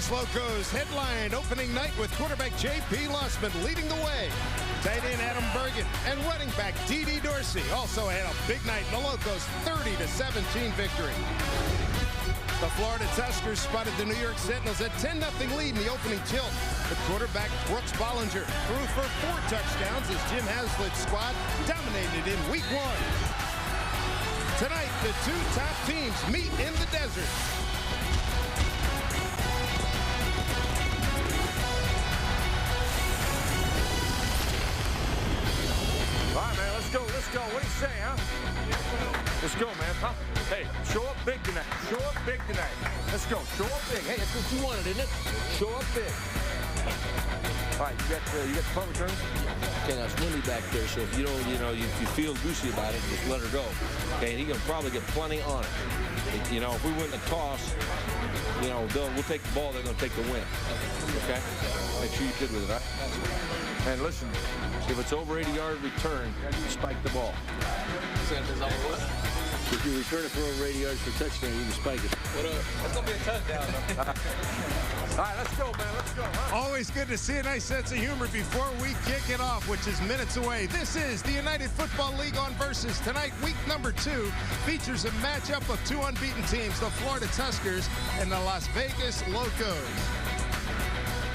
Vegas Locos headlined opening night with quarterback J.P. Lossman leading the way. Tight end Adam Bergen and running back D.D. Dorsey also had a big night in the Locos' 30-17 victory. The Florida Tuskers spotted the New York Sentinels at 10-0 lead in the opening tilt. The quarterback Brooks Bollinger threw for 4 touchdowns as Jim Haslett's squad dominated in Week 1. Tonight, the 2 top teams meet in the desert. All right, man, let's go. What do you say, huh? Let's go, man. Huh? Hey, show up big tonight. Show up big tonight. Let's go. Show up big. Hey, that's what you wanted, isn't it? Show up big. All right, you got the punt returns? Okay, now it's windy back there, so if you don't, if you feel goosey about it, just let her go. Okay, and he can probably get plenty on it. If we win the toss, we'll take the ball. They're going to take the win. Okay, make sure you're good with it. Right? And listen, if it's over 80-yard return, spike the ball. If you return it for over 80 yards for a touchdown, you can spike it. That's going to be a touchdown, though. All right, let's go, man. Let's go. Huh? Always good to see a nice sense of humor before we kick it off, which is minutes away. This is the United Football League on Versus. Tonight, week number 2 features a matchup of 2 unbeaten teams, the Florida Tuskers and the Las Vegas Locos.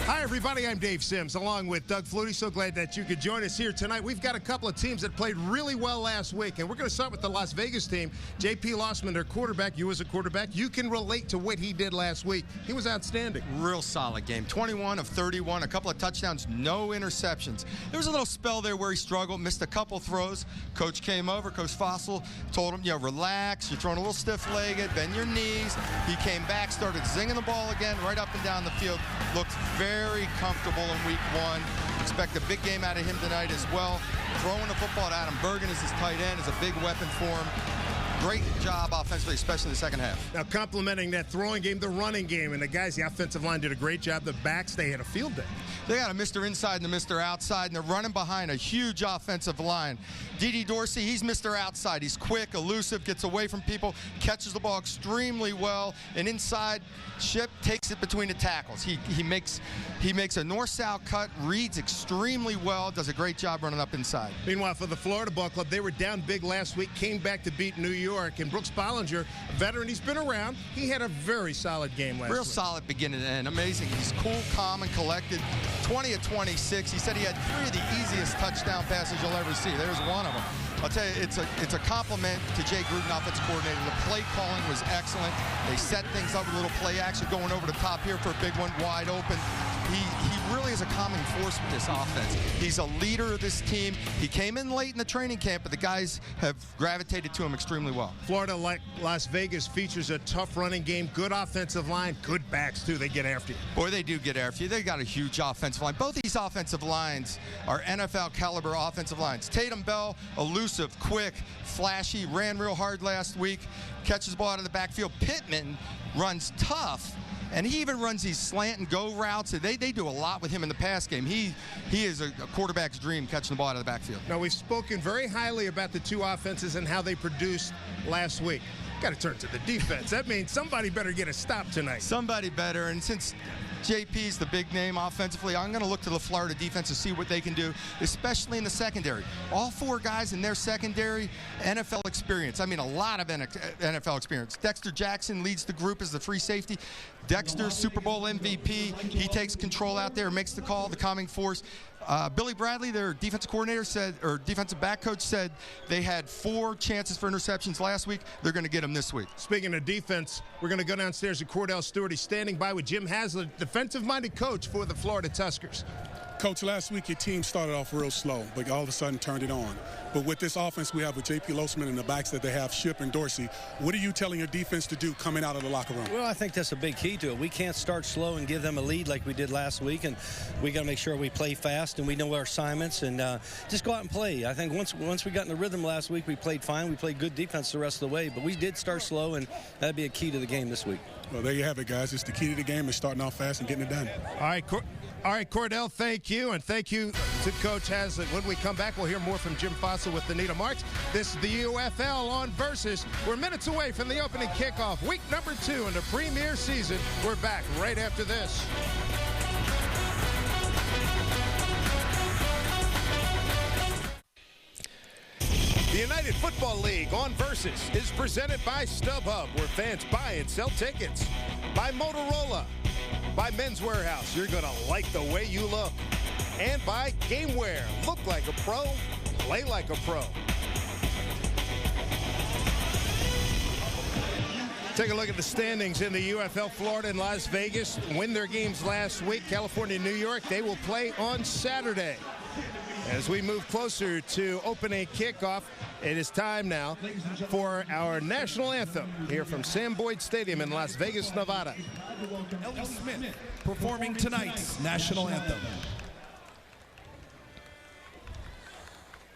Hi, everybody. I'm Dave Sims, along with Doug Flutie. So glad that you could join us here tonight. We've got a couple of teams that played really well last week, and we're going to start with the Las Vegas team. J.P. Lossman, their quarterback. You as a quarterback, you can relate to what he did last week. He was outstanding. Real solid game. 21 of 31, a couple of touchdowns, no interceptions. There was a little spell there where he struggled, missed a couple throws. Coach came over, Coach Fossil, told him, relax. You're throwing a little stiff-legged, bend your knees. He came back, started zinging the ball again, right up and down the field. Looked very comfortable in week 1. Expect a big game out of him tonight as well. Throwing the football to Adam Bergen as his tight end is a big weapon for him. Great job offensively, especially in the second half. Now, complimenting that throwing game, the running game, and the guys, the offensive line did a great job. The backs, they had a field day. They got a Mr. Inside and a Mr. Outside, and they're running behind a huge offensive line. D.D. Dorsey, he's Mr. Outside. He's quick, elusive, gets away from people, catches the ball extremely well, and inside, Ship takes it between the tackles. He makes a north-south cut, reads extremely well, does a great job running up inside. Meanwhile, for the Florida Ball Club, they were down big last week, came back to beat New York, and Brooks Bollinger, a veteran, he's been around. He had a very solid game last week. Real solid beginning and amazing. He's cool, calm, and collected. 20 of 26. He said he had 3 of the easiest touchdown passes you'll ever see. There's one of them. I'll tell you, it's a compliment to Jay Gruden, offensive coordinator. The play calling was excellent. They set things up with a little play action going over the top here for a big one, wide open. He really is a calming force with this offense. He's a leader of this team. He came in late in the training camp, but the guys have gravitated to him extremely well. Florida, like Las Vegas, features a tough running game, good offensive line, good backs, too. They get after you. Boy, they do get after you. They got a huge offensive line. Both these offensive lines are NFL caliber offensive lines. Tatum Bell, elusive, quick, flashy, ran real hard last week, catches the ball out of the backfield. Pittman runs tough. And he even runs these slant and go routes. They do a lot with him in the pass game. He is a quarterback's dream, catching the ball out of the backfield. Now, we've spoken very highly about the 2 offenses and how they produced last week. Got to turn to the defense. That means somebody better get a stop tonight. Somebody better. And since JP's the big name offensively, I'm going to look to the Florida defense to see what they can do, especially in the secondary. All 4 guys in their secondary, NFL experience. I mean, a lot of NFL experience. Dexter Jackson leads the group as the free safety. Dexter, Super Bowl MVP. He takes control out there, makes the call, the calming force. Billy Bradley, their defensive coordinator, said, or defensive back coach, said they had 4 chances for interceptions last week. They're going to get them this week. Speaking of defense, we're going to go downstairs to Cordell Stewart. He's standing by with Jim Haslett, defensive-minded coach for the Florida Tuskers. Coach, last week your team started off real slow, but all of a sudden turned it on. But with this offense we have with J.P. Lossman and the backs that they have, Ship and Dorsey, what are you telling your defense to do coming out of the locker room? Well, I think that's a big key to it. We can't start slow and give them a lead like we did last week, and we got to make sure we play fast and we know our assignments and just go out and play. I think once we got in the rhythm last week, we played fine. We played good defense the rest of the way, but we did start slow, and that'd be a key to the game this week. Well, there you have it, guys. It's the key to the game is starting off fast and getting it done. All right, Cordell, thank you, and thank you, to Coach Hazlitt. When we come back, we'll hear more from Jim Fossil with Anita Marks. This is the UFL on Versus. We're minutes away from the opening kickoff, week number 2 in the premier season. We're back right after this. The United Football League on Versus is presented by StubHub, where fans buy and sell tickets. By Motorola. By Men's Warehouse. You're going to like the way you look. And by GameWare. Look like a pro, play like a pro. Take a look at the standings in the UFL. Florida and Las Vegas win their games last week. California and New York, they will play on Saturday. As we move closer to opening kickoff, it is time now for our national anthem here from Sam Boyd Stadium in Las Vegas, Nevada. Ellie Smith performing tonight's national anthem.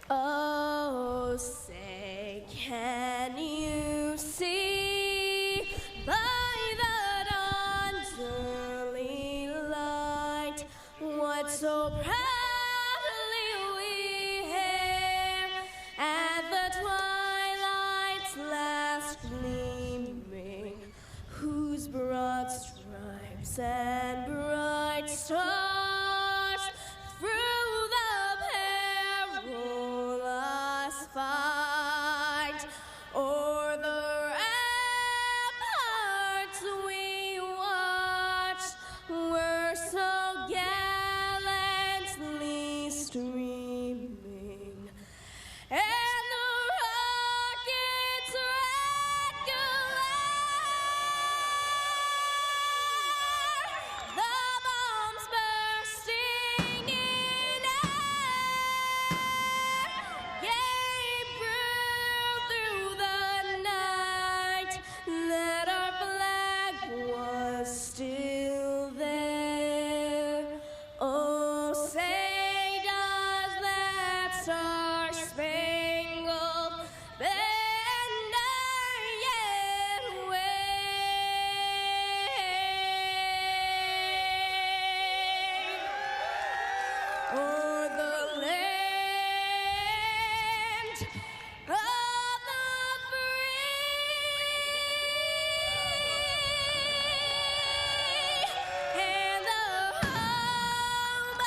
Oh, say, can you see by the dawn's early light what so proudly we hail at the twilight's last gleaming, whose broad stripes and bright stars through the perilous fight o'er the ramparts we watched were so gallantly streaming, and the rockets' red glare, the bombs bursting in air, gave proof through the night that our flag was still there. Oh, say does that star-spangled banner yet wave o'er the land of the free and the home of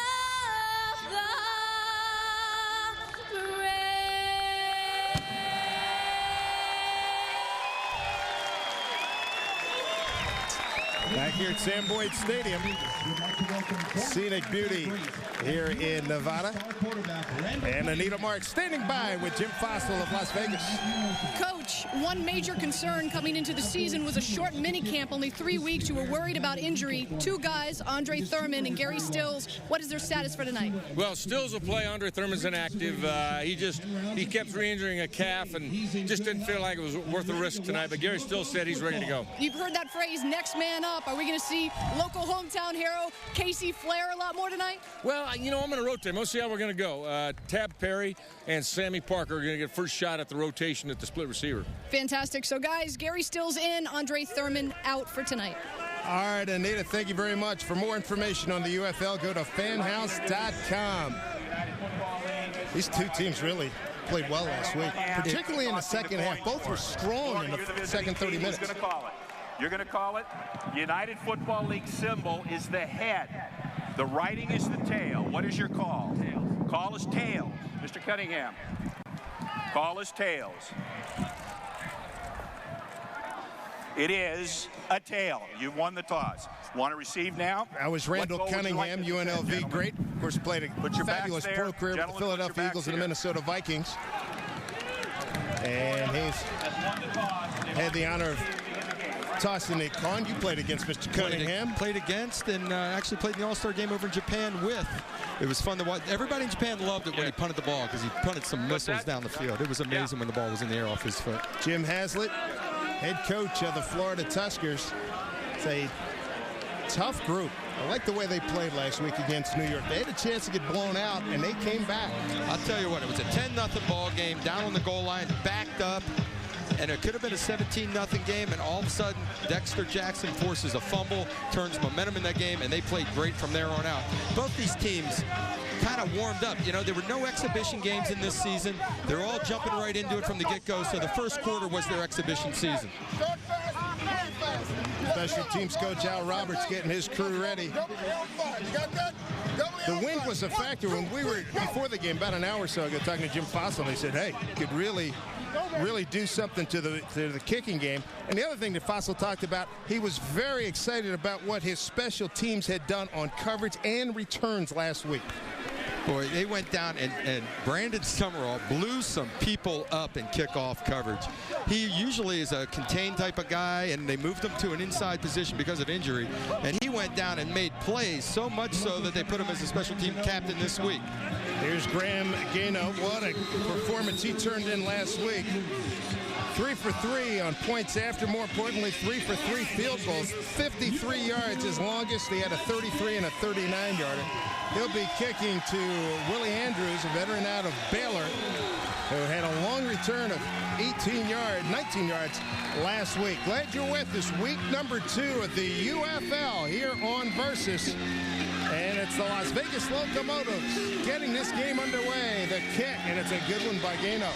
the brave. Back here at Sam Boyd Stadium, scenic beauty here in Nevada. And Anita Marks standing by with Jim Fossil of Las Vegas. Coach, one major concern coming into the season was a short minicamp, only 3 weeks. You were worried about injury. 2 guys, Andre Thurman and Gary Stills. What is their status for tonight? Well, Stills will play. Andre Thurman's inactive. He kept re-injuring a calf and just didn't feel like it was worth the risk tonight. But Gary Stills said he's ready to go. You've heard that phrase, next man up. Are we going to see local hometown hero Casey Flair a lot more tonight? Well, you know, I'm going to rotate. We'll see how we're going to go. Tab Perry and Sammy Parker are going to get first shot at the rotation at the split receiver. Fantastic. So, guys, Gary Stills in, Andre Thurman out for tonight. All right, Anita, thank you very much. For more information on the UFL, go to fanhouse.com. These two teams really played well last week, particularly in the second half. Both were strong in the second 30 minutes. You're going to call it. United Football League symbol is the head. The writing is the tail. What is your call? Tails. Call is tails. Mr. Cunningham. Call is tails. It is a tail. You won the toss. Want to receive now? That was Randall Cunningham, UNLV great. Of course, played a fabulous pro career with the Philadelphia Eagles and the Minnesota Vikings. And he's had the honor of tossing it. Con, you played against Mr. Cunningham. Played against and actually played in the All-Star game over in Japan with. It was fun to watch. Everybody in Japan loved it when he punted the ball because he punted some missiles down the field. It was amazing when the ball was in the air off his foot. Jim Hazlitt, head coach of the Florida Tuskers. It's a tough group. I like the way they played last week against New York. They had a chance to get blown out, and they came back. I'll tell you what, it was a 10-0 ball game, down on the goal line, backed up. and it could have been a 17-0 game, and all of a sudden Dexter Jackson forces a fumble, turns momentum in that game, and they played great from there on out. Both these teams kind of warmed up. You know, there were no exhibition games in this season. They're all jumping right into it from the get-go, so the first quarter was their exhibition season. Special teams coach Al Roberts getting his crew ready. The wind was a factor when we were, before the game, about an hour or so ago, talking to Jim Fossil, and he said, hey, could really do something to the kicking game. And the other thing that Fossil talked about, he was very excited about what his special teams had done on coverage and returns last week. Boy, they went down, and Brandon Summerall blew some people up in kickoff coverage. He usually is a contained type of guy, and they moved him to an inside position because of injury. And he went down and made plays, so much so that they put him as a special team captain this week. Here's Graham Gano. What a performance he turned in last week. 3 for 3 on points after. More importantly, 3 for 3 field goals. 53 yards his longest. He had a 33 and a 39-yarder. He'll be kicking to Willie Andrews, a veteran out of Baylor, who had a long return of 19 yards last week. Glad you're with us. Week number 2 of the UFL here on Versus. And it's the Las Vegas Locomotives getting this game underway. The kick, and it's a good one by Gano.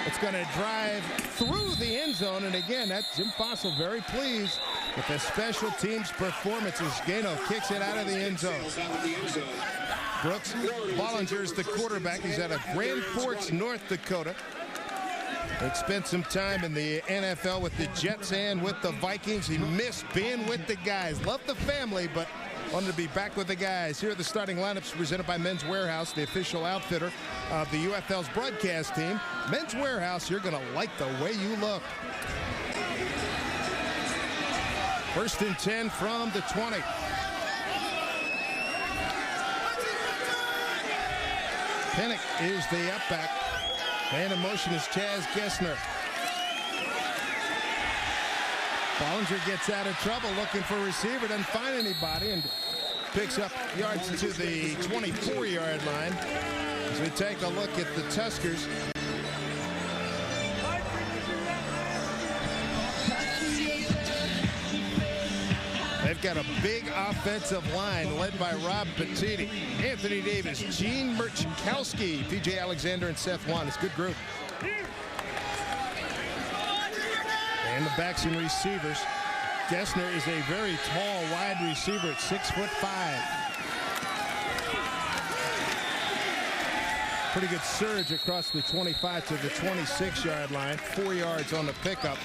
It's going to drive through the end zone. And again, that's Jim Fossil very pleased with the special teams performances. Gano kicks it out of the end zone. Brooks Bollinger is the quarterback. He's out of Grand Forks, North Dakota. He spent some time in the NFL with the Jets and with the Vikings. He missed being with the guys. Loved the family, but wanted to be back with the guys. Here are the starting lineups presented by Men's Wearhouse, the official outfitter of the UFL's broadcast team. Men's Wearhouse, you're going to like the way you look. 1st and 10 from the 20. Pinnock is the up back. Man in motion is Chaz Gessner. Bollinger gets out of trouble looking for a receiver, doesn't find anybody, and picks up yards to the 24-yard line. As we take a look at the Tuskers. They've got a big offensive line led by Rob Petiti, Anthony Davis, Gene Murchkowski, P.J. Alexander, and Seth Wan. It's a good group. And the backs and receivers. Gessner is a very tall, wide receiver at 6'5". Pretty good surge across the 25 to the 26-yard line. 4 yards on the pickup.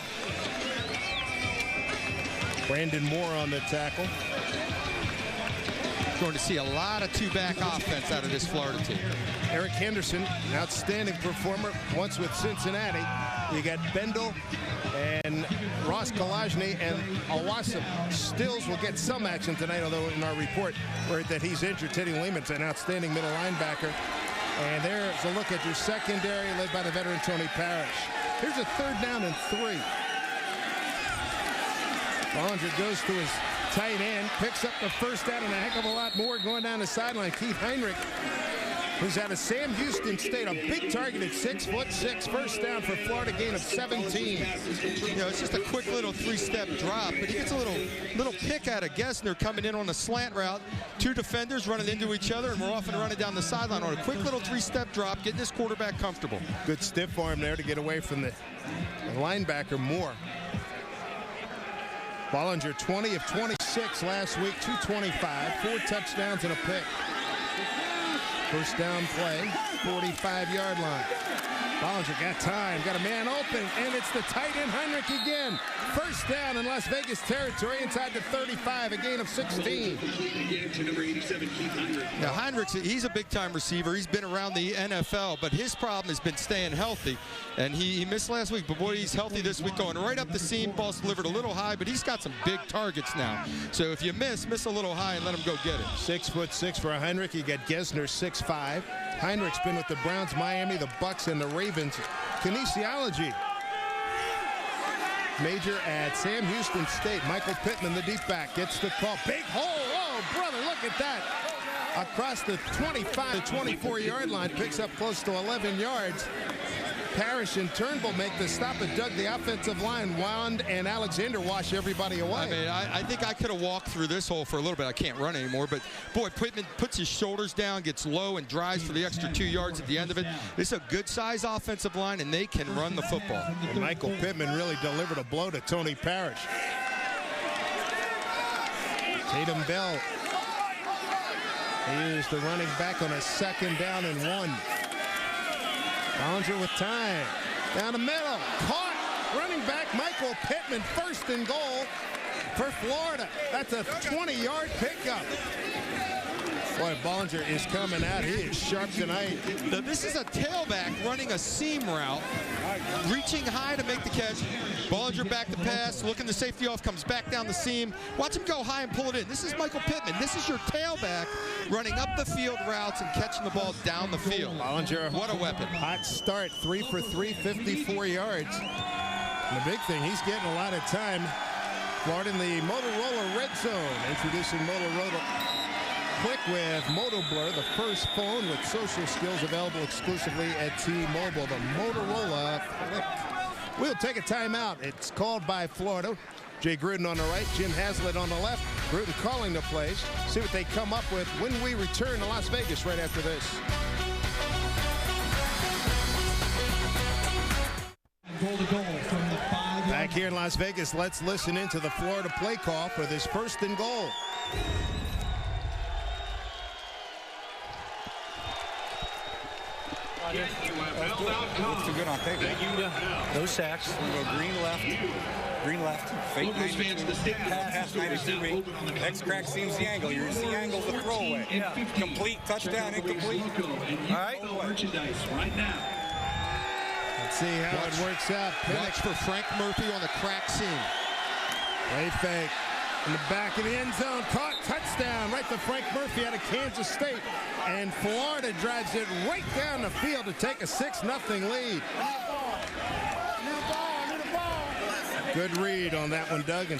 Brandon Moore on the tackle. Going to see a lot of two-back offense out of this Florida team. Eric Henderson, outstanding performer, once with Cincinnati. You got Bendel and Ross Kalajny and Awasam. Stills will get some action tonight, although in our report where that he's injured. Teddy Lehman's an outstanding middle linebacker. And there's a look at your secondary led by the veteran Tony Parrish. Here's a 3rd down and 3. Bollinger goes to his tight end, picks up the 1st down and a heck of a lot more going down the sideline. Keith Heinrich, who's out of Sam Houston State, a big target at 6'6", 1st down for Florida, gain of 17. You know, it's just a quick little 3-step drop, but he gets a little pick out of Gessner coming in on a slant route. 2 defenders running into each other, and we're off and running down the sideline on a quick little 3-step drop, getting this quarterback comfortable. Good stiff arm there to get away from the linebacker Moore. Bollinger 20 of 26 last week, 225, 4 touchdowns and a pick. 1st down play, 45-yard line. Bollinger got time, got a man open, and it's the tight end Heinrich again. 1st down in Las Vegas territory inside the 35, a gain of 16. Now Heinrich, he's a big-time receiver. He's been around the NFL, but his problem has been staying healthy. And he missed last week, but boy, he's healthy this week, going right up the seam. Ball's delivered a little high, but he's got some big targets now. So if you miss a little high and let him go get it. 6'6" for Heinrich. You got Gessner 6'5". Heinrich's been with the Browns, Miami, the Bucks, and the Ravens. Kinesiology major at Sam Houston State. Michael Pittman, the deep back, gets the call. Big hole. Oh, brother, look at that. Across the 25 to 24-yard line, picks up close to 11 yards. Parrish and Turnbull make the stop, but Doug, the offensive line, Wand and Alexander wash everybody away. I mean, I think I could have walked through this hole for a little bit. I can't run anymore, but boy, Pittman puts his shoulders down, gets low, and drives for the extra 2 yards at the end of it. It's a good-sized offensive line, and they can run the football. And Michael Pittman really delivered a blow to Tony Parrish. Tatum Bell is the running back on a 2nd down and 1. Bollinger with time. Down the middle. Caught. Running back Michael Pittman, 1st and goal for Florida. That's a 20-yard pickup. Boy, Bollinger is coming out. He is sharp tonight. Now, this is a tailback running a seam route, reaching high to make the catch. Bollinger back to pass, looking the safety off, comes back down the seam. Watch him go high and pull it in. This is Michael Pittman. This is your tailback running up the field routes and catching the ball down the field. Bollinger, what a weapon. Hot start, 3 for 3, 54 yards. And the big thing, he's getting a lot of time. Florida in the Motorola red zone. Introducing Motorola Click with MotoBlur, the first phone with social skills available exclusively at T-Mobile. The Motorola Click. We'll take a timeout. It's called by Florida. Jay Gruden on the right, Jim Haslett on the left. Gruden calling the plays. See what they come up with when we return to Las Vegas right after this. Back here in Las Vegas, let's listen into the Florida play call for this 1st and goal. Looks too good on paper. No sacks. We'll go green left, fake 90, pass 90 X crack seems the angle. You see angle's a throwaway. Yeah. Complete, touchdown, incomplete. All right. Merchandise right now. Let's see how it works out. Watch for Frank Murphy on the crack seam. Play fake. In the back of the end zone, caught, touchdown, right to Frank Murphy out of Kansas State. And Florida drives it right down the field to take a 6-0 lead. Good read on that one, Doug. And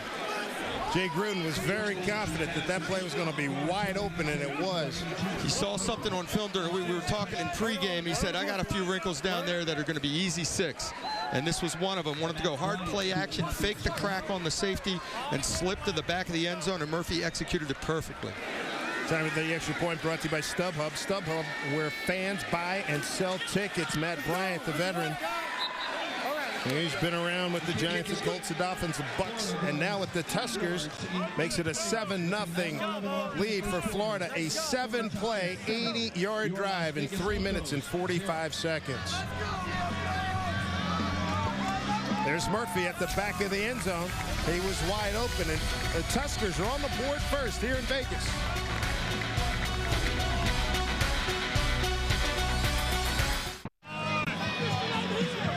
Jay Gruden was very confident that that play was going to be wide open, and it was. He saw something on film during, we were talking in pregame. He said, I got a few wrinkles down there that are going to be easy 6. And this was one of them. Wanted to go hard play action, fake the crack on the safety, and slip to the back of the end zone, and Murphy executed it perfectly. Time of the extra point brought to you by StubHub. StubHub, where fans buy and sell tickets. Matt Bryant, the veteran. He's been around with the Giants, the Colts, the Dolphins, the Bucks, and now with the Tuskers, makes it a 7-0 lead for Florida. A 7-play, 80-yard drive in 3 minutes and 45 seconds. There's Murphy at the back of the end zone. He was wide open, and the Tuskers are on the board first here in Vegas.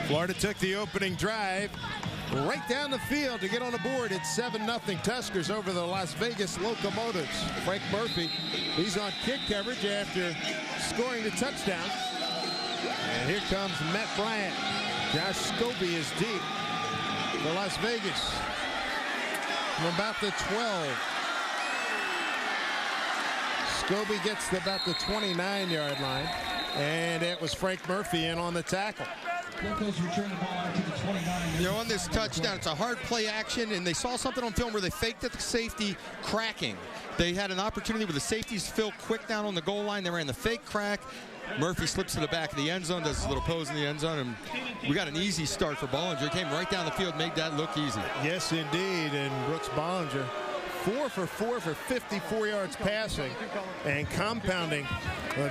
Florida took the opening drive right down the field to get on the board. It's 7-0 Tuskers over the Las Vegas Locomotives. Frank Murphy, he's on kick coverage after scoring the touchdown. And here comes Matt Bryant. Josh Scobie is deep for Las Vegas from about the 12. Scobie gets to about the 29-yard line, and it was Frank Murphy in on the tackle. You know, on this touchdown, it's a hard play action, and they saw something on film where they faked at the safety cracking. They had an opportunity where the safeties fill quick down on the goal line. They ran the fake crack. Murphy slips to the back of the end zone, does his little pose in the end zone, and we got an easy start for Bollinger. Came right down the field, made that look easy. Yes, indeed, and Brooks Bollinger, 4 for 4 for 54 yards passing, and compounding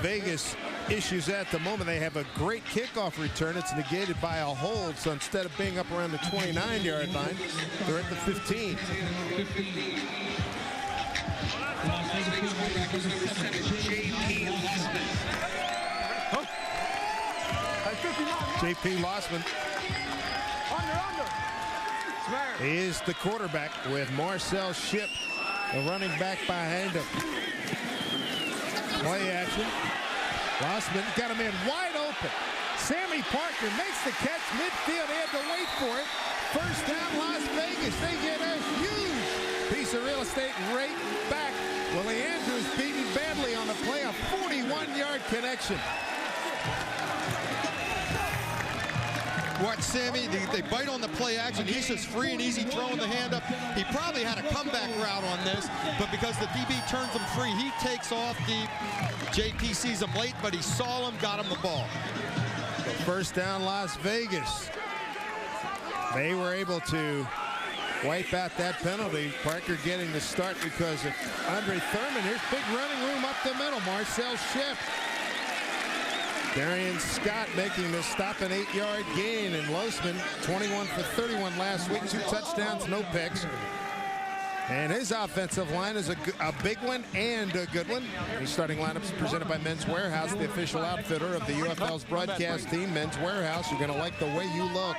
Vegas issues at the moment. They have a great kickoff return. It's negated by a hold, so instead of being up around the 29-yard line, they're at the 15. J.P. Lossman is the quarterback with Marcel Shipp, the running back behind him. Play action. Lossman got a man wide open. Sammy Parker makes the catch midfield. They had to wait for it. First down, Las Vegas. They get a huge piece of real estate right back. Willie Andrews beaten badly on the play. A 41-yard connection. Watch Sammy. They bite on the play action. He's just free and easy throwing the hand up. He probably had a comeback route on this, but because the DB turns him free, he takes off deep. JP sees him late, but he saw him, got him the ball. First down, Las Vegas. They were able to wipe out that penalty. Parker getting the start because of Andre Thurman. Here's big running room up the middle. Marcel Shipp. Darian Scott making the stop, an 8-yard gain. And Losman, 21 for 31 last week. 2 touchdowns, no picks. And his offensive line is a big one and a good one. The starting lineup is presented by Men's Warehouse, the official outfitter of the UFL's broadcast team. Men's Warehouse, you're going to like the way you look.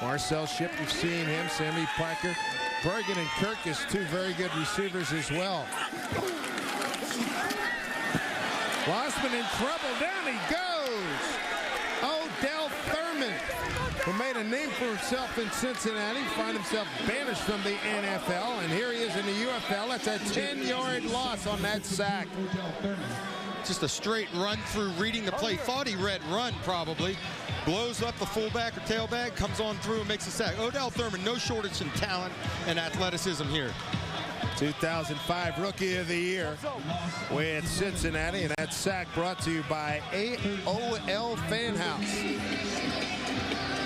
Marcel Shipp, you've seen him. Sammy Parker. Bergen and Kirkus, 2 very good receivers as well. Lossman in trouble. Down he goes. Odell Thurman, who made a name for himself in Cincinnati, find himself banished from the NFL, and here he is in the UFL. That's a 10-yard loss on that sack. Just a straight run through, reading the play. Thought he read run, probably. Blows up the fullback or tailback, comes on through and makes a sack. Odell Thurman, no shortage in talent and athleticism here. 2005 Rookie of the Year with Cincinnati, and that sack brought to you by AOL Fan House.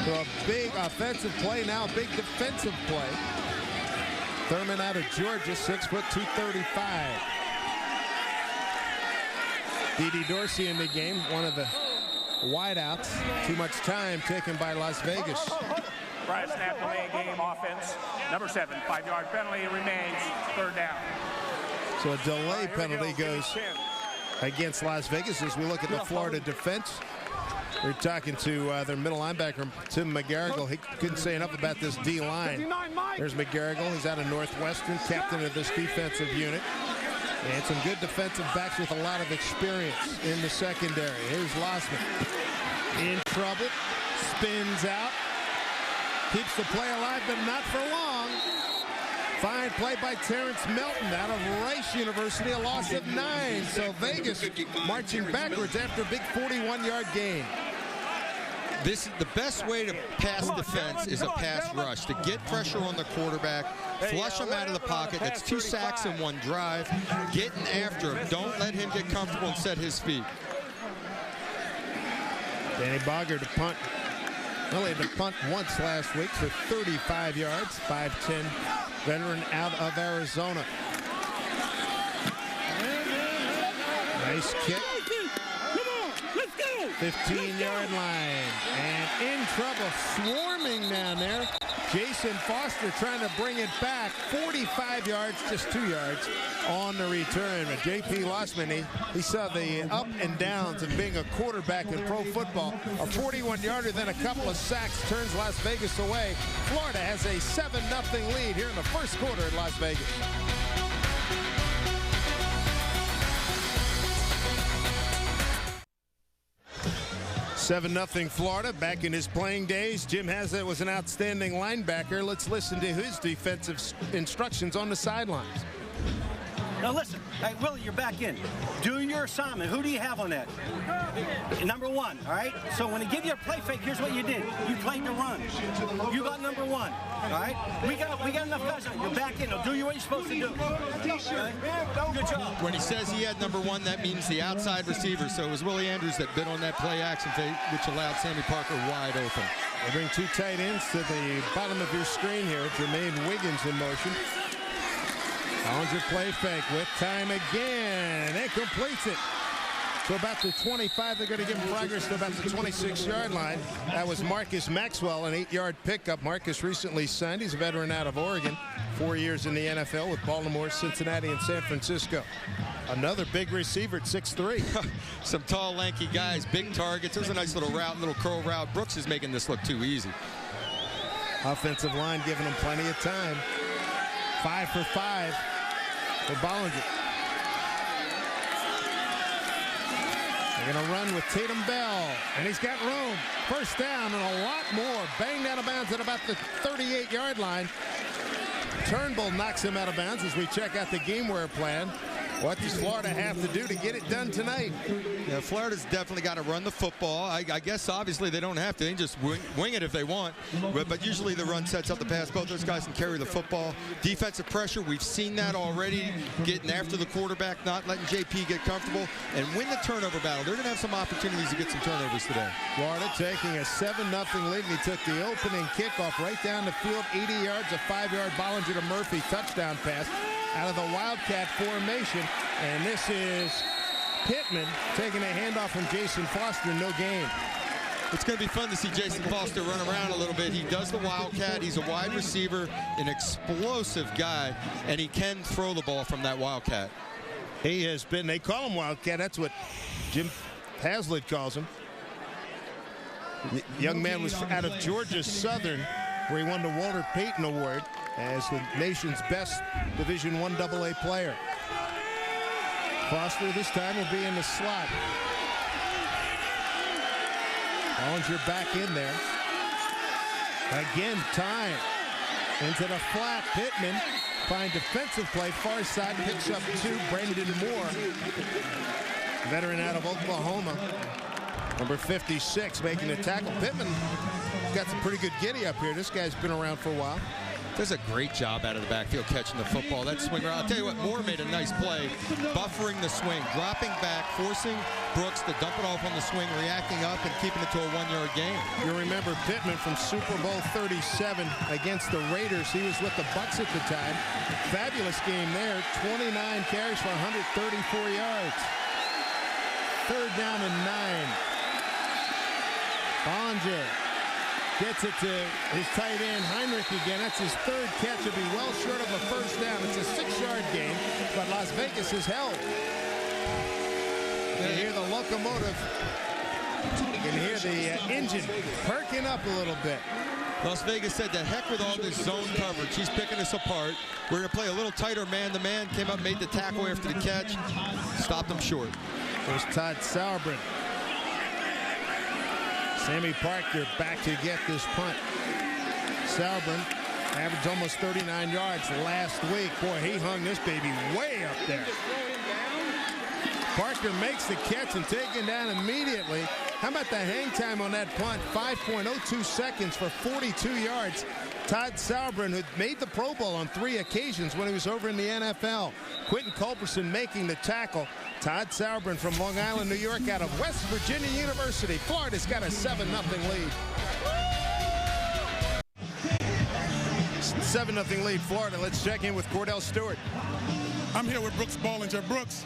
So a big offensive play, now a big defensive play. Thurman out of Georgia, 6 foot 235. D.D. Dorsey in the game, one of the wideouts. Too much time taken by Las Vegas. Prior snap delay game offense. Number 7, 5-yard penalty remains. 3rd down. So a delay penalty goes against Las Vegas as we look at the Florida defense. We're talking to their middle linebacker, Tim McGarrigle. He couldn't say enough about this D-line. There's McGarrigle. He's out of Northwestern, captain of this defensive unit. And some good defensive backs with a lot of experience in the secondary. Here's Lossman. In trouble. Spins out. Keeps the play alive, but not for long. Fine play by Terrence Melton out of Rice University, a loss of 9. So Vegas marching backwards after a big 41-yard gain. The best way to pass defense is a pass rush, to get pressure on the quarterback, flush him out of the pocket. That's 2 sacks in 1 drive. Getting after him. Don't let him get comfortable and set his feet. Danny Bogger to punt. Only had to punt once last week for 35 yards. 5'10" veteran out of Arizona. Nice kick. 15-yard line. And in trouble, swarming down there. Jason Foster trying to bring it back. 45 yards, just 2 yards on the return. But J.P. Lossman, he saw the up and downs of being a quarterback in pro football. A 41-yarder, then a couple of sacks, turns Las Vegas away. Florida has a 7-0 lead here in the first quarter in Las Vegas. 7-0 Florida. Back in his playing days, Jim Haslett was an outstanding linebacker. Let's listen to his defensive instructions on the sidelines. Now listen, hey, Willie, you're back in. Do your assignment. Who do you have on that? Number 1, all right? So when they give you a play fake, here's what you did. You played the run. You got number 1, all right? We got enough guys on it. You're back in. Now do what you're supposed to do. Right? Good job. When he says he had number 1, that means the outside receiver. So it was Willie Andrews that bit on that play action fake, which allowed Sammy Parker wide open. They bring 2 tight ends to the bottom of your screen here. Jermaine Wiggins in motion. Hollinger play fake with time again and completes it. So about the 25, they're going to give him progress to about the 26-yard line. That was Marcus Maxwell, an 8-yard pickup. Marcus recently signed. He's a veteran out of Oregon. 4 years in the NFL with Baltimore, Cincinnati, and San Francisco. Another big receiver at 6'3". Some tall, lanky guys, big targets. There's a nice little route, little curl route. Brooks is making this look too easy. Offensive line giving him plenty of time. 5 for 5 for Bollinger. They're going to run with Tatum Bell, and he's got room. First down and a lot more. Banged out of bounds at about the 38-yard line. Turnbull knocks him out of bounds as we check out the game-wear plan. What does Florida have to do to get it done tonight? Yeah, Florida's definitely got to run the football. I guess obviously they don't have to. They can just wing it if they want. But usually the run sets up the pass. Both those guys can carry the football. Defensive pressure, we've seen that already. Getting after the quarterback, not letting JP get comfortable, and win the turnover battle. They're going to have some opportunities to get some turnovers today. Florida taking a 7-0 lead, and he took the opening kickoff right down the field, 80 yards, a 5-yard Bollinger to Murphy touchdown pass out of the Wildcat formation. And this is Pittman taking a handoff from Jason Foster, no gain. It's going to be fun to see Jason Foster run around a little bit. He does the Wildcat. He's a wide receiver, an explosive guy, and he can throw the ball from that Wildcat. He has been, they call him Wildcat. That's what Jim Haslett calls him. The young man was out of Georgia Southern, where he won the Walter Payton Award as the nation's best Division I AA player. Foster this time will be in the slot. Bollinger back in there. Again, time into the flat. Pittman finds defensive play. Far side picks up 2. Brendan Moore, veteran out of Oklahoma. Number 56 making the tackle. Pittman got some pretty good giddy up here. This guy's been around for a while. Does a great job out of the backfield catching the football. That swing around. I'll tell you what, Moore made a nice play, buffering the swing, dropping back, forcing Brooks to dump it off on the swing, reacting up, and keeping it to a 1-yard gain. You remember Pittman from Super Bowl 37 against the Raiders. He was with the Bucs at the time. Fabulous game there. 29 carries for 134 yards. 3rd down and 9. Bollinger gets it to his tight end, Heinrich again. That's his 3rd catch. It'll be well short of a 1st down. It's a 6-yard gain, but Las Vegas is held. You can hear the locomotive. You can hear the engine perking up a little bit. Las Vegas said, to heck with all this zone coverage. He's picking us apart. We're going to play a little tighter man-to-man. Came up, made the tackle after the catch. Stopped him short. There's Todd Sauerbrunn. Sammy Parker back to get this punt. Sauerbrunn averaged almost 39 yards last week. Boy, he hung this baby way up there. Parker makes the catch and taken down immediately. How about the hang time on that punt? 5.02 seconds for 42 yards. Todd Sauerbrunn, who made the Pro Bowl on 3 occasions when he was over in the NFL. Quentin Culberson making the tackle. Todd Sauerbrunn from Long Island, New York, out of West Virginia University. Florida's got a 7-0 lead. 7-0 lead, Florida. Let's check in with Cordell Stewart. I'm here with Brooks Bollinger. Brooks,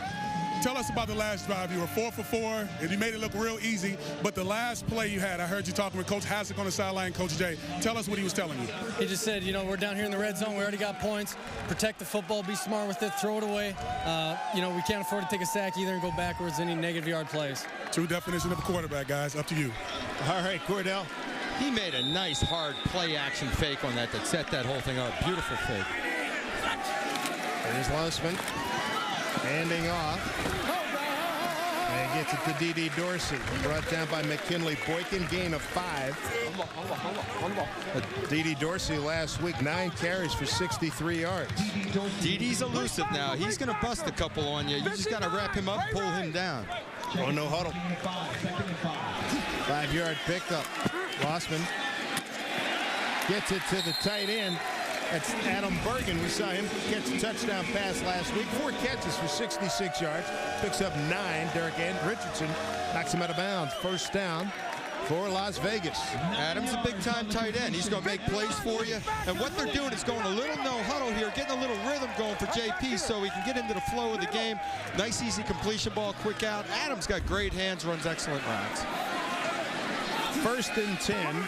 tell us about the last drive. You were 4 for 4, and you made it look real easy. But the last play you had, I heard you talking with Coach Haslett on the sideline, Coach Jay. Tell us what he was telling you. He just said, you know, we're down here in the red zone. We already got points. Protect the football. Be smart with it. Throw it away. You know, we can't afford to take a sack either and go backwards any negative yard plays. True definition of a quarterback, guys. Up to you. All right, Cordell. He made a nice, hard play-action fake on that set that whole thing up. Beautiful fake. There's Losman handing off. And gets it to D.D. Dorsey. Brought down by McKinley Boykin. Gain of 5. D.D. Dorsey last week, 9 carries for 63 yards. D.D.'s elusive now. He's going to bust a couple on you. You just got to wrap him up, pull him down. Oh, no huddle. 5-yard pickup. Losman gets it to the tight end. That's Adam Bergen. We saw him catch a touchdown pass last week. 4 catches for 66 yards. Picks up 9. Derek Richardson knocks him out of bounds. 1st down for Las Vegas. Adam's a big-time tight end. He's going to make plays for you. And what they're doing is going a little no-huddle here, getting a little rhythm going for JP so he can get into the flow of the game. Nice, easy completion ball, quick out. Adam's got great hands, runs excellent routes. 1st and 10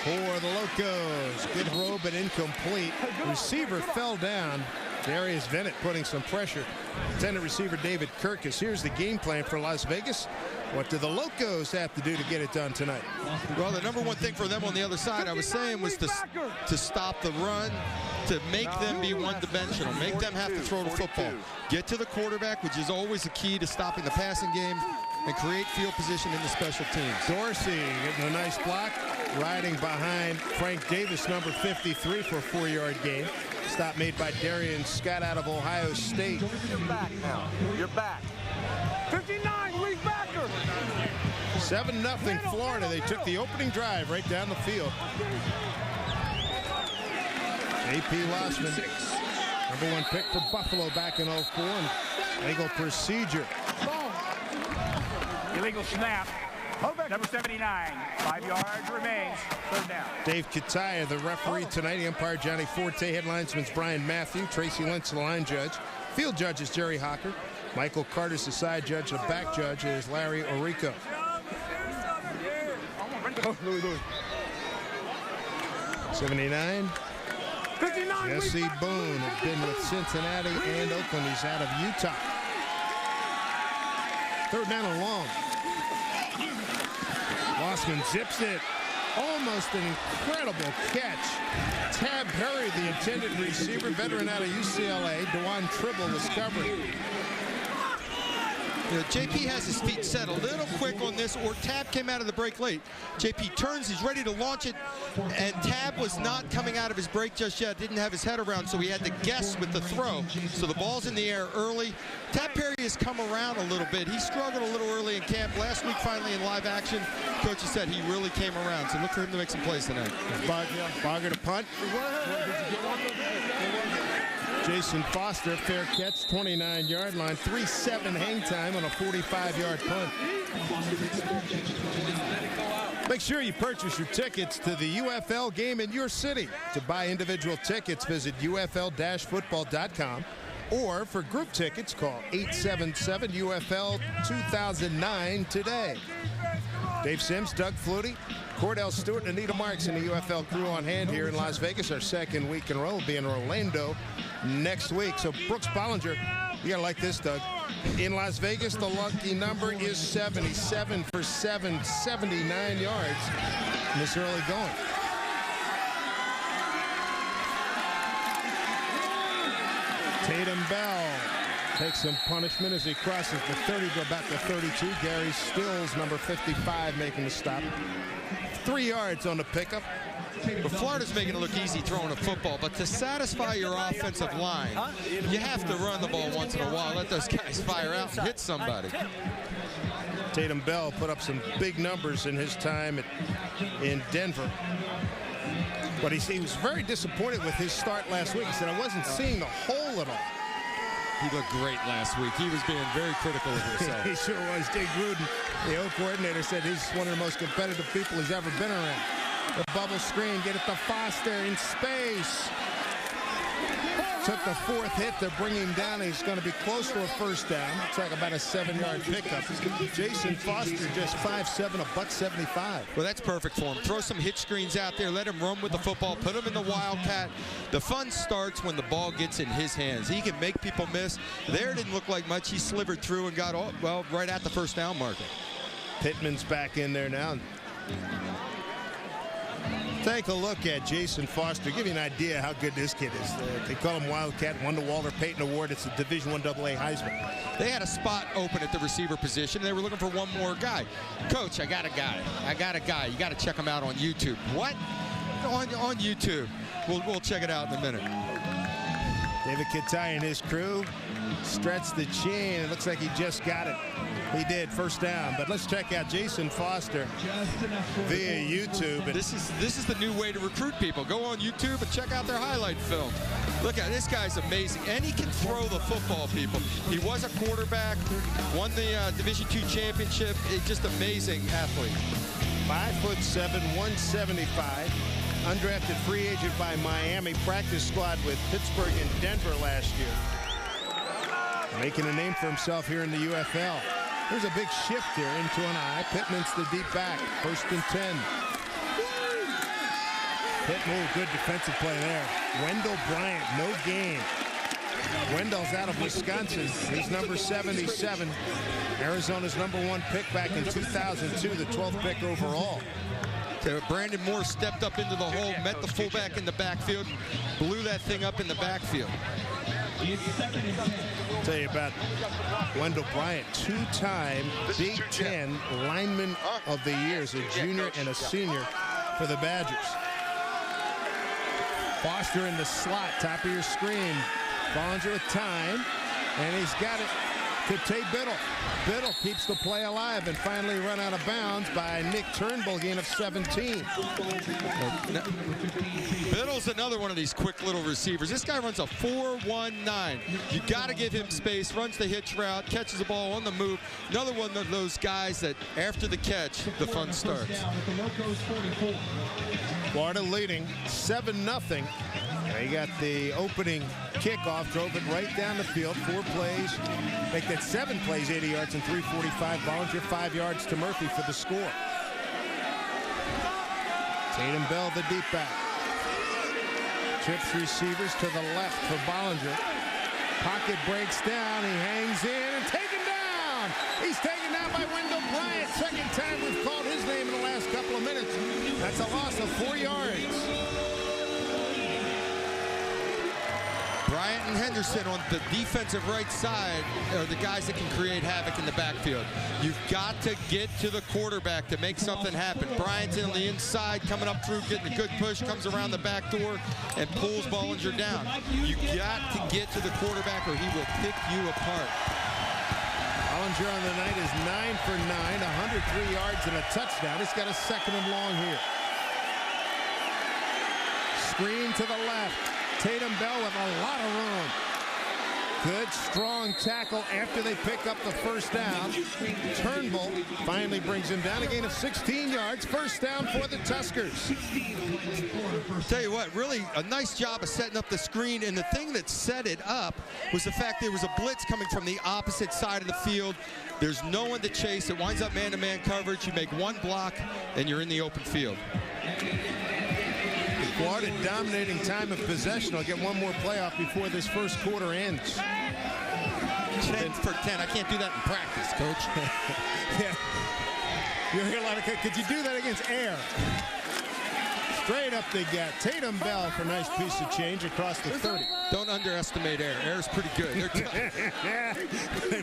for the Locos. Good throw, but incomplete. Receiver fell down. Darius Bennett putting some pressure. Intended receiver David Kirkus. Here's the game plan for Las Vegas. What do the Locos have to do to get it done tonight? Well, the number one thing for them on the other side, I was saying, was to stop the run, to make them be one-dimensional, make them have to throw the football. Get to the quarterback, which is always a key to stopping the passing game, and create field position in the special teams. Dorsey getting a nice block, riding behind Frank Davis, number 53, for a 4-yard gain. Stop made by Darian Scott out of Ohio State. You're back now. You're back. 59, lead backer. 7-0 Florida. They took the opening drive right down the field. A.P. Lossman, #1 pick for Buffalo back in 04. And legal procedure. Illegal snap. Number 79. 5 yards remains. 3rd down. Dave Kataya, the referee tonight. The umpire, Johnny Forte. Head linesman's Brian Matthew. Tracy Lentz, the line judge. Field judge is Jerry Hocker. Michael Carter's the side judge. The back judge is Larry Orico. 79. Jesse Boone has been with Cincinnati and Oakland. He's out of Utah. 3rd down and long. Lossman zips it. Almost an incredible catch. Tab Perry, the intended receiver, veteran out of UCLA. Dewan Tribble was covering. You know, JP has his feet set a little quick on this, or Tab came out of the break late. JP turns, he's ready to launch it, and Tab was not coming out of his break just yet, didn't have his head around, so he had to guess with the throw. So the ball's in the air early. Tab Perry has come around a little bit. He struggled a little early in camp. Last week, finally in live action, Coach has said he really came around, so look for him to make some plays tonight. Bogger to punt. Jason Foster, fair catch, 29-yard line, 3-7 hang time on a 45-yard punt. Make sure you purchase your tickets to the UFL game in your city. To buy individual tickets, visit UFL-football.com. Or for group tickets, call 877-UFL-2009 today. Dave Sims, Doug Flutie, Cordell Stewart, and Anita Marks and the UFL crew on hand here in Las Vegas. Our 2nd week in a row will be in Orlando next week. So Brooks Bollinger, you gotta like this, Doug. In Las Vegas, the lucky number is 77 for 7, 79 yards in this early going. Tatum Bell takes some punishment as he crosses the 30, go back to 32. Gary Stills, number 55, making the stop. 3 yards on the pickup. But Florida's making it look easy throwing a football, but to satisfy your offensive line, you have to run the ball once in a while. Let those guys fire out and hit somebody. Tatum Bell put up some big numbers in his time in Denver. But he was very disappointed with his start last week. He said, I wasn't seeing the hole at all. He looked great last week. He was being very critical of himself. He sure was. Jay Gruden, the O coordinator, said he's one of the most competitive people he's ever been around. The bubble screen, get it to Foster in space. Took the 4th hit to bring him down. He's going to be close to a 1st down. Looks like about a 7-yard pickup. Jason Foster just 5'7", $175. Well, that's perfect for him. Throw some hitch screens out there. Let him run with the football. Put him in the Wildcat. The fun starts when the ball gets in his hands. He can make people miss. There it didn't look like much. He slivered through and got, well, right at the 1st down marker. Pittman's back in there now. Take a look at Jason Foster. Give you an idea how good this kid is. They call him Wildcat. Won the Walter Payton Award. It's a Division I AA Heisman. They had a spot open at the receiver position. They were looking for one more guy. Coach, I got a guy. You got to check him out on YouTube. What? On YouTube. We'll check it out in a minute. David Kataya and his crew stretch the chin. It looks like he just got it. He did, 1st down. But let's check out Jason Foster via YouTube. This is the new way to recruit people. Go on YouTube and check out their highlight film. Look at this guy's amazing, and he can throw the football, people. He was a quarterback, won the Division II championship. Just amazing athlete. 5'7", 175. Undrafted free agent by Miami. Practice squad with Pittsburgh and Denver last year. Making a name for himself here in the UFL. There's a big shift here into an eye. Pittman's the deep back. 1st and 10. Pittman, good defensive play there. Wendell Bryant, no gain. Wendell's out of Wisconsin. He's number 77. Arizona's #1 pick back in 2002, the 12th pick overall. So Brandon Moore stepped up into the hole, met the fullback in the backfield, blew that thing up in the backfield. Tell you about Wendell Bryant, 2-time Big Ten Lineman of the Year as a junior and a senior for the Badgers. Foster in the slot, top of your screen. Bollinger with time, and he's got it to Tate Biddle. Biddle keeps the play alive and finally run out of bounds by Nick Turnbull, gain of 17. Biddle's another one of these quick little receivers. This guy runs a 4.19. You got to give him space, runs the hitch route, catches the ball on the move. Another one of those guys that after the catch, the fun starts. Florida leading 7-0. They got the opening kickoff, drove it right down the field, 4 plays. Make that 7 plays, 80 yards and 345. Bollinger 5 yards to Murphy for the score. Tatum Bell, the deep back. Trips receivers to the left for Bollinger. Pocket breaks down. He hangs in and taken down. He's taken down by Wendell Bryant. Second time we've called his name in the last couple of minutes. That's a loss of 4 yards. Bryant and Henderson on the defensive right side are the guys that can create havoc in the backfield. You've got to get to the quarterback to make something happen. Bryant's on the inside, coming up through, getting a good push, comes around the back door and pulls Bollinger down. You got to get to the quarterback or he will pick you apart. Bollinger on the night is 9 for 9, 103 yards and a touchdown. He's got a second and long here. Screen to the left. Tatum Bell with a lot of room. Good, strong tackle after they pick up the first down. Turnbull finally brings him down. A gain of 16 yards. First down for the Tuskers. Tell you what, really a nice job of setting up the screen. And the thing that set it up was the fact there was a blitz coming from the opposite side of the field. There's no one to chase. It winds up man-to-man coverage. You make one block, and you're in the open field. Florida dominating time of possession. I'll get one more playoff before this first quarter ends. 10 for 10. I can't do that in practice, Coach. Yeah. You'll hear a lot of, could you do that against air? Straight up they got Tatum Bell for a nice piece of change across the 30. Don't underestimate air. Air's pretty good. They're tough.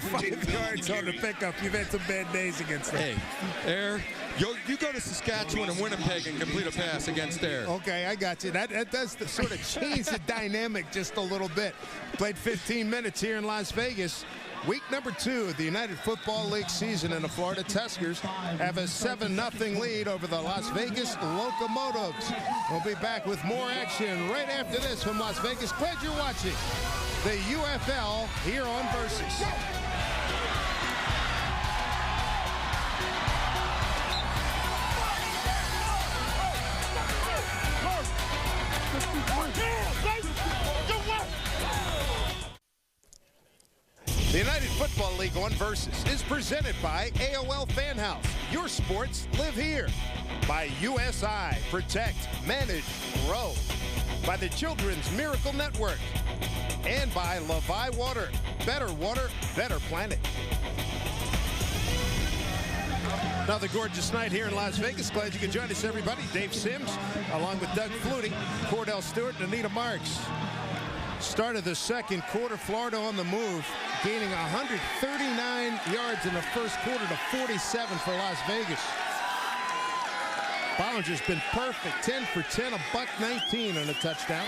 5 yards on the pickup. You've had some bad days against them. Hey, air. You go to Saskatchewan and Winnipeg and complete a pass against air. Okay, I got you. That does sort of change the dynamic just a little bit. Played 15 minutes here in Las Vegas. Week number 2 of the United Football League season, and the Florida Tuskers have a 7-0 lead over the Las Vegas Locomotives. We'll be back with more action right after this from Las Vegas. Glad you're watching the UFL here on Versus. The United Football League on Versus is presented by AOL Fan House. Your sports live here. By USI, Protect, Manage, Grow. By the Children's Miracle Network. And by Levi Water. Better water, better planet. Another gorgeous night here in Las Vegas. Glad you could join us, everybody. Dave Sims, along with Doug Flutie, Cordell Stewart, and Anita Marks. Start of the second quarter, Florida on the move, gaining 139 yards in the first quarter to 47 for Las Vegas. Bollinger's been perfect, 10 for 10, $119 on a touchdown.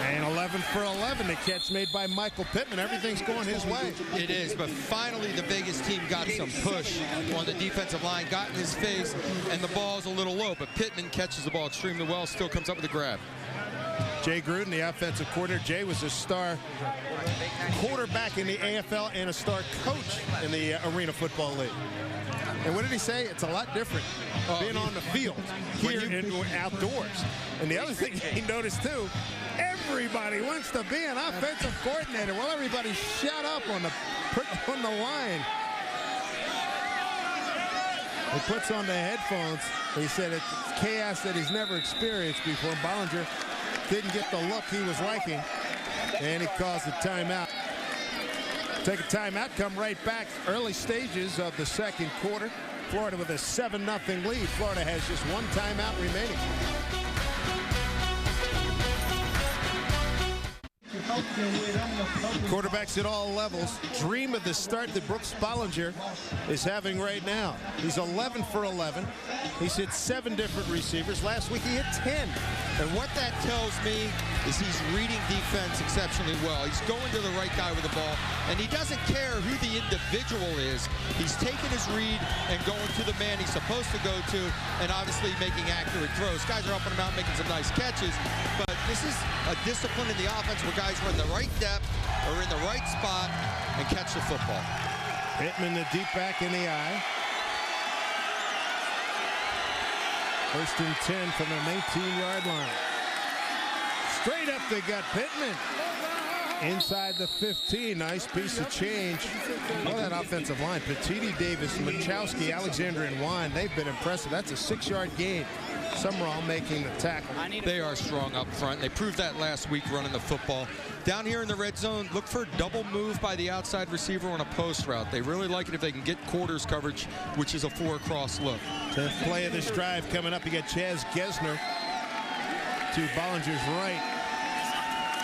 And 11 for 11, the catch made by Michael Pittman. Everything's going his way. It is, but finally the Vegas team got some push on the defensive line, got in his face, and the ball's a little low, but Pittman catches the ball extremely well, still comes up with a grab. Jay Gruden, the offensive coordinator. Jay was a star quarterback in the AFL and a star coach in the Arena Football League. And what did he say? It's a lot different being on the field here and outdoors. And the other thing he noticed, too, everybody wants to be an offensive coordinator. Well, everybody shut up on the line. He puts on the headphones. He said it's chaos that he's never experienced before. Bollinger didn't get the look he was liking, and he calls the timeout. Take a timeout, come right back. Early stages of the second quarter. Florida with a 7-0 lead. Florida has just one timeout remaining. Quarterbacks at all levels dream of the start that Brooks Bollinger is having right now. He's 11 for 11. He's hit 7 different receivers. Last week he hit 10. And what that tells me is he's reading defense exceptionally well. He's going to the right guy with the ball, and he doesn't care who the individual is. He's taking his read and going to the man he's supposed to go to, and obviously making accurate throws. Guys are helping him out, making some nice catches, but this is a discipline in the offense where guys run the right depth or in the right spot and catch the football. Pittman, the deep back in the eye. 1st and 10 from the 19-yard line. Straight up they got Pittman. Inside the 15, nice piece of change. Well, that offensive line, Petiti, Davis, Machowski, Alexander, and Wine, they've been impressive. That's a 6-yard gain. Summerall making the tackle. They are strong up front. They proved that last week running the football. Down here in the red zone, look for a double move by the outside receiver on a post route. They really like it if they can get quarters coverage, which is a 4-cross look. 10th play of this drive coming up. You got Chaz Gesner to Bollinger's right.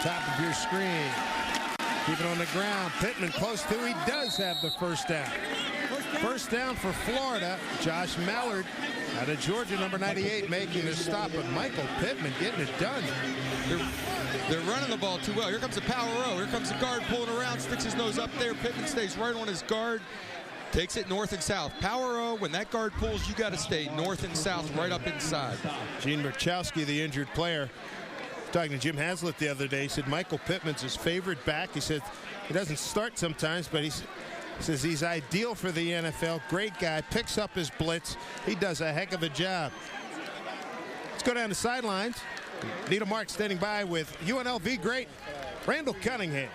Top of your screen. Keep it on the ground. Pittman close to. He does have the first down. First down for Florida. Josh Mallard out of Georgia, number 98, making the stop. But Michael Pittman getting it done. They're running the ball too well. Here comes the power row. Here comes the guard pulling around, sticks his nose up there. Pittman stays right on his guard. Takes it north and south. Power row, when that guard pulls, you got to stay north and south, right up inside. Gene Murchowski, the injured player, talking to Jim Haslett the other day, he said Michael Pittman's his favorite back. He said he doesn't start sometimes, but he says he's ideal for the NFL. Great guy, picks up his blitz. He does a heck of a job. Let's go down the sidelines. Nita Mark standing by with UNLV great Randall Cunningham.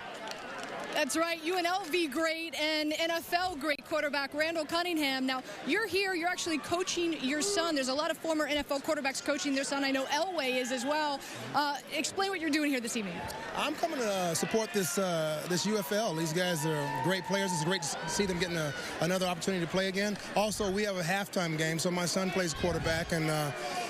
That's right, UNLV great and NFL great quarterback Randall Cunningham. Now, you're here, you're actually coaching your son. There's a lot of former NFL quarterbacks coaching their son. I know Elway is as well. Explain what you're doing here this evening. I'm coming to support this this UFL. These guys are great players. It's great to see them getting another opportunity to play again. Also, we have a halftime game, so my son plays quarterback, and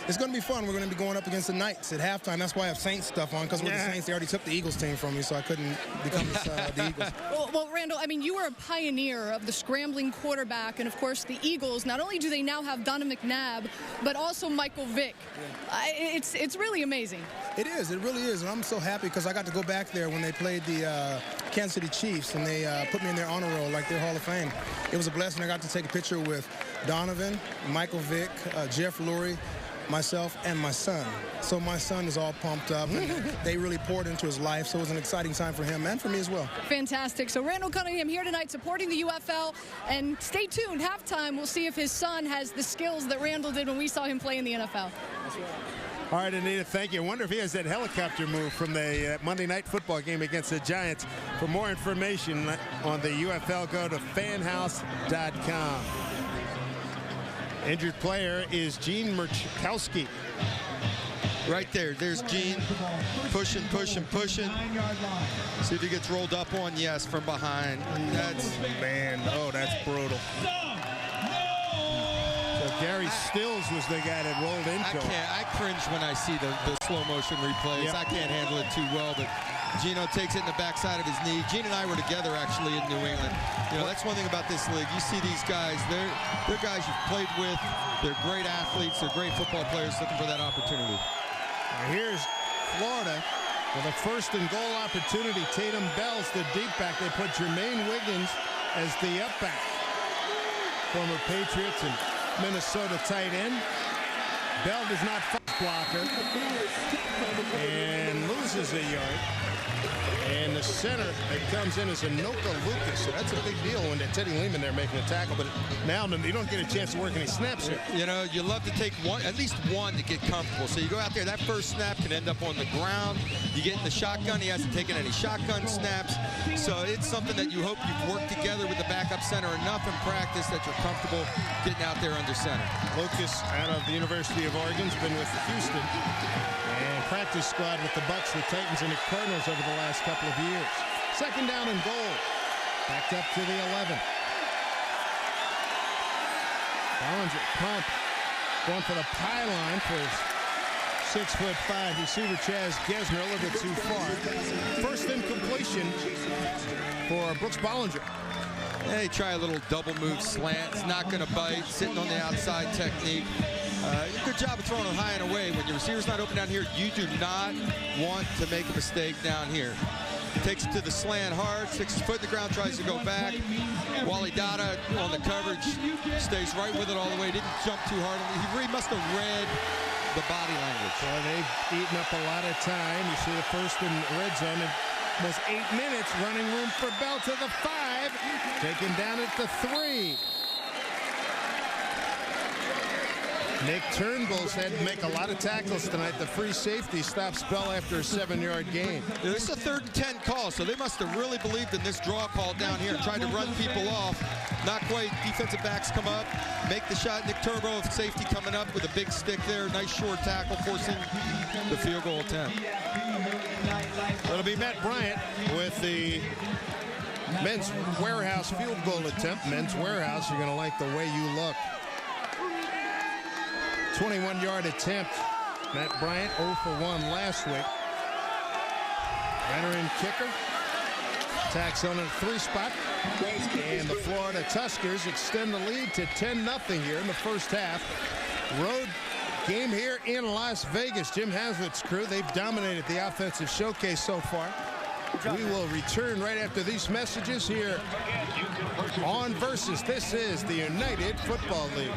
it's going to be fun. We're going to be going up against the Knights at halftime. That's why I have Saints stuff on, because with the Saints, they already took the Eagles team from me, so I couldn't become the Eagles. Well, Randall, I mean, you were a pioneer of the scrambling quarterback, and of course the Eagles. Not only do they now have Donovan McNabb, but also Michael Vick. Yeah. It's really amazing. It is. It really is, and I'm so happy because I got to go back there when they played the Kansas City Chiefs, and they put me in their honor roll like their Hall of Fame. It was a blessing. I got to take a picture with Donovan, Michael Vick, Jeff Lurie, myself, and my son. So my son is all pumped up, and they really poured into his life, so it was an exciting time for him and for me as well. Fantastic. So Randall Cunningham here tonight supporting the UFL, and stay tuned. Halftime, we'll see if his son has the skills that Randall did when we saw him play in the NFL. That's right. All right, Anita, thank you. I wonder if he has that helicopter move from the Monday Night Football game against the Giants. For more information on the UFL, go to fanhouse.com. Injured player is Gene Murchowski. Right there. There's Gene. Pushing. See if he gets rolled up on. Yes, from behind. That's brutal. So Gary Stills was the guy that rolled into him. I cringe when I see the slow motion replays. Yep. I can't handle it too well, but Gino takes it in the backside of his knee. Gene and I were together actually in New England. You know, that's one thing about this league. You see these guys, they're guys you've played with. They're great athletes. They're great football players looking for that opportunity. Now here's Florida with a 1st and goal opportunity. Tatum Bell's the deep back. They put Jermaine Wiggins as the up back. Former Patriots and Minnesota tight end. Bell does not blocker and loses a yard. And the center that comes in is Anoka Lucas. So that's a big deal when Teddy Lehman there making a tackle. But now you don't get a chance to work any snaps here. You know, you love to take at least one to get comfortable. So you go out there, that first snap can end up on the ground. You get in the shotgun. He hasn't taken any shotgun snaps. So it's something that you hope you've worked together with the backup center enough in practice that you're comfortable getting out there under center. Lucas out of the University of Oregon's been with Houston. And practice squad with the Bucks, the Titans, and the Cardinals over the last couple of years. 2nd down and goal. Backed up to the 11. Bollinger pump. Going for the pylon for 6'5" receiver Chaz Gesner, a little bit too far. First incompletion for Brooks Bollinger. Yeah, he try a little double move slant. It's not going to bite. Sitting on the outside technique. Good job of throwing it high and away. When your receiver's not open down here, you do not want to make a mistake down here. Takes it to the slant hard, sticks his foot in the ground, tries to go back. Wally Dada on the coverage stays right with it all the way. Didn't jump too hard. He really must have read the body language. Well, they've eaten up a lot of time. You see the first in red zone. It was 8 minutes. Running room for Bell to the 5. Taken down at the 3. Nick Turnbull's had to make a lot of tackles tonight. The free safety stops Bell after a 7-yard gain. This is a 3rd and 10 call, so they must have really believed in this draw call down here and tried to run people off. Not quite. Defensive backs come up, make the shot. Nick Turnbull, safety coming up with a big stick there. Nice short tackle, forcing the field goal attempt. It'll be Matt Bryant with the Men's Warehouse field goal attempt. Men's Warehouse, you're going to like the way you look. 21-yard attempt. Matt Bryant 0 for 1 last week. Veteran kicker. Tacks on a 3 spot. And the Florida Tuskers extend the lead to 10-0 here in the first half. Road game here in Las Vegas. Jim Hazlitt's crew, they've dominated the offensive showcase so far. We will return right after these messages here on Versus. This is the United Football League.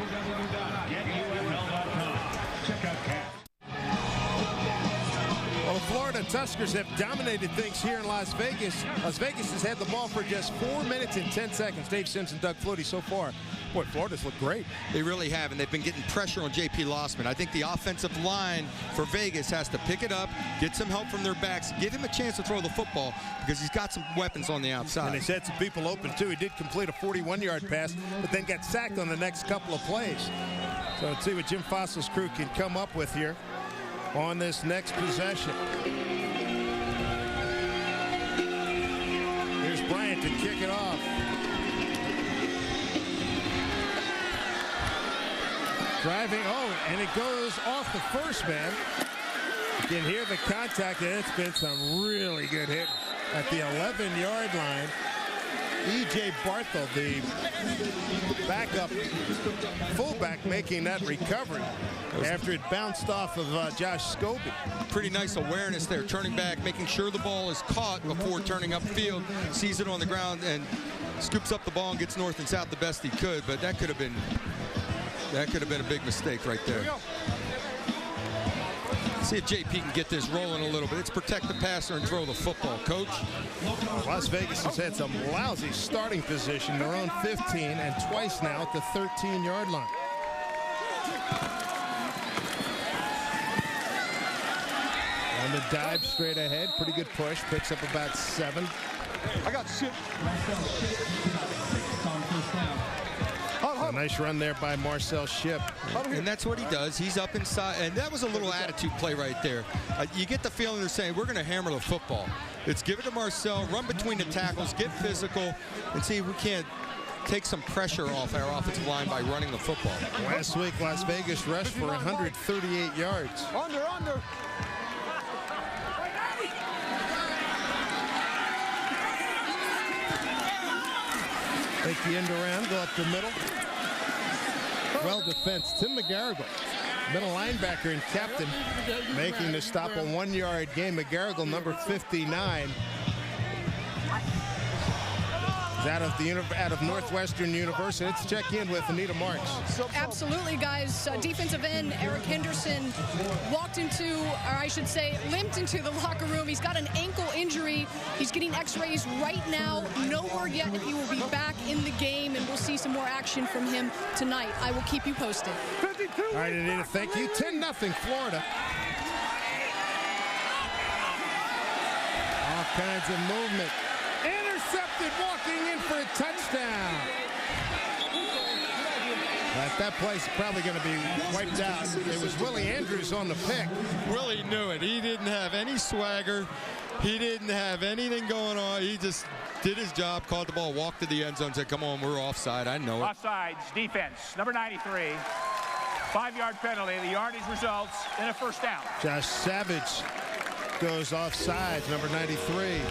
Well, the Florida Tuskers have dominated things here in Las Vegas. Las Vegas has had the ball for just 4 minutes and 10 seconds. Dave Simpson, Doug Flutie so far. Boy, Florida's looked great. They really have, and they've been getting pressure on J.P. Lossman. I think the offensive line for Vegas has to pick it up, get some help from their backs, give him a chance to throw the football because he's got some weapons on the outside. And they had some people open, too. He did complete a 41-yard pass, but then got sacked on the next couple of plays. So let's see what Jim Fossil's crew can come up with here on this next possession. Here's Bryant to kick it off. Driving, and it goes off the first man. You can hear the contact, and it's been some really good hit at the 11-yard line. E.J. Barthel, the backup fullback, making that recovery after it bounced off of Josh Scobie. Pretty nice awareness there, turning back, making sure the ball is caught before turning upfield, sees it on the ground, and scoops up the ball and gets north and south the best he could, but that could have been a big mistake right there. See if JP can get this rolling a little bit. Let's protect the passer and throw the football, Coach. Las Vegas has had some lousy starting position. Their own 15 and twice now at the 13-yard line. On the dive straight ahead. Pretty good push. Picks up about 7. I got shit. A nice run there by Marcel Shipp. And that's what he does. He's up inside. And that was a little attitude play right there. You get the feeling they're saying, we're going to hammer the football. Let's give it to Marcel, run between the tackles, get physical, and see if we can't take some pressure off our offensive line by running the football. Last week, Las Vegas rushed for 138 yards. Under. Take the end around, go up the middle. Well defense, Tim McGarrigle, middle linebacker and captain, making the stop, a 1-yard gain. McGarrigle, number 59. Out of Northwestern University. Let's check in with Anita Marks. Absolutely, guys. Defensive end Eric Henderson limped into the locker room. He's got an ankle injury. He's getting x-rays right now. No word yet if he will be back in the game, and we'll see some more action from him tonight. I will keep you posted. All right, Anita, thank you. 10-0 Florida. All kinds of movement. Intercepted, walking in for a touchdown. That play's probably going to be wiped out. It was Willie Andrews on the pick. Willie knew it. He didn't have any swagger. He didn't have anything going on. He just did his job, caught the ball, walked to the end zone, said, come on, we're offside. I know it. Offsides, defense, number 93. 5-yard penalty. The yardage results in a first down. Josh Savage goes offside, number 93.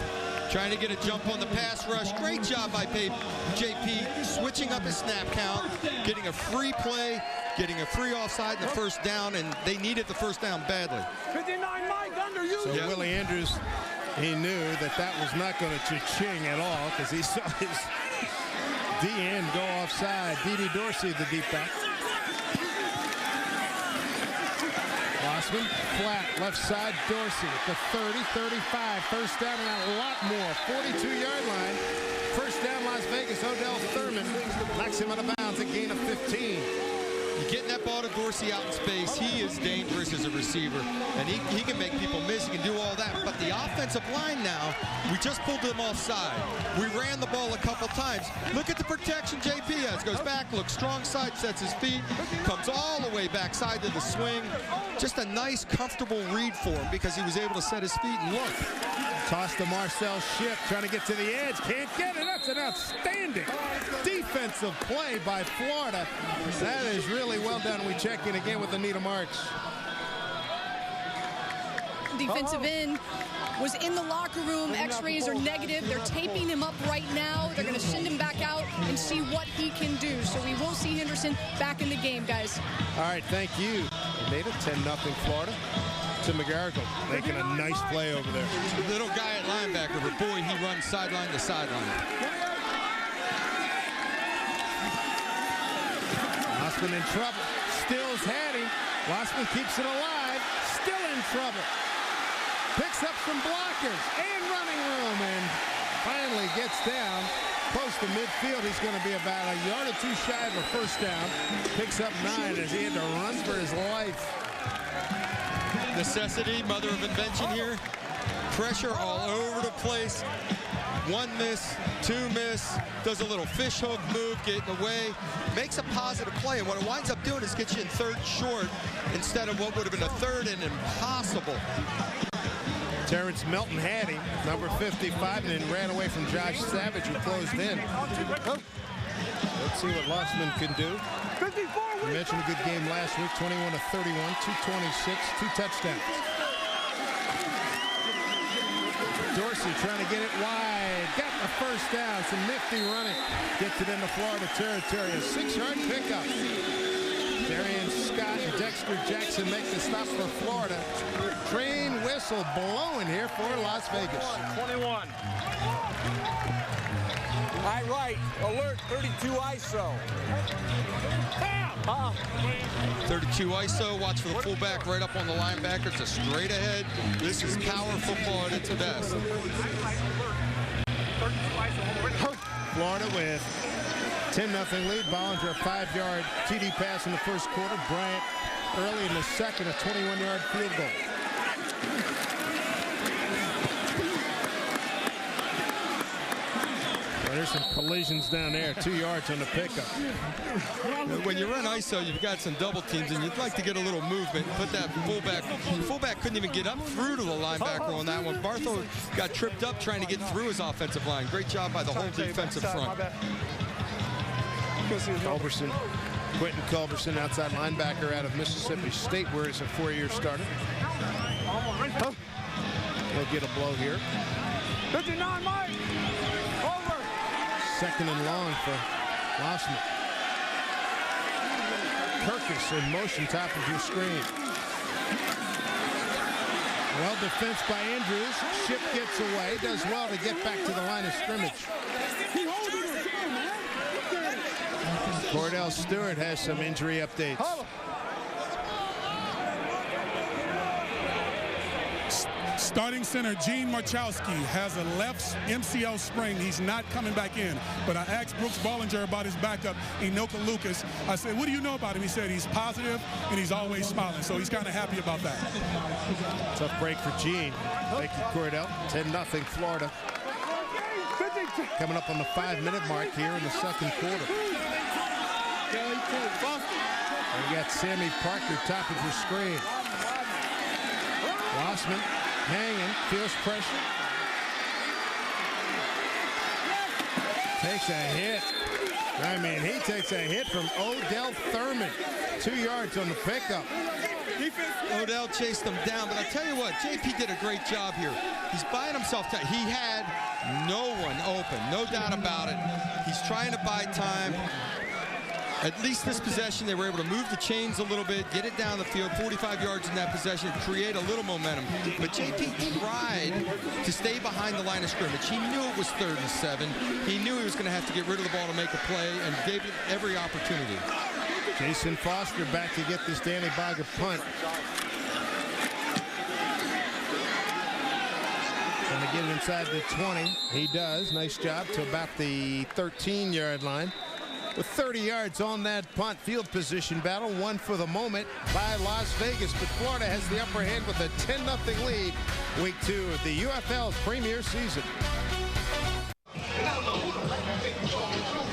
Trying to get a jump on the pass rush. Great job by JP, switching up his snap count, getting a free play, getting a free offside in the first down, and they needed the first down badly. 59 Mike under you. So Willie Andrews, he knew that that was not going to cha-ching at all because he saw his D-end go offside. Dede Dorsey, the deep back. Lossman, flat, left side, Dorsey at the 30, 35, first down and a lot more, 42-yard line. First down, Las Vegas, Odell Thurman knocks him out of bounds, a gain of 15. You're getting that ball to Dorsey out in space. He is dangerous as a receiver, and he can make people miss. He can do all that. But the offensive line now, we just pulled them offside. We ran the ball a couple times. Look at the protection JP has. Goes back, looks strong side, sets his feet, comes all the way backside to the swing. Just a nice, comfortable read for him because he was able to set his feet and look. Toss to Marcel Shipp, trying to get to the edge. Can't get it. That's an outstanding defensive play by Florida. That is really well done. We check in again with Anita Marks. Defensive end was in the locker room. X-rays are negative. They're taping him up right now. They're going to send him back out and see what he can do. So we will see Henderson back in the game, guys. All right, thank you, Anita. 10-0 Florida. Tim McGarrigle making a nice play over there. Little guy at linebacker, but boy, he runs sideline to sideline. Lossman in trouble. Stills had him. Lossman keeps it alive. Still in trouble. Picks up some blockers and running room and finally gets down close to midfield. He's going to be about a yard or two shy of a first down. Picks up 9 as he had to run for his life. Necessity, mother of invention here. Pressure all over the place. 1 miss, 2 miss, does a little fish hook move, getting away, makes a positive play, and what it winds up doing is get you in third short instead of what would have been a third and impossible. Terrence Melton had him, number 55, and then ran away from Josh Savage, who closed in. Let's see what Lossman can do. You mentioned a good game last week, 21 of 31, 226, 2 touchdowns. Dorsey trying to get it wide. Got the first down. Some nifty running. Gets it into Florida territory. A 6-yard pickup. Darian Scott and Dexter Jackson make the stop for Florida. Train whistle blowing here for Las Vegas. 21. High right. Alert. 32 ISO. 32 ISO, watch for the fullback right up on the linebacker. It's a straight ahead. This is power football at its best. Florida with 10-0 lead. Bollinger a 5-yard TD pass in the first quarter. Bryant early in the second, a 21-yard field goal. There's some collisions down there, 2 yards on the pickup. When you run ISO, you've got some double teams, and you'd like to get a little movement and put that fullback. The fullback couldn't even get up through to the linebacker on that one. Bartho got tripped up trying to get through his offensive line. Great job by the whole defensive front. Culberson, Quentin Culberson, outside linebacker out of Mississippi State, where he's a 4-year starter. He'll get a blow here. 59 Mike. Second and long for Lossman. Kirkus in motion, top of your screen. Well, defense by Andrews. Shipp gets away. Does well to get back to the line of scrimmage. Cordell Stewart has some injury updates. Starting center Gene Marchowski has a left MCL sprain. He's not coming back in. But I asked Brooks Bollinger about his backup, Enoka Lucas. I said, what do you know about him? He said he's positive and he's always smiling. So he's kind of happy about that. Tough break for Gene. Thank you, Cordell. 10-0 Florida. Coming up on the 5-minute mark here in the second quarter. We got Sammy Parker, top of your screen. Lossman hanging, feels pressure. Takes a hit. I mean, he takes a hit from Odell Thurman. 2 yards on the pickup. Odell chased him down, but I tell you what, JP did a great job here. He's buying himself time. He had no one open, no doubt about it. He's trying to buy time. At least this possession, they were able to move the chains a little bit, get it down the field, 45 yards in that possession, create a little momentum. But JP tried to stay behind the line of scrimmage. He knew it was 3rd and 7. He knew he was going to have to get rid of the ball to make a play, and gave it every opportunity. Jason Foster back to get this Danny Bogger punt. Going to get it inside the 20. He does. Nice job to about the 13-yard line. With 30 yards on that punt, field position battle won for the moment by Las Vegas, but Florida has the upper hand with a 10-0 lead. Week 2 of the UFL's premier season.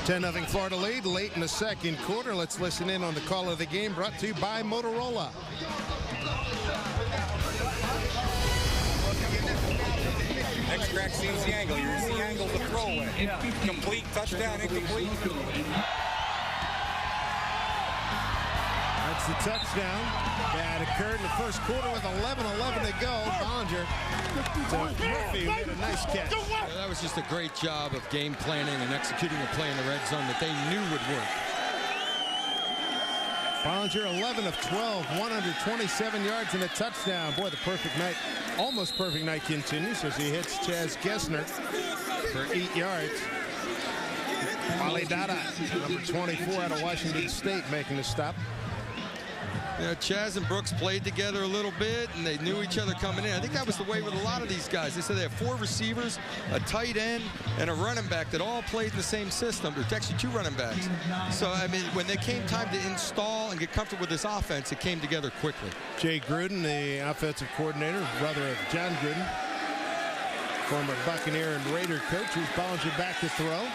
10-0 Florida lead late in the second quarter. Let's listen in on the call of the game, brought to you by Motorola. Next crack seems the angle. Here's the angle, the throwaway. Complete, touchdown, incomplete. That's the touchdown that occurred in the first quarter with 11:11 to go. Bollinger to Murphy, who made a nice catch. Yeah, that was just a great job of game planning and executing a play in the red zone that they knew would work. Bollinger 11 of 12, 127 yards and a touchdown. Boy, the perfect night, almost perfect night continues as he hits Chaz Gessner for 8 yards. Wally Dada, number 24 out of Washington State, making the stop. You know, Chaz and Brooks played together a little bit, and they knew each other coming in. I think that was the way with a lot of these guys. They said they have 4 receivers, a tight end, and a running back that all played in the same system. There's actually 2 running backs. So, I mean, when they came time to install and get comfortable with this offense, it came together quickly. Jay Gruden, the offensive coordinator, brother of John Gruden, former Buccaneer and Raider coach, who's Bollinger back to throw.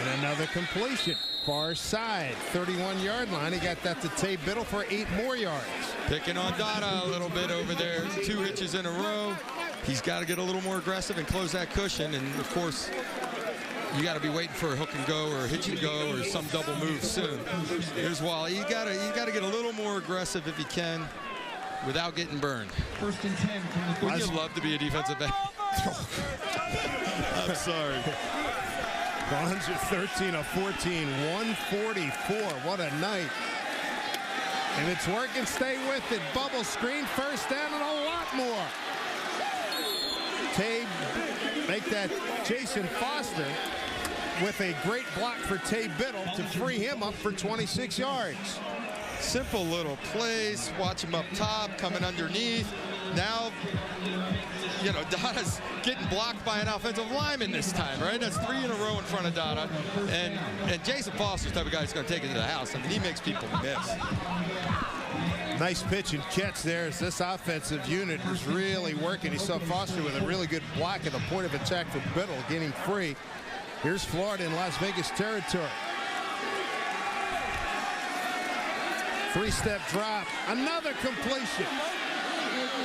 And another completion. Far side, 31-yard line. He got that to Tay Biddle for 8 more yards. Picking on Dada a little bit over there. 2 hitches in a row. He's got to get a little more aggressive and close that cushion. And, of course, you got to be waiting for a hook and go or a hitch and go or some double move soon. Here's Wally. You got to get a little more aggressive if you can without getting burned. 1st and 10. Wouldn't you love to be a defensive back? I'm sorry. Bollinger 13 of 14, 144. What a night. And it's working. Stay with it. Bubble screen, first down, and a lot more. Tay, make that Jason Foster with a great block for Tay Biddle to free him up for 26 yards. Simple little plays. Watch him up top, coming underneath. Now, you know, Dada's getting blocked by an offensive lineman this time, right? That's 3 in a row in front of Dada. And Jason Foster's the type of guy who's going to take it to the house. I mean, he makes people miss. Nice pitch and catch there as this offensive unit is really working. He saw Foster with a really good block at the point of attack for Biddle, getting free. Here's Florida in Las Vegas territory. 3-step drop. Another completion.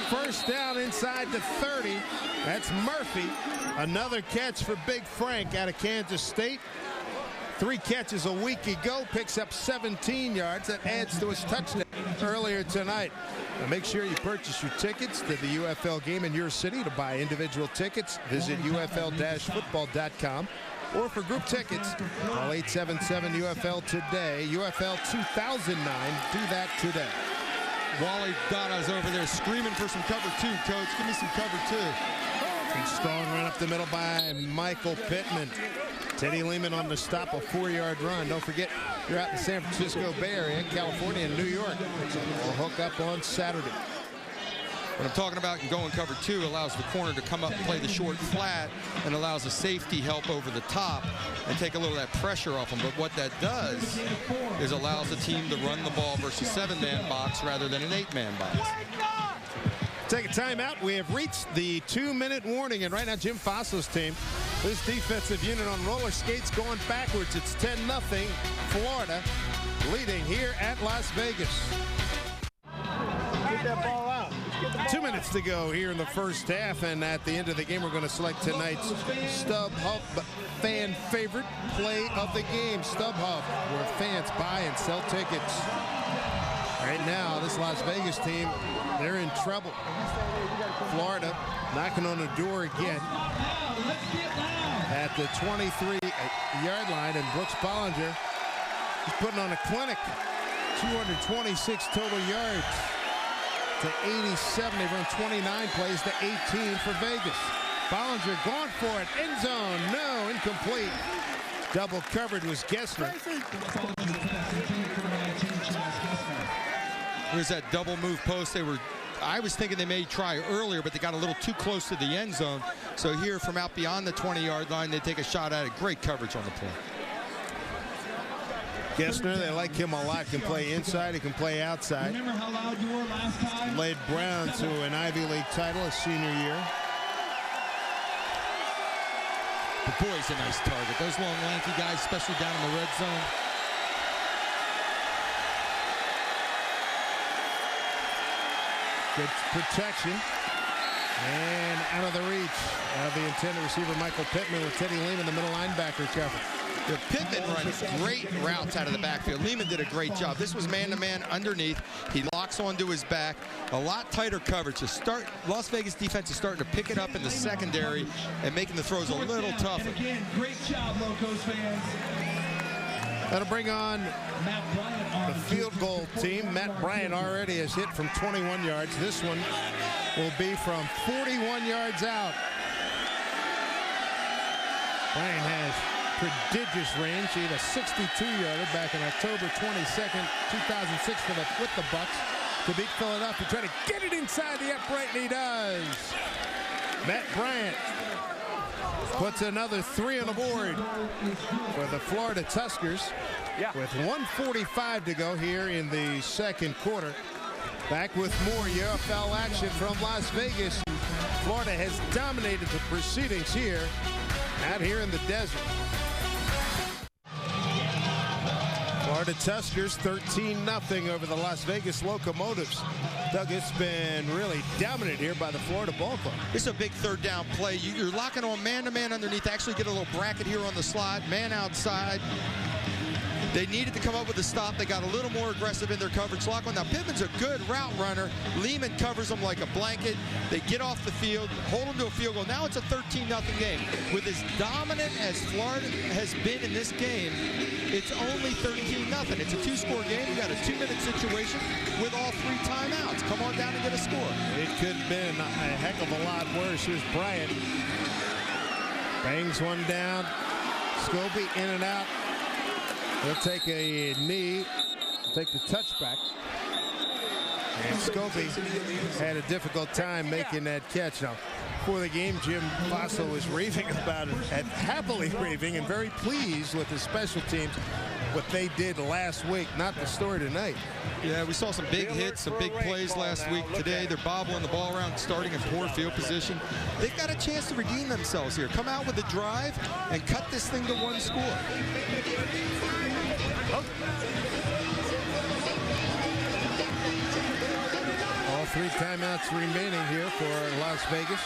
First down inside the 30. That's Murphy. Another catch for Big Frank out of Kansas State. 3 catches a week ago. Picks up 17 yards. That adds to his touchdown earlier tonight. Now make sure you purchase your tickets to the UFL game in your city. To buy individual tickets, visit UFL-football.com. Or for group tickets, call 877-UFL today. UFL 2009. Do that today. Wally Dada's over there screaming for some cover 2, Coach. Give me some cover 2. And strong run up the middle by Michael Pittman. Teddy Lehman on the stop, a 4-yard run. Don't forget, you're out in the San Francisco Bay Area, California, and New York. We'll hook up on Saturday. What I'm talking about in going cover 2 allows the corner to come up and play the short flat and allows a safety help over the top and take a little of that pressure off them. But what that does is allows the team to run the ball versus 7-man box rather than an 8-man box. Take a timeout. We have reached the 2-minute warning, and right now Jim Fasso's team, this defensive unit on roller skates going backwards. It's 10-0 Florida leading here at Las Vegas. Get that ball out. 2 minutes to go here in the first half, and at the end of the game, we're going to select tonight's StubHub fan favorite play of the game. StubHub, where fans buy and sell tickets. Right now, this Las Vegas team, they're in trouble. Florida knocking on the door again at the 23-yard line, and Brooks Bollinger is putting on a clinic. 226 total yards to 87. They've run 29 plays to 18 for Vegas. Bollinger going for it. End zone. No, incomplete. Double covered was Gessner. There's that double move post. I was thinking they may try earlier, but they got a little too close to the end zone. So here from out beyond the 20-yard line, they take a shot at it. Great coverage on the play. Gessner, they like him a lot. Can play inside, he can play outside. Remember how loud you were last time? Led Brown to an Ivy League title his senior year. But boy, he's a nice target. Those long, lanky guys, especially down in the red zone. Good protection. And out of the reach of the intended receiver, Michael Pittman, with Teddy Lehman, the middle linebacker, cover. Pittman runs great routes out of the backfield. Lehman did a great job. This was man-to-man underneath. He locks onto his back. A lot tighter coverage. Las Vegas defense is starting to pick it up in the secondary and making the throws a little tougher. And again, great job, Locos fans. That'll bring on the field goal team. Matt Bryant already has hit from 21 yards. This one will be from 41 yards out. Bryant has prodigious range. He had a 62-yarder back on October 22nd, 2006 with the Bucks to beat Philadelphia. Trying to get it inside the upright, and he does. Matt Bryant puts another 3 on the board for the Florida Tuskers with 1:45 to go here in the second quarter. Back with more UFL action from Las Vegas. Florida has dominated the proceedings here, out here in the desert. Florida Tuskers 13-0 over the Las Vegas Locomotives. Doug, it's been really dominated here by the Florida Ball Club. This is a big third down play. You're locking on man-to-man underneath. Actually get a little bracket here on the slot. Man outside. They needed to come up with a stop. They got a little more aggressive in their coverage lock on. Now, Pittman's a good route runner. Lehman covers them like a blanket. They get off the field, hold them to a field goal. Now it's a 13-0 game. With as dominant as Florida has been in this game, it's only 13-0. It's a 2-score game. You got a 2-minute situation with all 3 timeouts. Come on down and get a score. It could have been a heck of a lot worse. Here's Bryant. Bangs one down. Scobie in and out. He'll take a knee, take the touchback. And Scobie had a difficult time making that catch. Now, before the game, Jim Faso was raving about it, and happily raving and very pleased with the special teams, what they did last week, not the story tonight. Yeah, we saw some big hits, some big plays last week. Today, they're bobbling the ball around, starting in poor field position. They've got a chance to redeem themselves here. Come out with a drive and cut this thing to 1 score. All 3 timeouts remaining here for Las Vegas.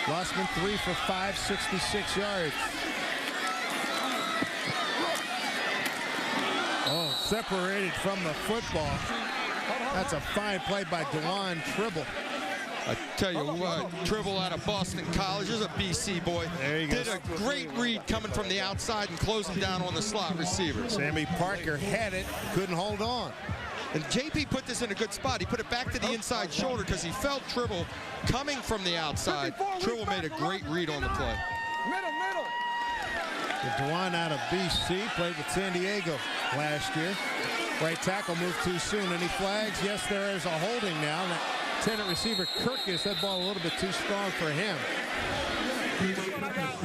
Lossman 3 for 5, 66 yards. Oh, separated from the football. That's a fine play by DeJuan Tribble. I tell you what, Tribble out of Boston College is a BC boy. There you go. Did a great read coming from the outside and closing down on the slot receiver. Sammy Parker had it, couldn't hold on. And JP put this in a good spot. He put it back to the inside shoulder because he felt Tribble coming from the outside. Tribble made a great read on the play. Middle. DeJuan out of BC, played with San Diego last year. Right tackle moved too soon. Any flags? Yes, there is a holding now. Lieutenant receiver Kirkus, that ball a little bit too strong for him.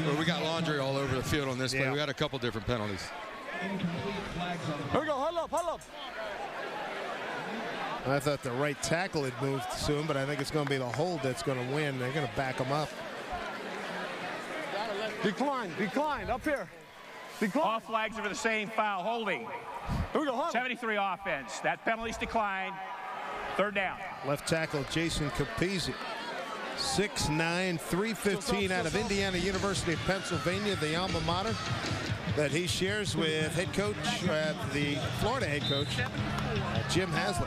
Well, we got laundry all over the field on this play. We got a couple different penalties. Here we go, hold up. I thought the right tackle had moved soon, but I think it's going to be the hold that's going to win. They're going to back him up. Decline, up here. Decline. All flags are for the same foul, holding. Here we go, 73 offense. That penalty's declined. Third down. Left tackle Jason Capizzi. 6'9", 315 out of Indiana University of Pennsylvania, the alma mater that he shares with head coach, the Florida head coach, Jim Haslett.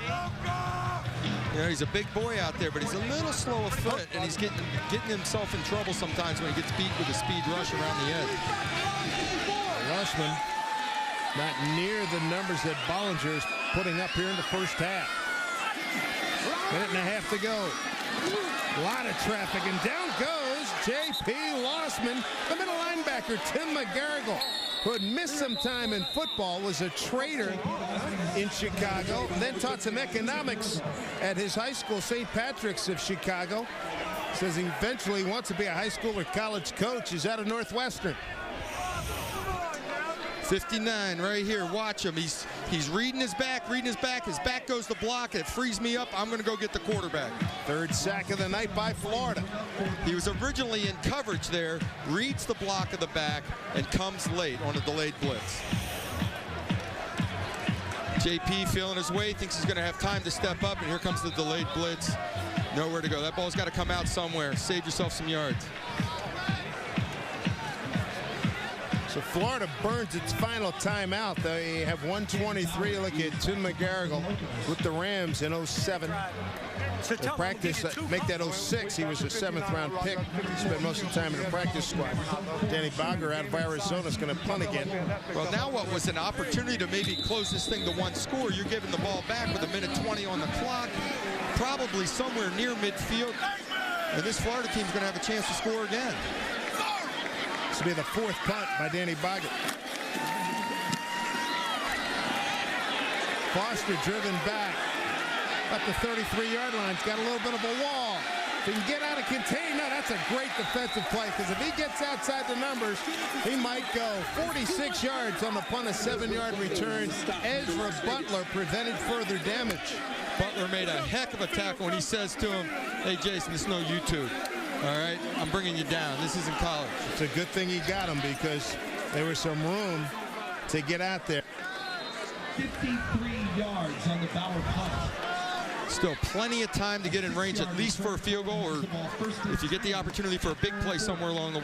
You know, he's a big boy out there, but he's a little slow of foot, and he's getting himself in trouble sometimes when he gets beat with a speed rush around the edge. Rushman not near the numbers that Bollinger is putting up here in the first half. Minute and a half to go. A lot of traffic, and down goes J.P. Lossman, the middle linebacker, Tim McGarrigle, who had missed some time in football, was a trader in Chicago, and then taught some economics at his high school, St. Patrick's of Chicago. Says he eventually wants to be a high school or college coach. He's out of Northwestern. 59 right here. Watch him. He's reading his back, His back goes to block. It frees me up. I'm going to go get the quarterback. Third sack of the night by Florida. He was originally in coverage there, reads the block of the back, and comes late on a delayed blitz. JP feeling his way, thinks he's going to have time to step up, and here comes the delayed blitz. Nowhere to go. That ball's got to come out somewhere. Save yourself some yards. So Florida burns its final timeout. They have 1:23. Look at Tim McGarrigle with the Rams in 07. They practice, make that 06. He was a 7th-round pick. He spent most of the time in the practice squad. Danny Bogger out of Arizona is going to punt again. Well, now what was an opportunity to maybe close this thing to one score. You're giving the ball back with 1:20 on the clock, probably somewhere near midfield. And this Florida team's going to have a chance to score again. This will be the 4th punt by Danny Bogger. Foster driven back up the 33-yard line. He's got a little bit of a wall. If he can get out of contain, no, that's a great defensive play, because if he gets outside the numbers, he might go 46 yards on the punt, a 7-yard return. Ezra Butler prevented further damage. Butler made a heck of a tackle when he says to him, hey, Jason, this is no YouTube. All right, I'm bringing you down. This isn't college. It's a good thing he got him, because there was some room to get out there. 53 yards on the Bauer punt. Still plenty of time to get in range, at least for a field goal, or if you get the opportunity for a big play somewhere along the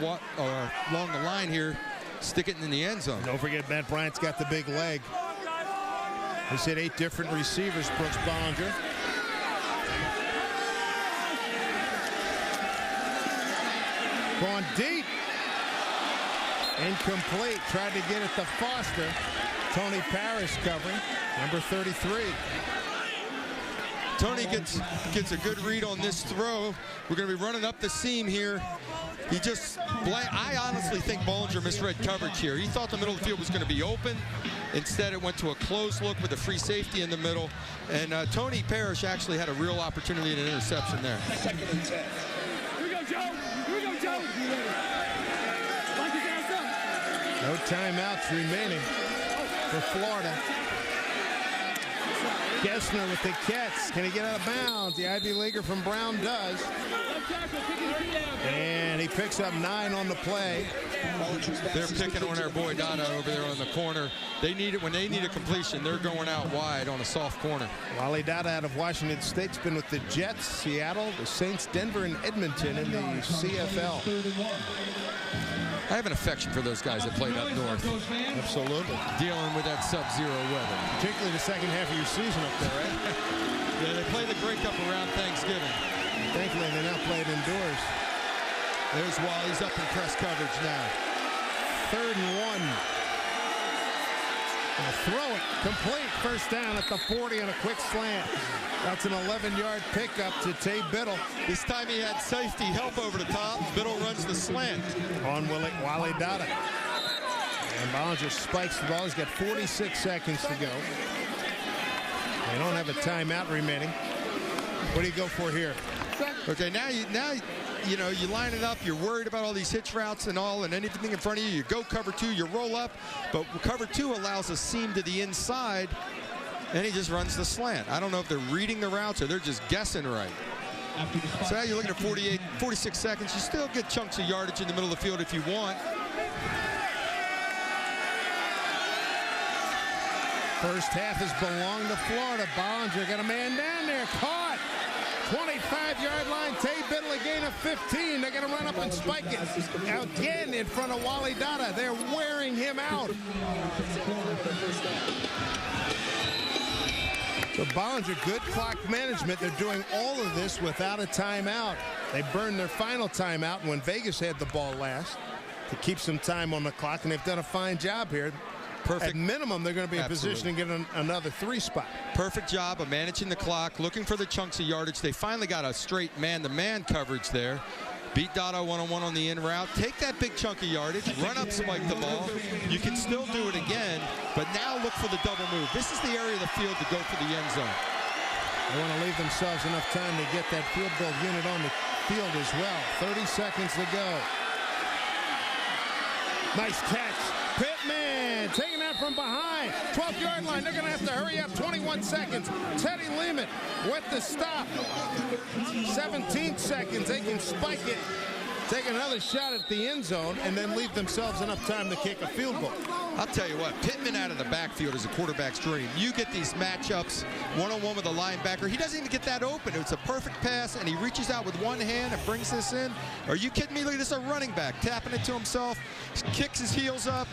line here, stick it in the end zone. Don't forget, Matt Bryant's got the big leg. He's hit 8 different receivers, Brooks Bollinger. Going deep. Incomplete. Tried to get it to Foster. Tony Parrish covering. Number 33. Tony gets a good read on this throw. We're going to be running up the seam here. I honestly think Bollinger misread coverage here. He thought the middle of the field was going to be open. Instead, it went to a close look with a free safety in the middle. And Tony Parrish actually had a real opportunity and an interception there. Second and 10. Here we go, Joe. Here we go, Joe. No timeouts remaining for Florida. Gessner with the catch. Can he get out of bounds? The Ivy Leaguer from Brown does. And he picks up 9 on the play. They're picking on our boy Dada over there on the corner. They need it when they need a completion. They're going out wide on a soft corner. Wally Dada out of Washington State's been with the Jets, Seattle, the Saints, Denver, and Edmonton in the CFL. I have an affection for those guys that played up north. Absolutely. Dealing with that sub-zero weather. Particularly the second half of your season up there, right? Yeah, they play the Grey Cup around Thanksgiving. Thankfully, they now play it indoors. There's Wally's up in press coverage now. 3rd and 1. And throw it complete. First down at the 40 on a quick slant. That's an 11-yard pickup to Tay Biddle. This time he had safety help over the top. Biddle runs the slant. On Wally Dada. And Bollinger spikes the ball. He's got 46 seconds to go. They don't have a timeout remaining. What do you go for here? Okay, now you line it up. You're worried about all these hitch routes and all, and anything in front of you. You go cover 2, you roll up, but cover 2 allows a seam to the inside, and he just runs the slant. I don't know if they're reading the routes or they're just guessing right. So now you're looking at 46 seconds. You still get chunks of yardage in the middle of the field if you want. First half has belonged to Florida. Bollinger got a man down there, caught. 25-yard line. Tay Biddle a gain of 15. They're going to run up and spike it again in front of Wally Dada. They're wearing him out. So Bollinger, good clock management. They're doing all of this without a timeout. They burned their final timeout when Vegas had the ball last to keep some time on the clock, and they've done a fine job here. Perfect. At minimum, they're going to be in position to get another 3 spot. Perfect job of managing the clock, looking for the chunks of yardage. They finally got a straight man-to-man coverage there. Beat Dada one-on-one on the in route. Take that big chunk of yardage, run up, spike the ball. You can still do it again, but now look for the double move. This is the area of the field to go for the end zone. They want to leave themselves enough time to get that field goal unit on the field as well. 30 seconds to go. Nice catch. Pittman taking that from behind. 12-yard line. They're going to have to hurry up. 21 seconds. Teddy Lehman with the stop. 17 seconds. They can spike it. Take another shot at the end zone and then leave themselves enough time to kick a field goal. I'll tell you what, Pittman out of the backfield is a quarterback's dream. You get these matchups, one-on-one with a linebacker. He doesn't even get that open. It's a perfect pass, and he reaches out with one hand and brings this in. Are you kidding me? Look at this, a running back tapping it to himself, kicks his heels up.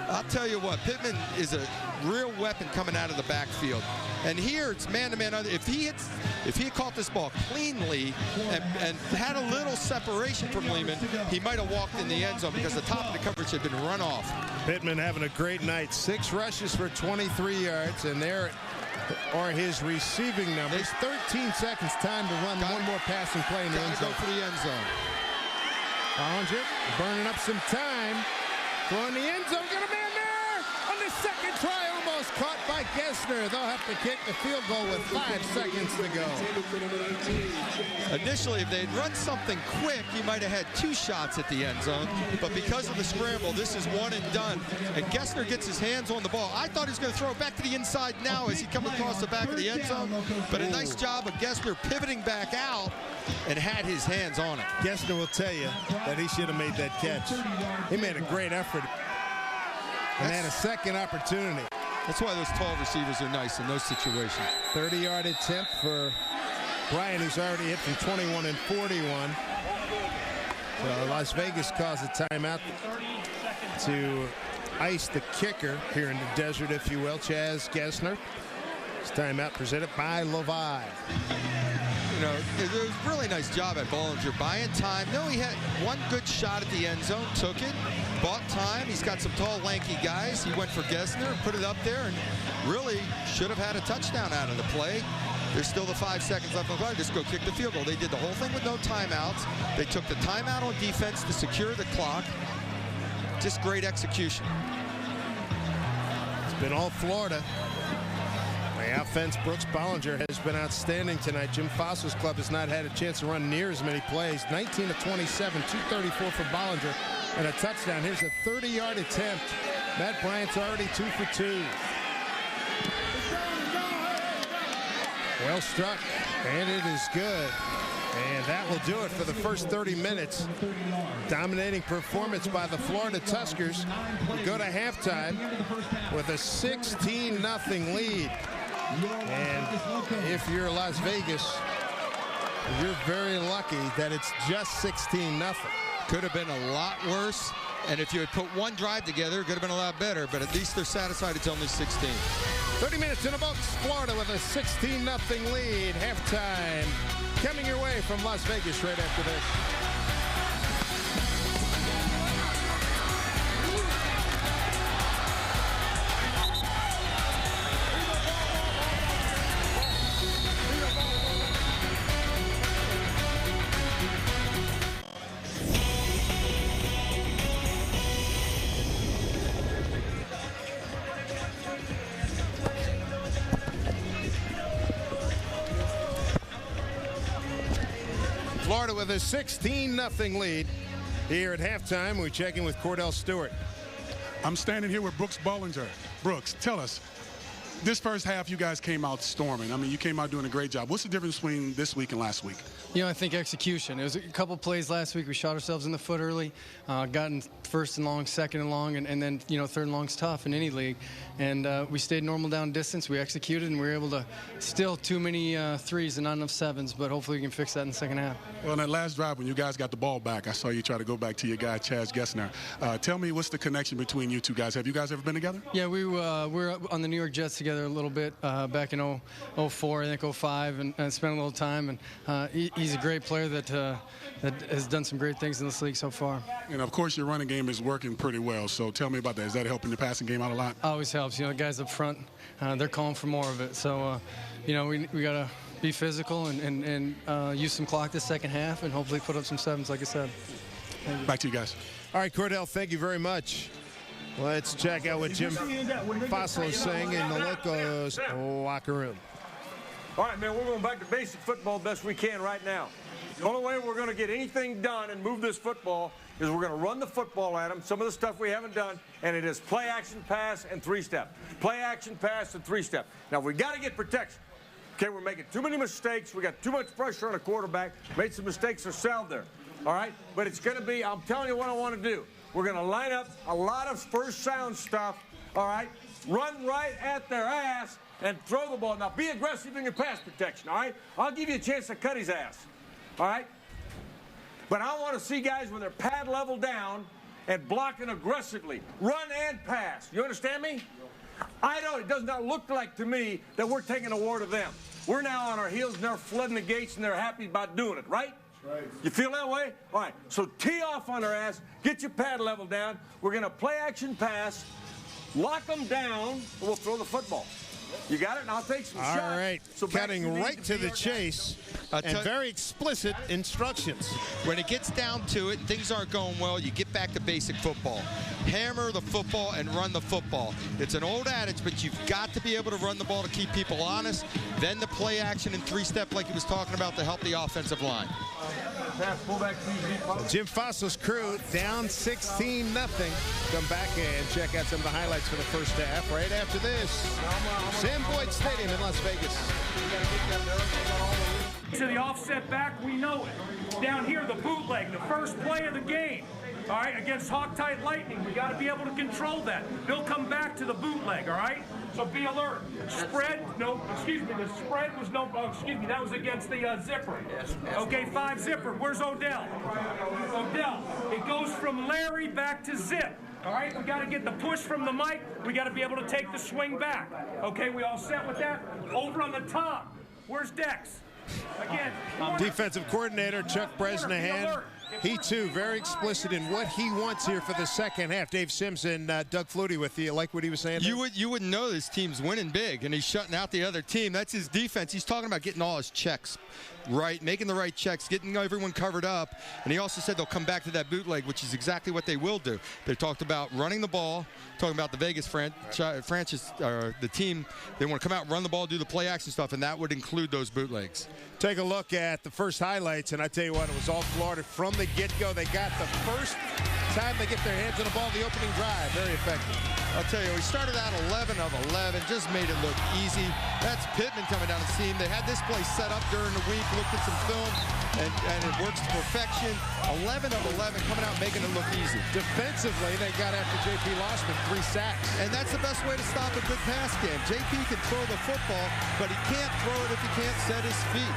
I'll tell you what, Pittman is a real weapon coming out of the backfield. And here it's man-to-man. If he had caught this ball cleanly and had a little separation from Lehman, he might have walked in the end zone because the top of the coverage had been run off. Pittman having a great night. 6 rushes for 23 yards, and there are his receiving numbers. 13 seconds time to run one more passing play in the end zone. Go for the end zone. Bollinger burning up some time. Throwing the end zone. Got a man there on the second try. Almost caught by Gessner. They'll have to kick the field goal with 5 seconds to go. Initially, if they had run something quick, he might have had 2 shots at the end zone. But because of the scramble, this is one and done. And Gessner gets his hands on the ball. I thought he was going to throw it back to the inside now as he comes across the back of the end zone. But a nice job of Gessner pivoting back out and had his hands on it. Gessner will tell you that he should have made that catch. He made a great effort and had a second opportunity. That's why those tall receivers are nice in those situations. 30-yard attempt for Bryant, who's already hit from 21 and 41. So Las Vegas calls a timeout to ice the kicker here in the desert, if you will, Chaz Gessner. This timeout presented by Levi. You know, it was a really nice job at Bollinger buying time. No, he had one good shot at the end zone, took it, bought time. He's got some tall, lanky guys. He went for Gessner, put it up there, and really should have had a touchdown out of the play. There's still the 5 seconds left on the clock. Just go kick the field goal. They did the whole thing with no timeouts. They took the timeout on defense to secure the clock. Just great execution. It's been all Florida. The offense, Brooks Bollinger has been outstanding tonight. Jim Fossil's club has not had a chance to run near as many plays. 19 of 27, 234 for Bollinger, and a touchdown. Here's a 30-yard attempt. Matt Bryant's already 2 for 2. Well struck, and it is good. And that will do it for the first 30 minutes. Dominating performance by the Florida Tuskers. We go to halftime with a 16-0 lead. And if you're Las Vegas, you're very lucky that it's just 16-0. Could have been a lot worse. And if you had put one drive together, it could have been a lot better. But at least they're satisfied it's only 16. 30 minutes in the books. Florida with a 16-0 lead. Halftime coming your way from Las Vegas right after this. Florida with a 16-0 lead. Here at halftime, we check in with Cordell Stewart. I'm standing here with Brooks Bollinger. Brooks, tell us, This first half, you guys came out storming. I mean, you came out doing a great job. What's the difference between this week and last week? You know, I think execution. It was a couple plays last week. We shot ourselves in the foot early, gotten first and long, second and long, and then, you know, third and long's tough in any league. And we stayed normal down distance. We executed, and we were able to still too many threes and not enough sevens, but hopefully we can fix that in the second half. Well, in that last drive, when you guys got the ball back, I saw you try to go back to your guy, Chaz Gessner. Tell me, what's the connection between you two guys? Have you guys ever been together? Yeah, we were on the New York Jets together a little bit back in 04, I think 05, and spent a little time. And he's a great player that has done some great things in this league so far. And, of course, your running game is working pretty well. So tell me about that. Is that helping your passing game out a lot? Always helps. You know, the guys up front, they're calling for more of it. So, you know, we got to be physical and use some clock this second half and hopefully put up some sevens, like I said. Back to you guys. All right, Cordell, thank you very much. Let's check out what Jim Fassel is saying in the Locos locker room. All right, man, we're going back to basic football best we can right now. The only way we're going to get anything done and move this football is we're going to run the football at them, some of the stuff we haven't done, and it is play, action, pass, and three-step. Play, action, pass, and three-step. Now, we got to get protection. Okay, we're making too many mistakes. We got too much pressure on the quarterback. Made some mistakes ourselves there. All right? But it's going to be, I'm telling you what I want to do. We're going to line up a lot of first sound stuff, all right? Run right at their ass and throw the ball. Now, be aggressive in your pass protection, all right? I'll give you a chance to cut his ass, all right? But I want to see guys with their pad level down and blocking aggressively. Run and pass. You understand me? It does not look like to me that we're taking a war to them. We're now on our heels and they're flooding the gates and they're happy about doing it, right? Right. You feel that way? All right. So tee off on their ass. Get your pad level down. We're going to play action pass. Lock them down. And we'll throw the football. You got it? And I'll take some shots. All right. So cutting right to the chase. And very explicit instructions. When it gets down to it and things aren't going well, you get back to basic football. Hammer the football and run the football. It's an old adage, but you've got to be able to run the ball to keep people honest. Then the play action and three-step like he was talking about to help the offensive line. Jim Fassel's crew down 16-0. Come back and check out some of the highlights for the first half right after this. Sam Boyd Stadium in Las Vegas. To the offset back, we know it. Down here, the bootleg, the first play of the game. All right, against Hogtie Lightning, we got to be able to control that. They'll come back to the bootleg, all right? So be alert. Spread, no, excuse me, the spread was no, excuse me, that was against the zipper. Okay, 5 zipper. Where's Odell? Odell. It goes from Larry back to zip. All right, we got to get the push from the mic. We got to be able to take the swing back. Okay, we all set with that? Over on the top. Where's Dex? Again, defensive coordinator Chuck Bresnahan. He, too, very explicit in what he wants here for the second half. Dave Simpson, Doug Flutie with you. Like what he was saying? You wouldn't know this team's winning big, and he's shutting out the other team. That's his defense. He's talking about getting all his checks right, making the right checks, getting everyone covered up. And he also said they'll come back to that bootleg, which is exactly what they will do. They talked about running the ball, talking about the Vegas franchise, the team. They want to come out, run the ball, do the play action stuff, and that would include those bootlegs. Take a look at the first highlights, and I tell you what, it was all Florida from the get-go. They got the first time they get their hands on the ball, the opening drive. Very effective. I'll tell you, we started out 11 of 11, just made it look easy. That's Pittman coming down the seam. They had this play set up during the week, looked at some film, and it works to perfection. 11 of 11 coming out making it look easy. Defensively, they got after J.P. Lossman, 3 sacks. And that's the best way to stop a good pass game. J.P. can throw the football, but he can't throw it if he can't set his feet.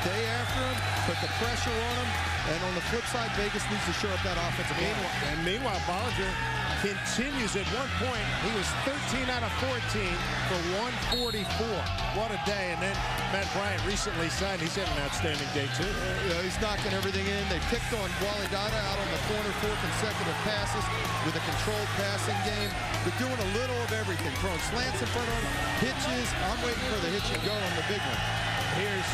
Stay after him, put the pressure on him, and on the flip side, Vegas needs to shore up that offensive line. And meanwhile, Bollinger continues at one point. He was 13 out of 14 for 144. What a day. And then Matt Bryant recently signed. He's had an outstanding day, too. He's knocking everything in. They picked on Wally Dada out on the corner, 4 consecutive passes with a controlled passing game. They're doing a little of everything. Throwing slants in front of him, hitches. I'm waiting for the hitch and go on the big one. Here's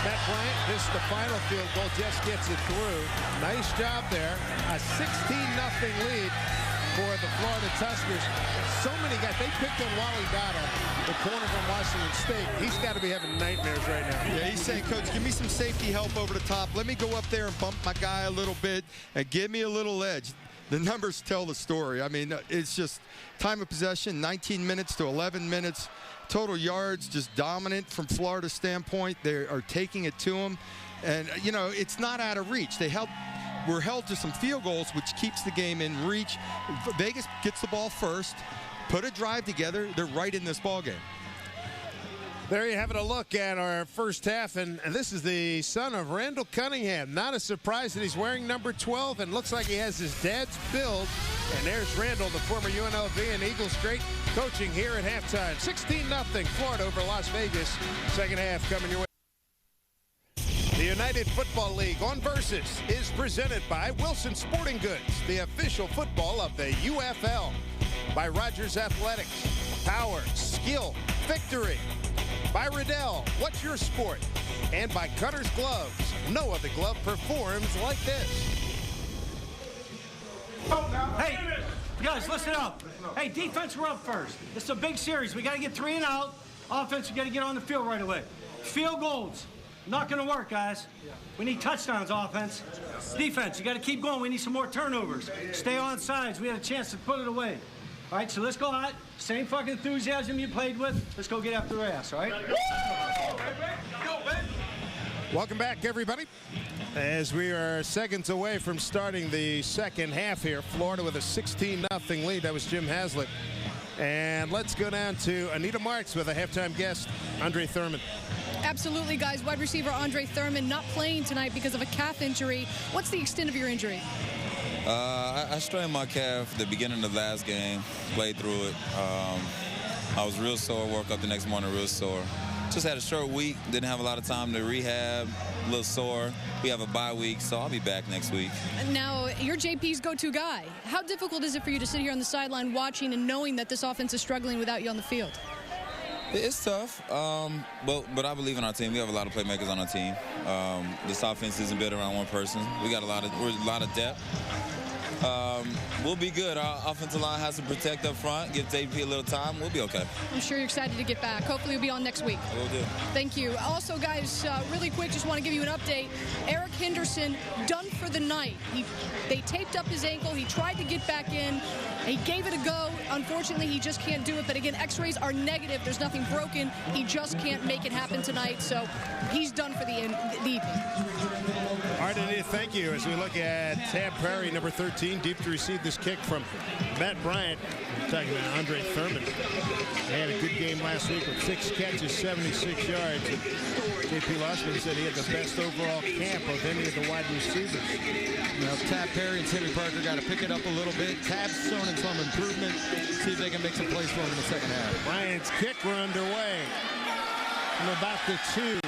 Matt Bryant. This is the final field goal. Just gets it through. Nice job there. A 16-0 lead for the Florida Tuskers. So many guys. They picked on Wally Dada, the corner from Washington State. He's got to be having nightmares right now. Yeah, he's saying, Coach, give me some safety help over the top. Let me go up there and bump my guy a little bit and give me a little edge. the numbers tell the story. I mean, it's just time of possession, 19 minutes to 11 minutes. Total yards, just dominant from Florida's standpoint. They are taking it to them. And, you know, it's not out of reach. We're held to some field goals, which keeps the game in reach. Vegas gets the ball first, put a drive together. They're right in this ball game. There you have it, a look at our first half, and this is the son of Randall Cunningham. Not a surprise that he's wearing number 12, and looks like he has his dad's build. And there's Randall, the former UNLV and Eagles great, coaching here at halftime. 16-0 Florida over Las Vegas. Second half coming your way. The United Football League on Versus is presented by Wilson Sporting Goods, the official football of the UFL. By Rogers Athletics, power, skill, victory. By Riddell, what's your sport? And by Cutter's Gloves. No other glove performs like this. Hey, guys, listen up. Hey, defense, we're up first. This is a big series. We got to get 3 and out. Offense, we got to get on the field right away. Field goals. Not going to work, guys. We need touchdowns, offense. Defense, you got to keep going. We need some more turnovers. Stay on sides. We had a chance to put it away. All right, so let's go out. Same fucking enthusiasm you played with. Let's go get after their ass, all right? Welcome back, everybody. As we are seconds away from starting the second half here, Florida with a 16-0 lead. That was Jim Haslett. And let's go down to Anita Marks with a halftime guest, Andre Thurman. Absolutely, guys. Wide receiver Andre Thurman not playing tonight because of a calf injury. What's the extent of your injury? I strained my calf the beginning of the last game, played through it. I was real sore, woke up the next morning real sore. Just had a short week, didn't have a lot of time to rehab, a little sore. We have a bye week, so I'll be back next week. Now, you're JP's go-to guy. How difficult is it for you to sit here on the sideline watching and knowing that this offense is struggling without you on the field? It's tough, but I believe in our team. We have a lot of playmakers on our team. This offense isn't built around one person. We're a lot of depth. We'll be good. Our offensive line has to protect up front, give JP a little time. We'll be okay. I'm sure you're excited to get back. Hopefully you'll be on next week. We'll do. Thank you. Also, guys, really quick, just want to give you an update. Eric Henderson done for the night. They taped up his ankle. He tried to get back in. He gave it a go. Unfortunately, he just can't do it. But again, x-rays are negative. There's nothing broken. He just can't make it happen tonight. So he's done for the evening. All right, Anita, thank you. As we look at Tab Perry, number 13, deep to receive this kick from Matt Bryant. Talking about Andre Thurman. They had a good game last week with 6 catches, 76 yards. And J.P. Lossman said he had the best overall camp of any of the wide receivers. Now, Tab Perry and Timmy Parker got to pick it up a little bit. Tab's showing some improvement. See if they can make some plays for him in the second half. Bryant's kick were underway from about the 2.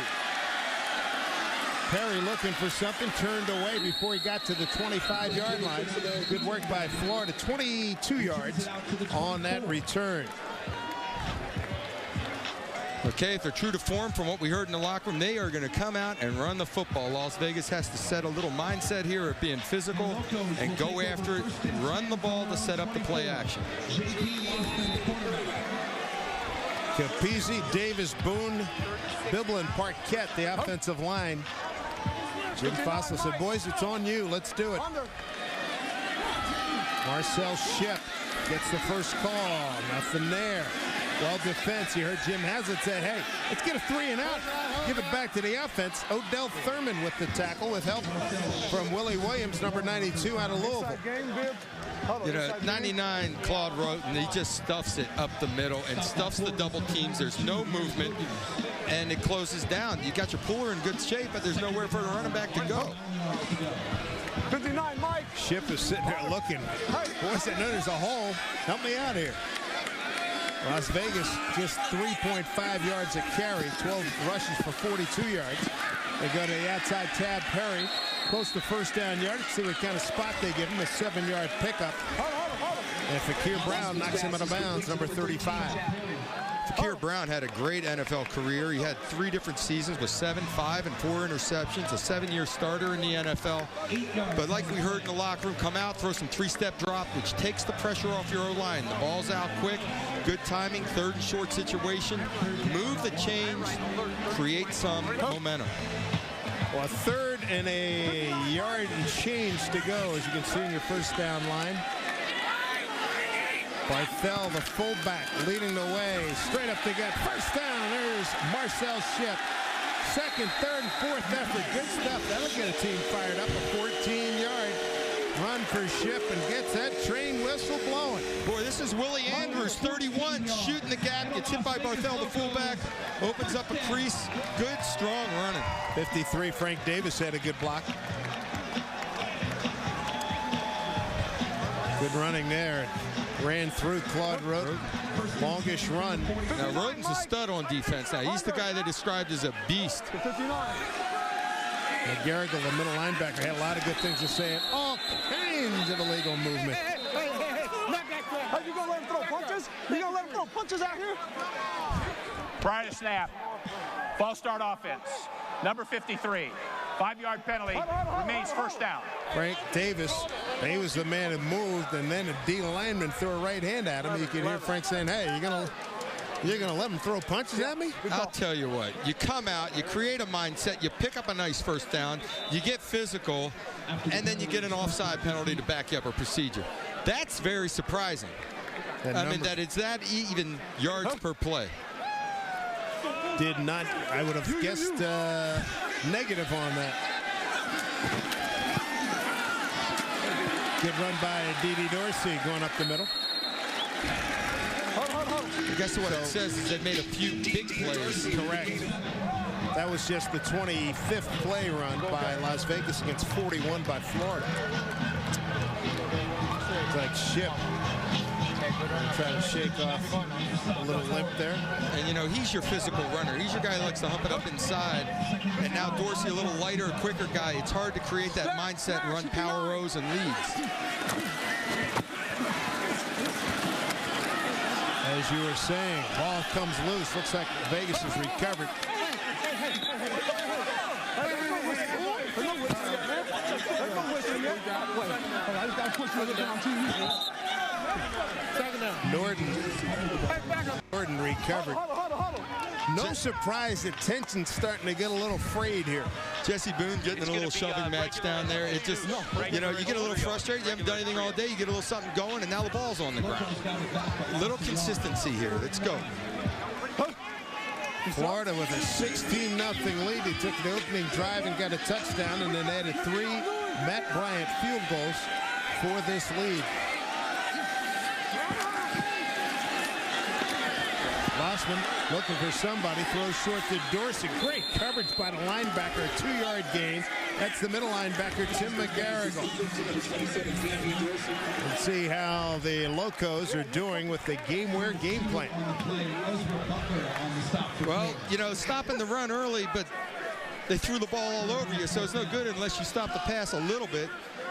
Perry looking for something, turned away before he got to the 25-yard line. Good work by Florida, 22 yards on that return. Okay, if they're true to form from what we heard in the locker room, they are going to come out and run the football. Las Vegas has to set a little mindset here of being physical and go after it, run the ball to set up the play action. Capizzi, Davis, Boone, Bibble, and Parquette, the offensive line. Jim Fossil said, boys, it's on you. Let's do it. Marcel Shep gets the first call. Nothing there. Well, defense. You heard Jim Haslett say, hey, let's get a 3 and out. Give it back to the offense. Odell Thurman with the tackle with help from Willie Williams, number 92 out of Louisville. You know, 99, Claude wrote, and he just stuffs it up the middle and stuffs the double teams. There's no movement, and it closes down. You got your puller in good shape, but there's nowhere for the running back to go. 59, Mike. Schiff is sitting there looking. Boys, I know there's a hole. Help me out here. Las Vegas just 3.5 yards a carry, 12 rushes for 42 yards. They go to the outside. Tab Perry, close to first down yardage. See what kind of spot they give him, a 7-yard pickup. And Fakir Brown knocks him out of bounds, number 35. Fakir Brown had a great NFL career. He had 3 different seasons with 7, 5, and 4 interceptions, a 7-year starter in the NFL. But like we heard in the locker room, come out, throw some 3-step drop, which takes the pressure off your O-line. The ball's out quick, good timing, 3rd and short situation. Move the chains, create some momentum. Well, a 3rd and a yard and change to go, as you can see in your first down line. Barthel, the fullback, leading the way. Straight up to get first down. There's Marcel Ship. Second, third, and fourth effort. Good stuff. That'll get a team fired up. A 14-yard run for Ship and gets that train whistle blowing. Boy, this is Willie Andrews, 31, shooting the gap. Gets hit by Barthel, the fullback. Opens up a crease. Good, strong running. 53, Frank Davis had a good block. Good running there. Ran through Claude Roden. Longish run. Now, Roden's a stud on defense now. He's the guy they described as a beast. Garrigle, the middle linebacker, had a lot of good things to say. All kinds of illegal movement. Are you going to let him throw punches? You going to let him throw punches out here? Prior to snap, false start offense. Number 53, 5-yard penalty, remains first down. Frank Davis, he was the man who moved, and then a D lineman threw a right hand at him. You can hear Frank saying, hey, you're gonna let him throw punches at me? I'll tell you what, you come out, you create a mindset, you pick up a nice first down, you get physical, and then you get an offside penalty to back you up, or procedure. That's very surprising. I mean, that it's that even yards per play. Did not, I would have guessed negative on that. Good run by D.D. Dorsey going up the middle. I guess what it says is they made a few big plays. Correct. That was just the 25th play run by Las Vegas against 41 by Florida. It's like Ship. Trying to shake off a little limp there. And, you know, he's your physical runner. He's your guy who likes to hump it up inside. And now Dorsey, a little lighter, quicker guy. It's hard to create that mindset and run power rows and leads. As you were saying, ball comes loose. Looks like Vegas has recovered. Norton recovered. No surprise that tension's starting to get a little frayed here. Jesse Boone getting in a little shoving match down there. It just, you know, you get a little frustrated. You haven't done anything all day. You get a little something going, and now the ball's on the ground. A little consistency here. Let's go. Florida with a 16-0 lead. They took the opening drive and got a touchdown, and then added 3 Matt Bryant field goals for this lead. Lossman looking for somebody, throws short to Dorsey. Great coverage by the linebacker, a 2-yard gain. That's the middle linebacker, Tim McGarrigle. Let's see how the Locos are doing with the game-wear game plan. Well, you know, stopping the run early, but they threw the ball all over you, so it's no good unless you stop the pass a little bit.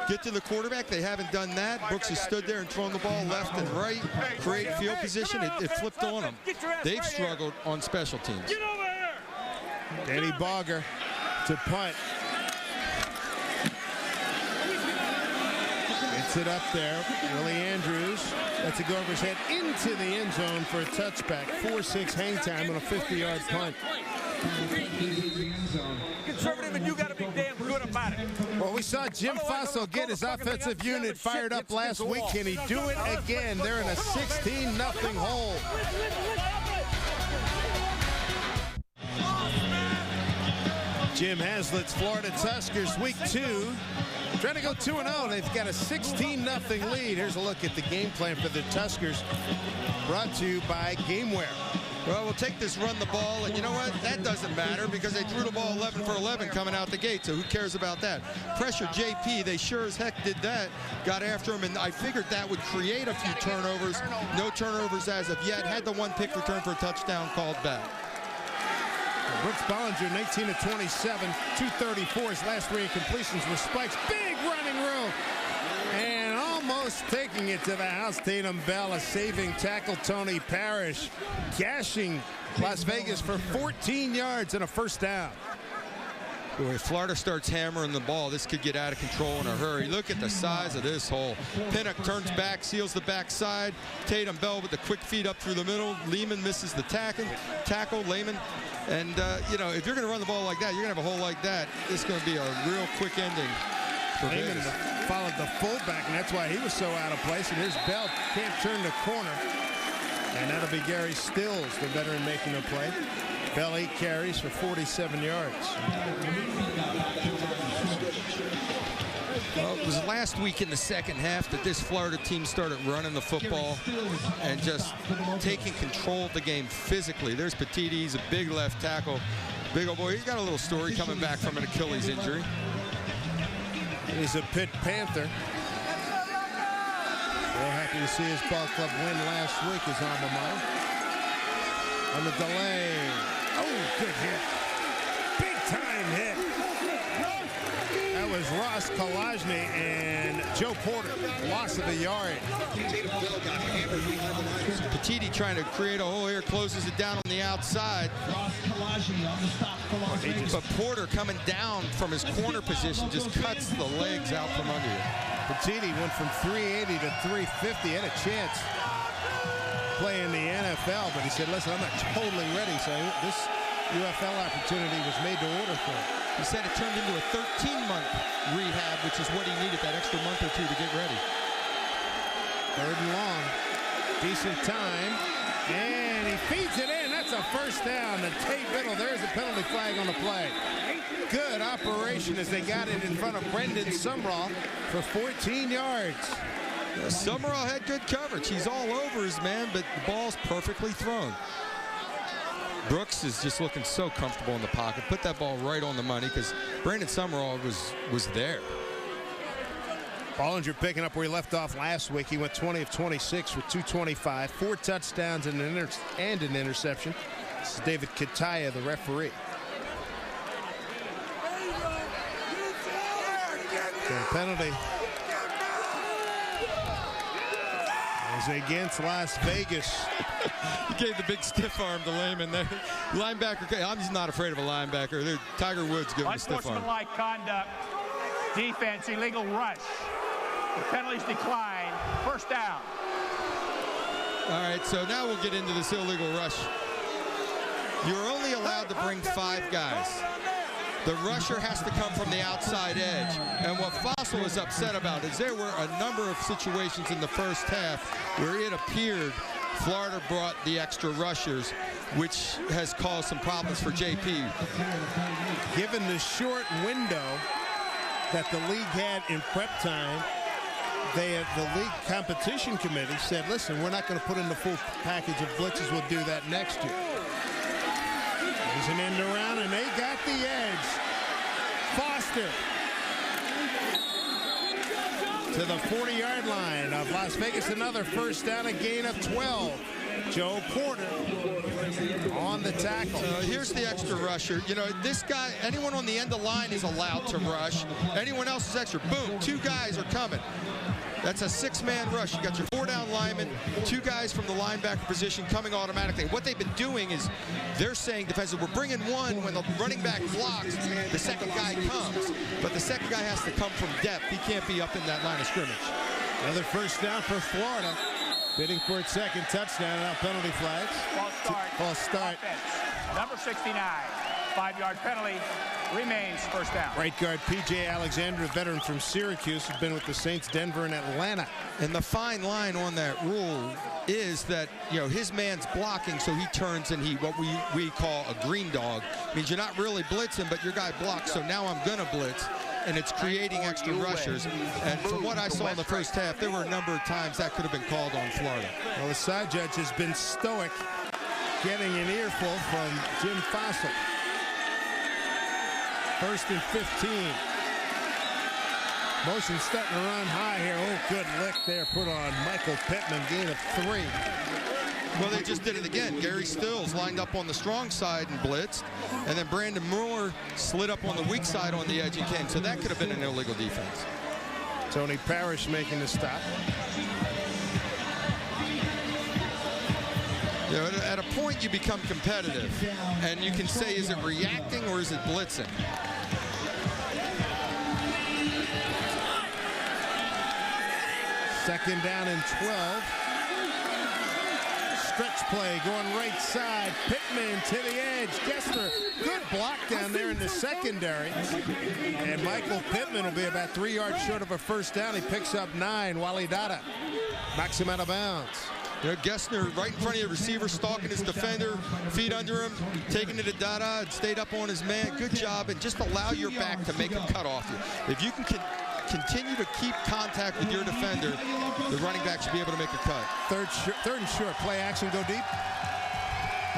Get to the quarterback. They haven't done that. Brooks has stood there and thrown the ball left and right, create field position. It flipped on them. They've struggled on special teams. Danny Bogger to punt. Gets it up there. Willie Andrews lets it go over his head into the end zone for a touchback. 4-6 hang time on a 50-yard punt. Conservative, and you got to be damn good about it. Well, we saw Jim Faso get his offensive unit fired up last week. Can he do it again? They're in a 16-0 hole. Jim Haslett's Florida Tuskers, week 2. Trying to go 2-0. They've got a 16-0 lead. Here's a look at the game plan for the Tuskers, brought to you by GameWare. Well, we'll take this run the ball, and you know what? That doesn't matter because they threw the ball 11 for 11 coming out the gate, so who cares about that? Pressure JP, they sure as heck did that. Got after him, and I figured that would create a few turnovers. No turnovers as of yet. Had the 1 pick return for a touchdown called back. Brooks Bollinger, 19 of 27, 234. His last 3 incompletions were spikes. Big running room. And almost taking it to the house. Tatum Bell, a saving tackle. Tony Parrish gashing Las Vegas for 14 yards and a first down. Boy, if Florida starts hammering the ball, this could get out of control in a hurry. Look at the size of this hole. Pinnock turns back, seals the backside. Tatum Bell with the quick feed up through the middle. Lehman misses the tackle. Lehman And, you know, if you're going to run the ball like that, you're going to have a hole like that. It's going to be a real quick ending for Vegas. Followed the fullback, and that's why he was so out of place. And his belt can't turn the corner. And that'll be Gary Stills, the veteran, making a play. Bell 8 carries for 47 yards. Well, it was last week in the second half that this Florida team started running the football and just taking control of the game physically. There's Petiti, he's a big left tackle. Big old boy. He's got a little story coming back from an Achilles injury. He's a Pitt Panther. Real happy to see his ball club win last week, his alma mater. On the delay. Oh, good hit. Big time hit. That was Ross Kalajny and Joe Porter. Loss of a yard. Petiti trying to create a hole here, closes it down on the outside. But Porter coming down from his corner position just cuts the legs out from under you. Petiti went from 380 to 350. Had a chance play in the NFL, but he said, listen, I'm not totally ready. So this UFL opportunity was made to order for him. He said it turned into a 13-month rehab, which is what he needed, that extra month or two to get ready. 3rd and long. Decent time. And he feeds it in. That's a first down. The Tate Biddle. There's a penalty flag on the play. Good operation as they got it in front of Brendan Sumrall for 14 yards. Sumrall had good coverage. He's all over his man, but the ball's perfectly thrown. Brooks is just looking so comfortable in the pocket. Put that ball right on the money because Brandon Sumrall was there. Bollinger picking up where he left off last week. He went 20 of 26 for 225, 4 touchdowns and an interception. This is David Kataya, the referee. So the penalty is against Las Vegas. He gave the big stiff arm to Lehman there. Linebacker, I'm just not afraid of a linebacker. Tiger Woods giving a stiff arm. Unsportsmanlike conduct, defense, illegal rush. The penalties decline. First down. All right, so now we'll get into this illegal rush. You're only allowed to bring 5 guys. The rusher has to come from the outside edge. And what Fossil was upset about is there were a number of situations in the first half where it appeared Florida brought the extra rushers, which has caused some problems for JP. Given the short window that the league had in prep time, the league competition committee said, listen, we're not going to put in the full package of blitzes. We'll do that next year. There's an end around, and they got the edge. Foster to the 40-yard line of Las Vegas. Another first down, a gain of 12. Joe Porter on the tackle. Here's the extra rusher. You know, this guy, anyone on the end of the line is allowed to rush. Anyone else is extra. Boom, 2 guys are coming. That's a 6-man rush. You got your 4-down lineman, 2 guys from the linebacker position coming automatically. What they've been doing is they're saying defensively, we're bringing one when the running back blocks, the second guy comes. But the second guy has to come from depth. He can't be up in that line of scrimmage. Another first down for Florida. Bidding for its second touchdown. Now penalty flags. False start. Offense. Number 69. 5-yard penalty. Remains first down. Right guard P.J. Alexander, a veteran from Syracuse, has been with the Saints, Denver, and Atlanta. And the fine line on that rule is that, you know, his man's blocking, so he turns and what we call a green dog. Means you're not really blitzing, but your guy blocks, so now I'm going to blitz. And it's creating extra rushers. And from what I saw in the first half, there were a number of times that could have been called on Florida. Well, the side judge has been stoic, getting an earful from Jim Fossil. 1st and 15. Motion starting to run high here. Oh, good lick there put on Michael Pittman. Gain of 3. Well, they just did it again. Gary Stills lined up on the strong side and blitzed. And then Brandon Moore slid up on the weak side on the edge and came. So that could have been an illegal defense. Tony Parrish making the stop. You know, at a point you become competitive. And you can say, is it reacting or is it blitzing? Second down and 12. stretch play going right side. Pittman to the edge. Gessner, good block down there in the secondary. And Michael Pittman will be about 3 yards short of a first down. He picks up 9. Wally Dada knocks him out of bounds. You know, Gessner right in front of your receiver, stalking his defender, feet under him, taking it to Dada, and stayed up on his man. Good job, and just allow your back to make a cut off you. If you can continue to keep contact with your defender, the running back should be able to make a cut. Third and short, play action, go deep.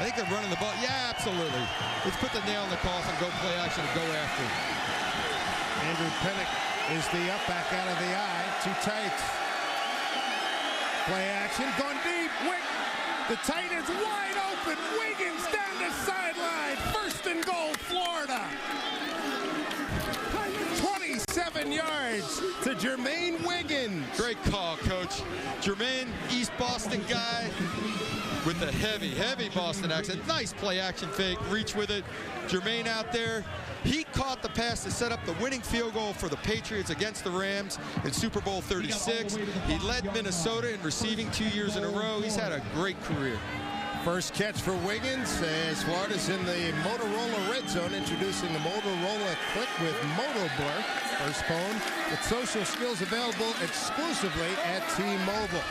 I think they're running the ball. Yeah, absolutely. Let's put the nail in the coffin, go play action, and go after it. Andrew Pennick is the up back out of the eye. Too tight. Play action, going deep. The tight is wide open. Wiggins down the sideline. First and goal, Florida. 27 yards to Jermaine Wiggins. Great call, Coach. Jermaine, East Boston guy with a heavy Boston accent. Nice play action fake, reach with it. Jermaine out there. He caught the pass to set up the winning field goal for the Patriots against the Rams in Super Bowl 36. He led Minnesota in receiving 2 years in a row. He's had a great career. First catch for Wiggins as Florida's in the Motorola red zone, introducing the Motorola Click with Moto Blur. First phone with social skills available exclusively at T-Mobile.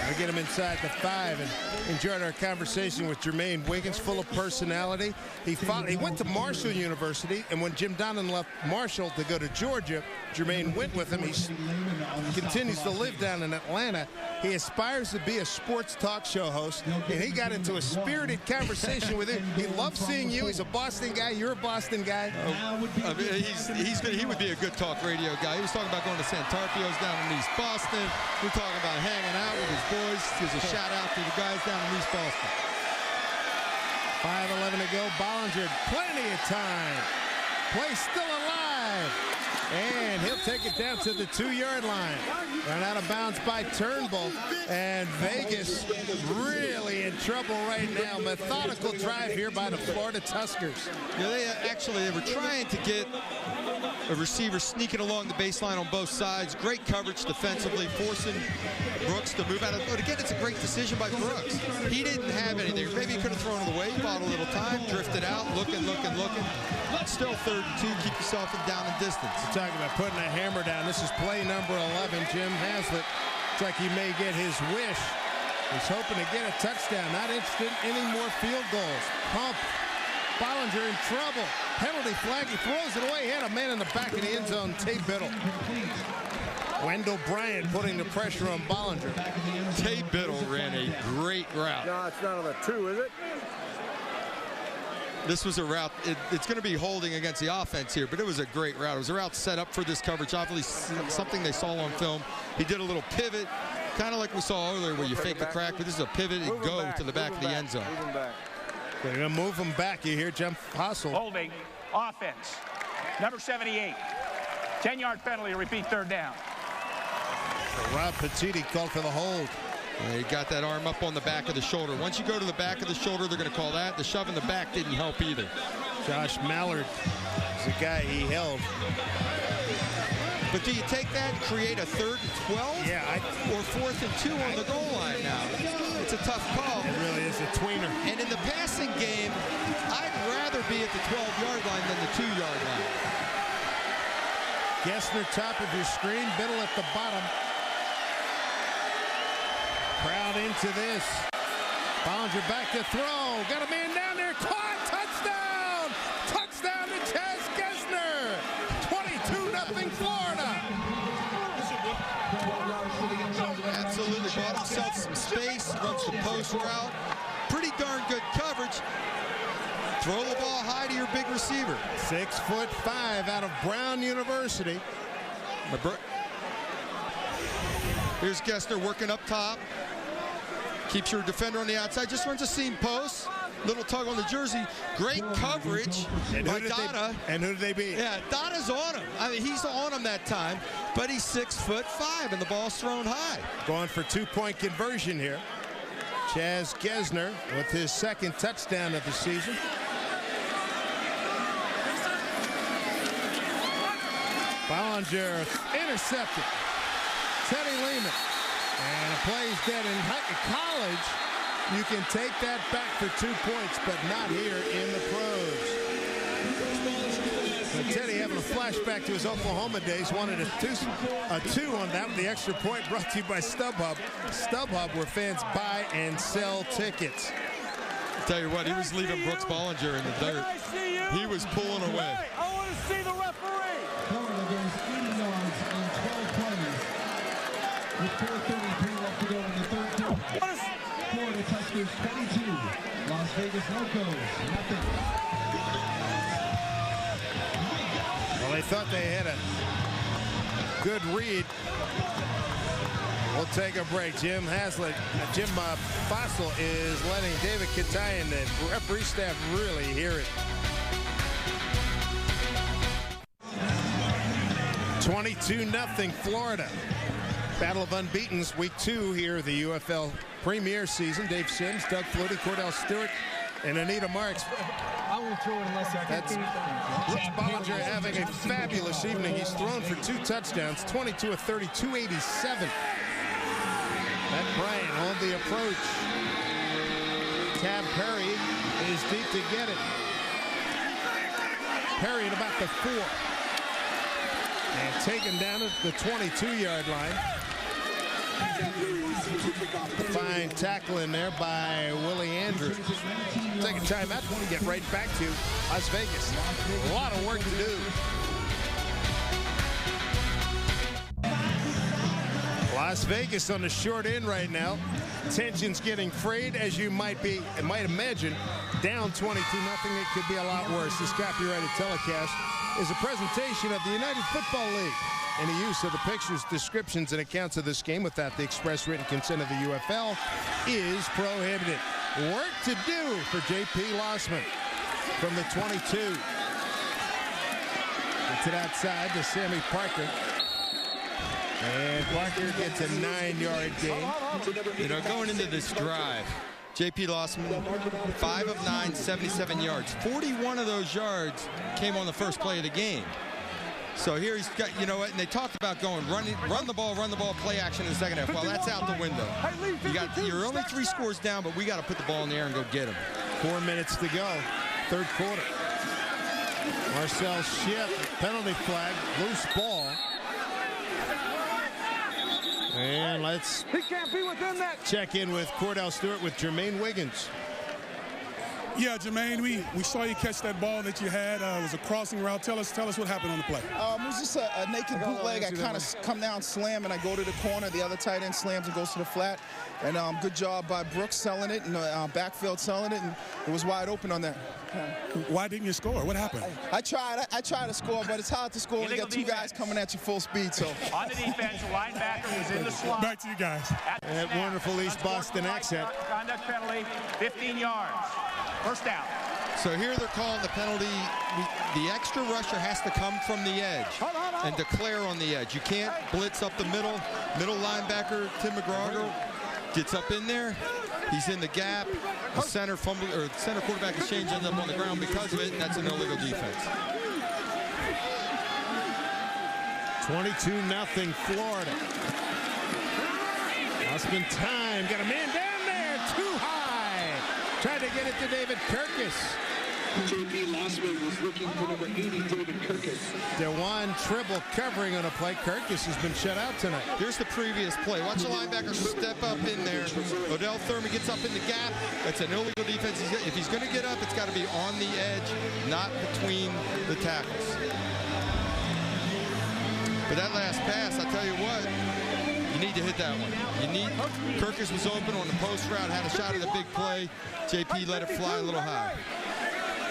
We get him inside the 5 and enjoyed our conversation with Jermaine Wiggins, full of personality. He went to Marshall University, and when Jim Donnan left Marshall to go to Georgia, Jermaine went with him. He continues to live down in Atlanta. He aspires to be a sports talk show host, and he got into a spirited conversation with him. He loves seeing you. He's a Boston guy. You're a Boston guy. He would be a good talk radio guy. He was talking about going to Santarpio's down in East Boston. We're talking about hanging out with his boys. Gives a shout out to the guys down in East Boston. 5:11 to go. Bollinger, plenty of time. Play still alive. And he'll take it down to the 2-yard line. Run out of bounds by Turnbull. And Vegas really in trouble right now. Methodical drive here by the Florida Tuskers. Yeah, they were trying to get a receiver sneaking along the baseline on both sides. Great coverage defensively, forcing Brooks to move out of it. But again, it's a great decision by Brooks. He didn't have anything. Maybe he could have thrown it away, bought a little time, drifted out, looking. Still 3rd and 2, keep yourself down in distance. We're talking about putting a hammer down. This is play number 11. Jim Haslett looks like he may get his wish. He's hoping to get a touchdown. Not interested in any more field goals. Pump. Bollinger in trouble. Penalty flag. He throws it away. He had a man in the back of the end zone. Tay Biddle. Wendell Bryant putting the pressure on Bollinger. Tay Biddle ran a great route. No, it's not on the 2, is it? This was a route. It's going to be holding against the offense here, but it was a great route. It was a route set up for this coverage. Obviously, something they saw on film. He did a little pivot, kind of like we saw earlier where you fake the crack, but this is a pivot and go to the back of the end zone. They're going to move him back. You hear Jim Hassel. Holding, offense, number 78. 10-yard penalty, repeat 3rd down. So Rob Petiti called for the hold. He got that arm up on the back of the shoulder. Once you go to the back of the shoulder, they're going to call that. The shove in the back didn't help either. Josh Mallard is the guy he held. But do you take that and create a 3rd and 12? Yeah. Or 4th and 2 on the goal line now? It's a tough call. It really is a tweener. And in the passing game, I'd rather be at the 12-yard line than the 2-yard line. Gessner top of your screen, Biddle at the bottom. Crowd into this. Bollinger back to throw. Got a man down there. Caught. Touchdown. Touchdown to Chaz Gessner. 22-0 Florida. Absolutely bought himself some space. Runs the post route. Pretty darn good coverage. Throw the ball high to your big receiver. 6'5" out of Brown University. Here's Gessner working up top. Keeps your defender on the outside. Just runs a seam post. Little tug on the jersey. Great coverage by Dada. And who did they beat? Yeah, Dada's on him. I mean, he's on him that time, but he's 6'5", and the ball's thrown high. Going for 2-point conversion here. Chaz Gessner with his 2nd touchdown of the season. Bollinger intercepted. Teddy Lehman. And a play's dead in college. You can take that back for 2 points, but not here in the pros. So Teddy having a flashback to his Oklahoma days, wanted a two on that. The extra point brought to you by StubHub. StubHub, where fans buy and sell tickets. I'll tell you what, he was leaving Brooks Bollinger in the dirt. He was pulling away. I want to see the referee. Florida goes 80 yards on 12 plays. With 4:33 left to go in the third quarter. Florida Tuskers 22. Las Vegas Locos, nothing. Well, they thought they had a good read. We'll take a break. Jim Fossil is letting David Katayan, the referee staff, really hear it. 22-0 Florida. Battle of Unbeatens, week 2 here, the UFL premier season. Dave Sims, Doug Flutie, Cordell Stewart, and Anita Marks. I won't throw it unless I That's Brooks Bollinger having a fabulous evening. He's thrown for 2 touchdowns, 22 of 30, 287. Matt Bryant on the approach. Tab Perry is deep to get it. Perry at about the 4. And taken down at the 22-yard line. Fine tackle in there by Willie Andrews. Take a timeout. Want to get right back to Las Vegas. A lot of work to do. Las Vegas on the short end right now. Tensions getting frayed, as you might imagine. Down 22-0. It could be a lot worse. This copyrighted telecast is a presentation of the United Football League. Any use of the pictures, descriptions, and accounts of this game without the express written consent of the UFL is prohibited. Work to do for J.P. Lossman from the 22. Gets it outside to Sammy Parker. And Parker gets a 9-yard gain. You know, going into this drive, J.P. Lossman, 5 of 9, 77 yards. 41 of those yards came on the first play of the game. So here he's got, you know what, and they talked about going, run the ball, play action in the second half. Well, that's out the window. You're only 3 scores down, but we got to put the ball in the air and go get him. 4 minutes to go, third quarter. Marcel Schiff, penalty flag, loose ball. And let's check in with Cordell Stewart with Jermaine Wiggins. Yeah, Jermaine, we saw you catch that ball that you had. It was a crossing route. Tell us what happened on the play. It was just a naked bootleg. I kind of come down, slam, and I go to the corner. The other tight end slams and goes to the flat. And good job by Brooks selling it and backfield selling it, and it was wide open on that. Why didn't you score? What happened? I tried to score, but it's hard to score when you got 2 guys coming at you full speed. So on the defense, linebacker was in the slot. Back to you guys. That wonderful East Boston accent. Conduct penalty, 15 yards. First down. So here they're calling the penalty. The extra rusher has to come from the edge and declare on the edge. You can't blitz up the middle. Middle linebacker, Tim McGraw, gets up in there. He's in the gap. The center quarterback exchange ends up on the ground because of it, and that's an illegal defense. 22-0 Florida. Now spend time. Got a man down there. Too high. Tried to get it to David Kirkus. J.P. Lossman was looking for number 80, David Kirkus. DeJuan Tribble covering on a play. Kirkus has been shut out tonight. Here's the previous play. Watch the linebacker step up in there. Odell Thurman gets up in the gap. That's an illegal defense. If he's going to get up, it's got to be on the edge, not between the tackles. But that last pass, I tell you what, you need to hit that one. Kirkus was open on the post route, had a shot at the big play. JP let it fly a little high.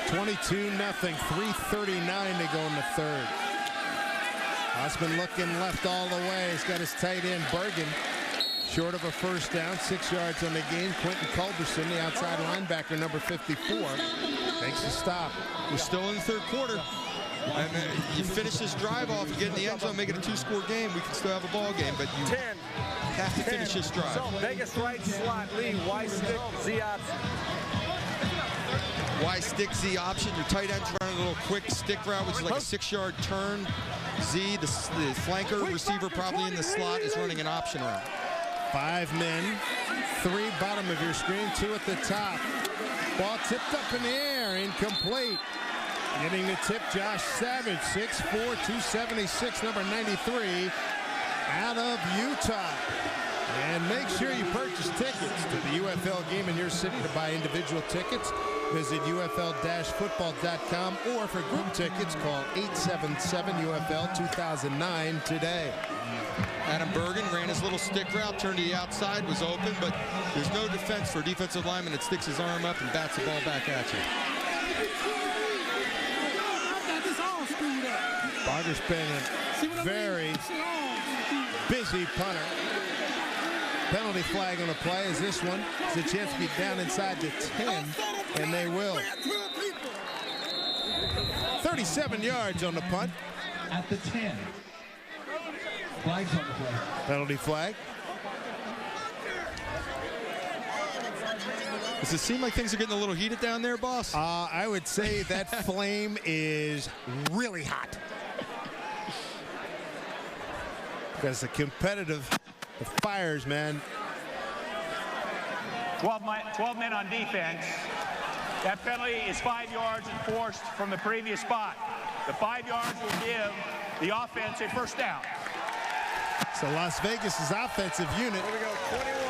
22-0, 3:39 to go in the third. Osman looking left all the way. He's got his tight end, Bergen, short of a first down, 6 yards on the game. Quentin Culberson, the outside linebacker, number 54, takes the stop. We're still in the third quarter. And you finish this drive off, you get in the end zone, make it a 2-score game, we can still have a ball game, but you have to finish this drive. So Vegas right slot, Lee, Y stick, Z option. Y stick, Z option. Your tight end's running a little quick stick route, which is like a 6-yard turn. Z, the flanker receiver probably in the slot, is running an option route. 5 men, 3, bottom of your screen, 2 at the top. Ball tipped up in the air, incomplete. Getting the tip, Josh Savage, 6'4", 276, number 93, out of Utah. And make sure you purchase tickets to the UFL game in your city. To buy individual tickets, visit UFL-football.com, or for group tickets, call 877-UFL-2009 today. Adam Bergen ran his little stick route, turned to the outside, was open, but there's no defense for a defensive lineman that sticks his arm up and bats the ball back at you. Barger's been a very busy punter. Penalty flag on the play is this one. It's a chance to get down inside the 10, and they will. 37 yards on the punt. At the 10. Flags on the play. Penalty flag. Does it seem like things are getting a little heated down there, boss? I would say that flame is really hot. Because the competitive, the fires, man. 12 men on defense. That penalty is 5 yards enforced from the previous spot. The 5 yards will give the offense a first down. So Las Vegas's offensive unit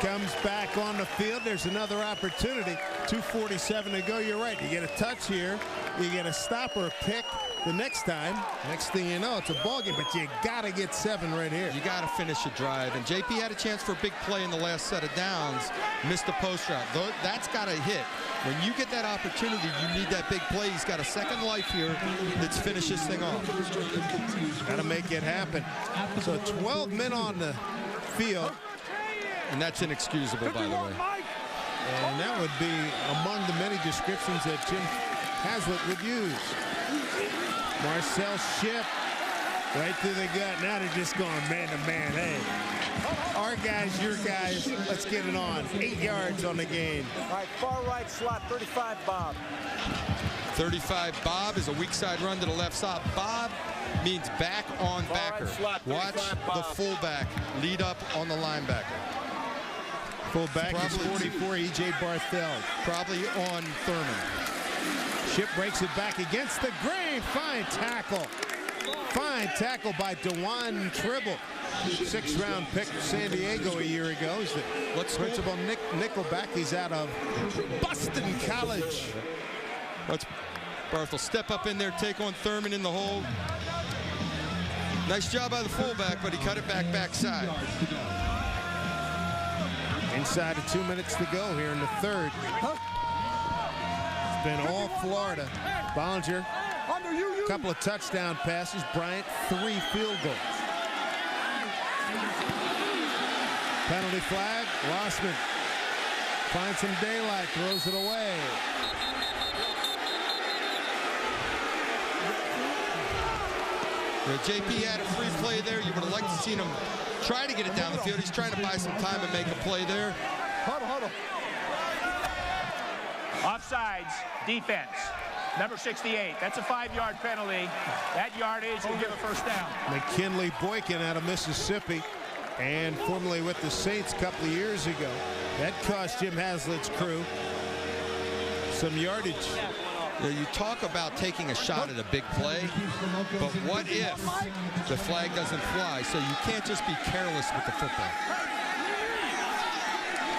comes back on the field. There's another opportunity. 2:47 to go. You're right. You get a touch here. You get a stop or a pick the next time. Next thing you know, it's a ball game, but you got to get 7 right here. You got to finish a drive. And JP had a chance for a big play in the last set of downs. Missed the post route. That's got to hit. When you get that opportunity, you need that big play. He's got a second life here. Let's finish this thing off. Got to make it happen. So 12 men on the field. And that's inexcusable, by the way. And that would be among the many descriptions that Jim Haslett would use. Marcel Shipp right through the gut. Now they're just going man to man. Hey, our guys, your guys, let's get it on. 8 yards on the gain. All right, far right slot, 35 Bob. 35 Bob is a weak side run to the left side. Bob means back on backer. Watch the fullback lead up on the linebacker. Fullback is 44, E.J. Barthel. Probably on Thurman. Shipp breaks it back against the grain. Fine tackle. Fine tackle by DeJuan Tribble. 6th-round pick from San Diego a year ago. He's the principal nickelback. He's out of Boston College. Let's Barthel step up in there, take on Thurman in the hole. Nice job by the fullback, but he cut it backside. Inside of 2 minutes to go here in the third. It's been all Florida. Bollinger, a couple of touchdown passes. Bryant, 3 field goals. Penalty flag. Rossman finds some daylight, throws it away. Yeah, JP had a free play there. You would have liked to see him try to get it down the field. He's trying to buy some time and make a play there. Huddle. Offsides, defense. Number 68. That's a 5-yard penalty. That yardage will give a first down. McKinley Boykin out of Mississippi, and formerly with the Saints a couple of years ago. That cost Jim Haslett's crew some yardage. You talk about taking a shot at a big play, but what if the flag doesn't fly? So you can't just be careless with the football.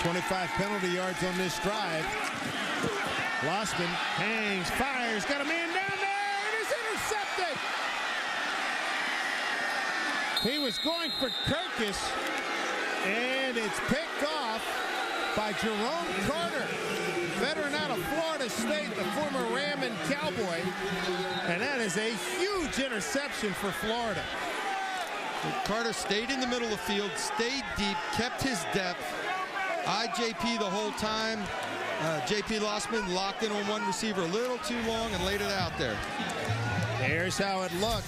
25 penalty yards on this drive. Losman hangs, fires, got a man down there, and is intercepted. He was going for Kirkus, and it's picked off by Jerome Carter, veteran out of Florida State, the former Ram and Cowboy. And that is a huge interception for Florida. Carter stayed in the middle of the field, stayed deep, kept his depth, eyed JP the whole time. JP Losman locked in on one receiver a little too long and laid it out there. Here's how it looked.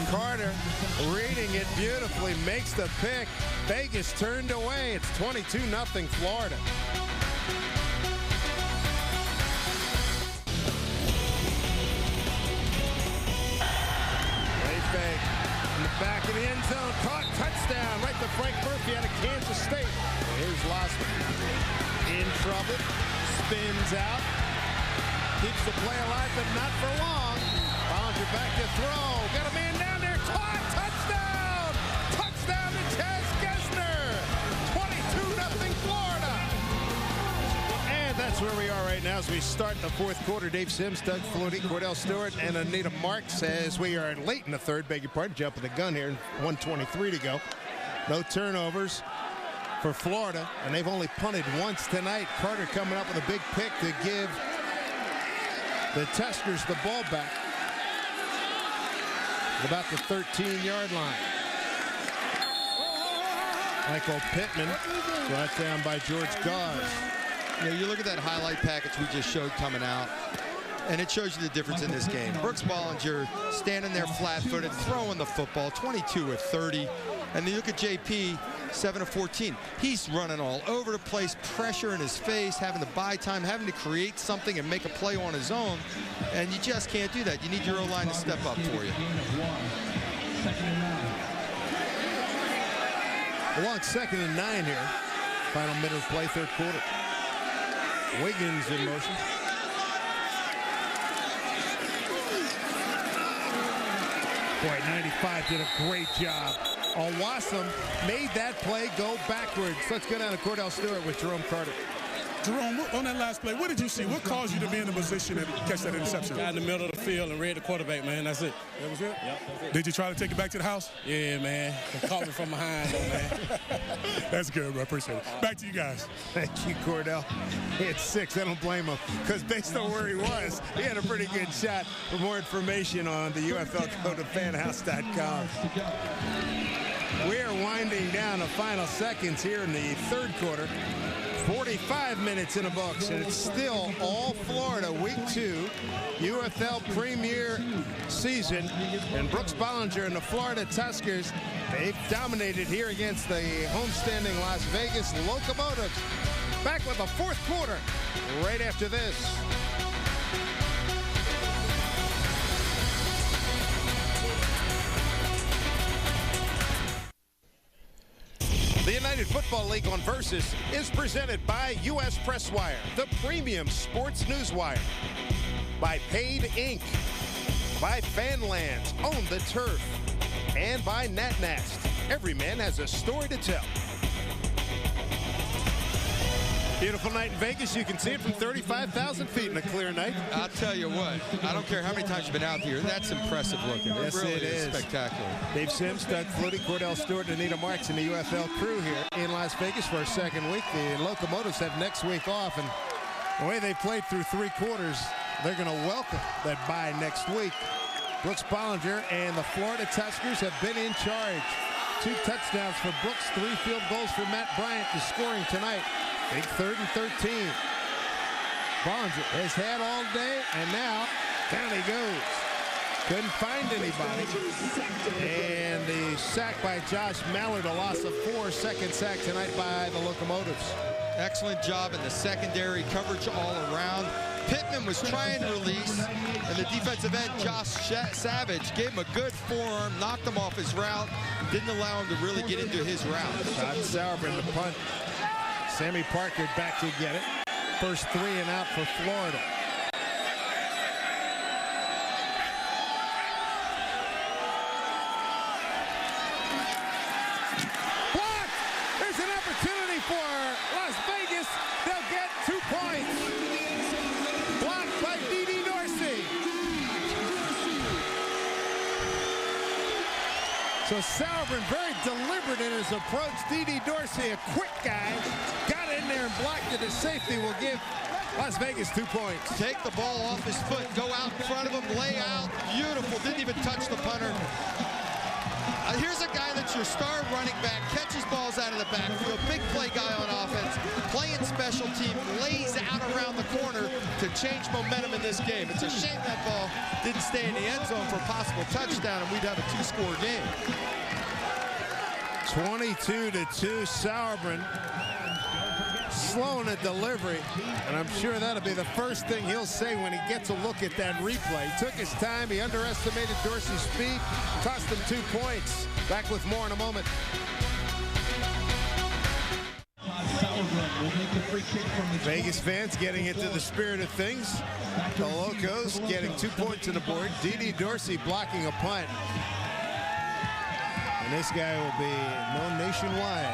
Carter reading it beautifully, makes the pick. Vegas turned away. It's 22-0 Florida. Way fake in the back of the end zone. Caught, touchdown, right to Frank Murphy out of Kansas State. Here's Losman. In trouble. Spins out. Keeps the play alive, but not for long. Ballinger back to throw. Got a man down there. Caught. Touchdown! Touchdown to Chaz Gessner. 22-0 Florida. And that's where we are right now as we start the fourth quarter. Dave Sims, Doug Flutie, Cordell Stewart, and Anita Marks as we are late in the third. Beg your pardon, jumping the gun here. 1:23 to go. No turnovers for Florida, and they've only punted once tonight. Carter coming up with a big pick to give the Tuskers the ball back at about the 13-yard line. Michael Pittman brought down by George Gause. You know, you look at that highlight package we just showed coming out, and it shows you the difference in this game. Brooks Ballinger standing there flat-footed, throwing the football, 22 of 30. And then you look at JP, 7 of 14. He's running all over the place, pressure in his face, having to buy time, having to create something and make a play on his own. And you just can't do that. You need your O-line to step up for you. A long 2nd and 9 here. Final minute of play, third quarter. Wiggins in motion. Boy, 95 did a great job. Owassum made that play go backwards. Let's go down to Cordell Stewart with Jerome Carter. Jerome, on that last play, what did you see? What caused you to be in the position and catch that interception? Got in the middle of the field and read the quarterback, man. That's it. That was it? Yep, that's it. Did you try to take it back to the house? Yeah, man. They caught me from behind, though, man. That's good, bro. Appreciate it. Back to you guys. Thank you, Cordell. He had 6. I don't blame him, because based on where he was, he had a pretty good shot. For more information on the UFL, go to fanhouse.com. We are winding down the final seconds here in the third quarter. 45 minutes in the books, and it's still all Florida. Week 2, UFL Premier season. And Brooks Ballinger and the Florida Tuskers, they've dominated here against the homestanding Las Vegas Locomotives. Back with the fourth quarter right after this. The United Football League on Versus is presented by U.S. Press Wire, the premium sports news wire. By Paid Inc. By Fanlands, Own the Turf. And by NatNast. Every man has a story to tell. Beautiful night in Vegas. You can see it from 35,000 feet in a clear night. I'll tell you what, I don't care how many times you've been out here, that's impressive looking. Yes, really it is. Spectacular. Dave Sims, Doug Flutie, Cordell Stewart, and Anita Marks and the UFL crew here in Las Vegas for our second week. The Locomotives have next week off, and the way they played through 3 quarters, they're going to welcome that bye next week. Brooks Ballinger and the Florida Tuskers have been in charge. 2 touchdowns for Brooks, 3 field goals for Matt Bryant, who's scoring tonight. Big 3rd and 13. Ballinger has had all day, and now down he goes. Couldn't find anybody. And the sack by Josh Mallard, a loss of 4. Second sack tonight by the Locomotives. Excellent job in the secondary, coverage all around. Pittman was trying to release, and the defensive end, Josh Savage, gave him a good forearm, knocked him off his route, didn't allow him to really get into his route. Todd Sauerbrunn, the punt. Sammy Parker back to get it. First 3 and out for Florida. Blocked! There's an opportunity for Las Vegas. They'll get 2 points. Blocked by D.D. Dorsey. So Sauerbrunn very deliberate in his approach. D.D. Dorsey, a quick guy, got in there and blocked it. His safety will give Las Vegas 2 points. Take the ball off his foot, go out in front of him, lay out. Beautiful, didn't even touch the punter. Here's a guy that's your star running back, catches balls out of the backfield, big play guy on offense, playing special team, lays out around the corner to change momentum in this game. It's a shame that ball didn't stay in the end zone for a possible touchdown, and we'd have a 2-score game. 22-2, Sauerbrunn slowing a delivery, and I'm sure that'll be the first thing he'll say when he gets a look at that replay. He took his time, he underestimated Dorsey's speed, cost him 2 points. Back with more in a moment. Sauerbrunn Vegas fans getting into the spirit of things. The Locos getting 2 points on the board. D.D. Dorsey blocking a punt. And this guy will be known nationwide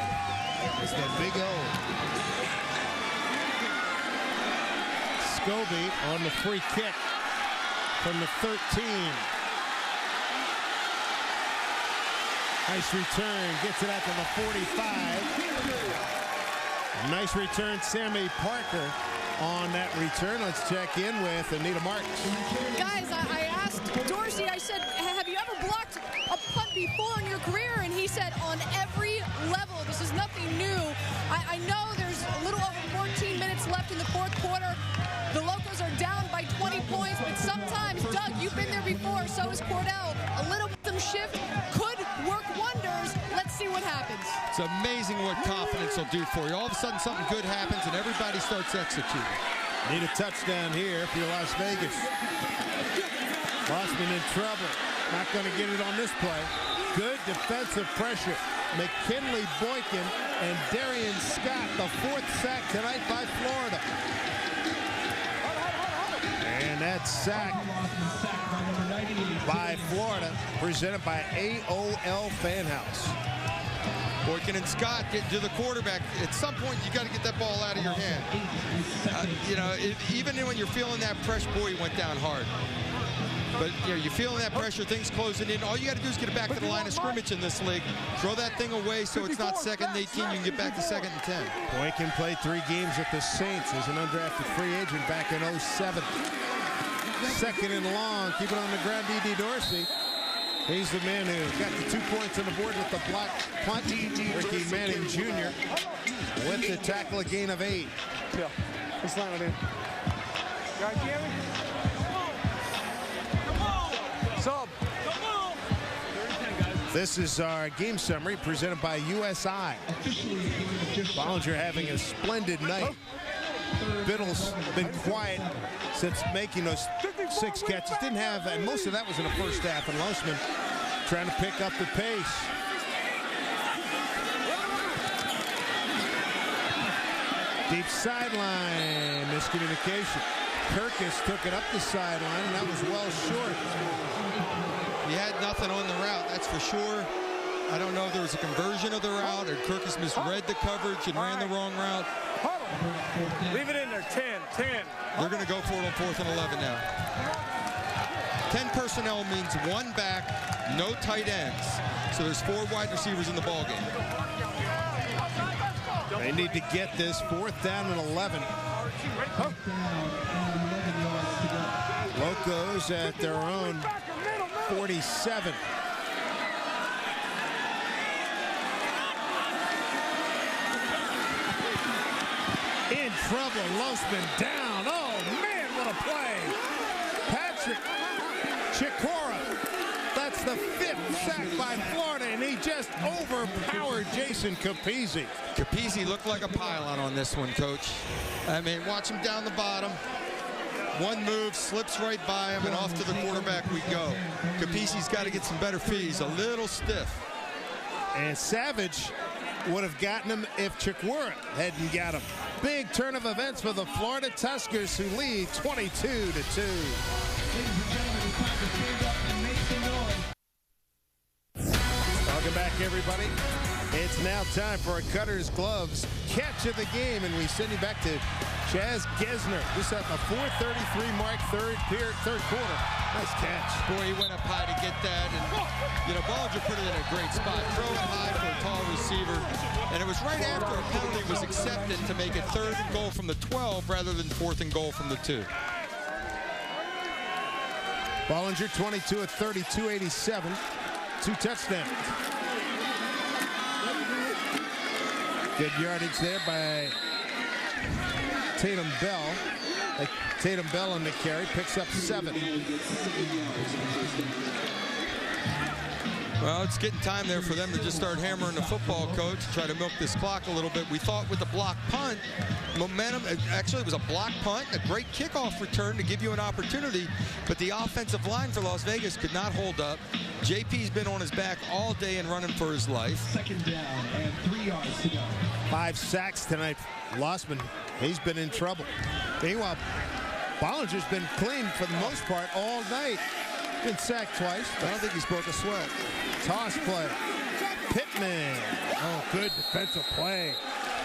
as the Big O. Scobie on the free kick from the 13. Nice return, gets it out to the 45. Nice return, Sammy Parker on that return. Let's check in with Anita Marks. Guys, I asked Dorsey, I said, have you ever blocked a punt before in your career? And he said, on every level. This is nothing new. I know there's a little over 14 minutes left in the fourth quarter. The Locos are down by 20 points, but sometimes, Doug, you've been there before, so has Cordell. A little shift could work wonders. Let's see what happens. It's amazing what confidence will do for you. All of a sudden, something good happens, and everybody starts executing. Need a touchdown here for Las Vegas. Lossman in trouble. Not going to get it on this play. Good defensive pressure. McKinley Boykin and Darian Scott, the 4th sack tonight by Florida. And that sack by Florida, presented by AOL Fan House. Boykin and Scott get to the quarterback. At some point, you got to get that ball out of your hand. You know, even when you're feeling that pressure, boy, he went down hard. But you know, you're feeling that pressure, things closing in. All you got to do is get it back to the line of scrimmage in this league. Throw that thing away so it's not 2nd and 18. You can get back to 2nd and 10. Boykin played 3 games at the Saints as an undrafted free agent back in 07. 2nd and long. Keep it on the ground, D.D. Dorsey. He's the man who got the 2 points on the board with the block punt. Ricky Manning Jr. with the tackle, a gain of 8. Yeah, he's slamming in. Got Gary? Sub. This is our game summary presented by USI. Bollinger having a splendid night. Biddle's been quiet since making those 6 catches. Didn't have, and most of that was in the first half, and Lossman trying to pick up the pace. Deep sideline, miscommunication. Kirkus took it up the sideline, and that was well short. He had nothing on the route, that's for sure. I don't know if there was a conversion of the route or Kirkus misread the coverage and ran the wrong route. Leave it in there, 10. They're going to go for it on 4th and 11 now. 10 personnel means 1 back, no tight ends. So there's 4 wide receivers in the ballgame. They need to get this 4th down and 11. Locos at their own 47. In trouble, Lossman down. Oh, man, what a play. Patrick Chikora. That's the 5th sack by Florida, and he just overpowered Jason Capizzi. Capizzi looked like a pylon on this one, Coach. I mean, watch him down the bottom. One move, slips right by him, and off to the quarterback we go. Capizzi's got to get some better feet. He's a little stiff. And Savage would have gotten him if Chikora hadn't got him. Big turn of events for the Florida Tuskers, who lead 22-2. Welcome back, everybody. It's now time for a Cutter's Gloves catch of the game, and we send you back to Chaz Gesner. Just at the 4:33 mark, third quarter. Nice catch. Boy, he went up high to get that, and you know, Bollinger put it in a great spot. Throw it high for a tall receiver, and it was right after a penalty was accepted to make it 3rd and goal from the 12 rather than 4th and goal from the 2. Bollinger 22 at 32, 87, 2 touchdowns. Good yardage there by Tatum Bell. Tatum Bell on the carry, picks up 7. Well, it's getting time there for them to just start hammering the football, coach, try to milk this clock a little bit. We thought with the block punt, momentum, actually it was a block punt, a great kickoff return to give you an opportunity, but the offensive line for Las Vegas could not hold up. JP's been on his back all day and running for his life. Second down and 3 yards to go. 5 sacks tonight. Lossman, he's been in trouble. Meanwhile, Bollinger's been clean for the most part all night. Been sacked twice, but I don't think he's broke a sweat. Toss play. Pittman. Oh, good defensive play.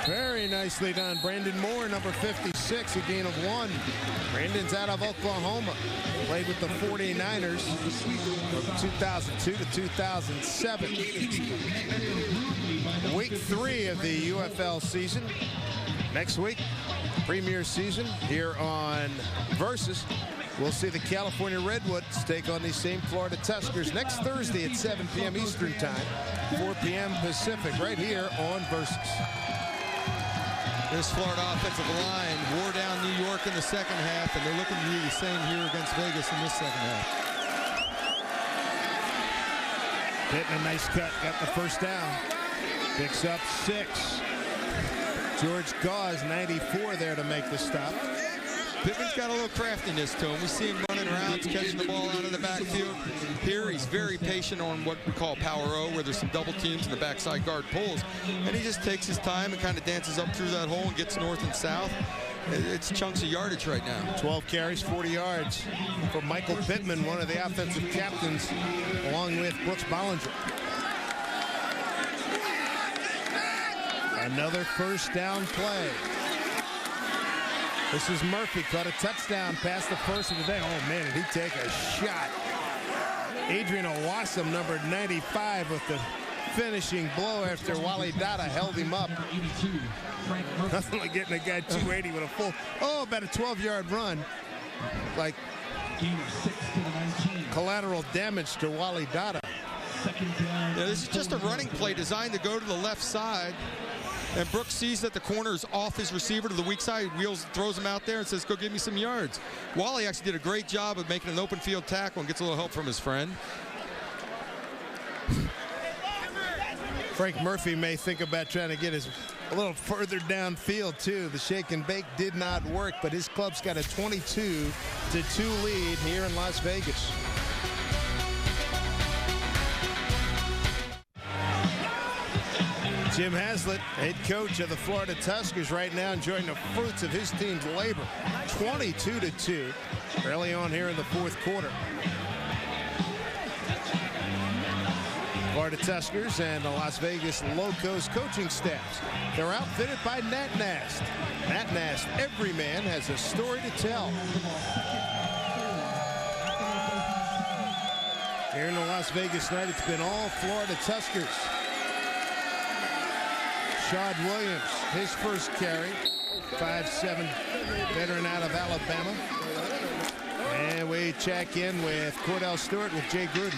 Very nicely done. Brandon Moore, number 56, a gain of 1. Brandon's out of Oklahoma. Played with the 49ers from 2002 to 2007. Week 3 of the UFL season. Next week, premier season here on Versus. We'll see the California Redwoods take on these same Florida Tuskers next Thursday at 7 p.m. Eastern Time, 4 p.m. Pacific, right here on Versus. This Florida offensive line wore down New York in the second half, and they're looking to do the same here against Vegas in this second half. Hitting a nice cut, got the first down. Picks up 6. George Gauze, 94 there to make the stop. Pittman's got a little craftiness to him. We see him running around, catching the ball out of the backfield. Here, he's very patient on what we call power O, where there's some double teams and the backside guard pulls. And he just takes his time and kind of dances up through that hole and gets north and south. It's chunks of yardage right now. 12 carries, 40 yards for Michael Pittman, one of the offensive captains, along with Brooks Bollinger. Another first down play. This is Murphy, caught a touchdown pass, the first of the day. Oh, man, did he take a shot. Adrian Owassam, number 95, with the finishing blow after Wally Dada held him up. Nothing like getting a guy 280 with a full, about a 12-yard run. Like collateral damage to Wally Dada. Yeah, this is just a running play designed to go to the left side. And Brooks sees that the corner is off his receiver to the weak side. He throws him out there and says, go give me some yards. Wally actually did a great job of making an open field tackle and gets a little help from his friend. Frank Murphy may think about trying to get a little further downfield, too. The shake and bake did not work, but his club's got a 22-2 lead here in Las Vegas. Jim Haslett, head coach of the Florida Tuskers, right now enjoying the fruits of his team's labor. 22-2 early on here in the fourth quarter. Florida Tuskers and the Las Vegas Locos coaching staffs. They're outfitted by Nat Nast. Nat Nast, every man has a story to tell. Here in the Las Vegas night, it's been all Florida Tuskers. Shad Williams, his first carry, 5'7" veteran out of Alabama. And we check in with Cordell Stewart with Jay Gruden.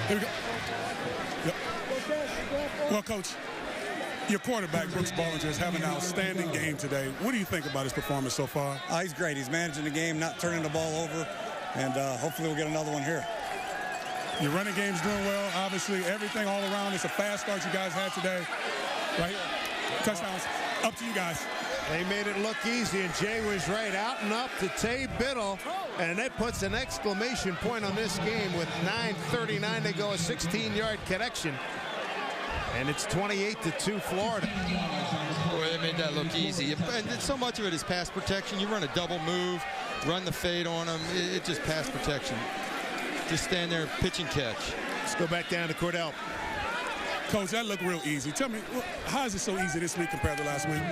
Here we go. Yep. Well, Coach, your quarterback, Brooks Bollinger, is having an outstanding game today. What do you think about his performance so far? He's great. He's managing the game, not turning the ball over, and hopefully we'll get another one here. Your running game's doing well. Obviously, everything all around. It's a fast start you guys had today. Right? Touchdowns. Up to you guys. They made it look easy, and Jay was right. Out and up to Tay Biddle, and that puts an exclamation point on this game with 9:39 to go, a 16-yard connection. And it's 28-2 Florida. Boy, they made that look easy. And so much of it is pass protection. You run a double move, run the fade on them. It's just pass protection. Just stand there, pitch and catch. Let's go back down to Cordell. Coach, that looked real easy. Tell me, how is it so easy this week compared to last week?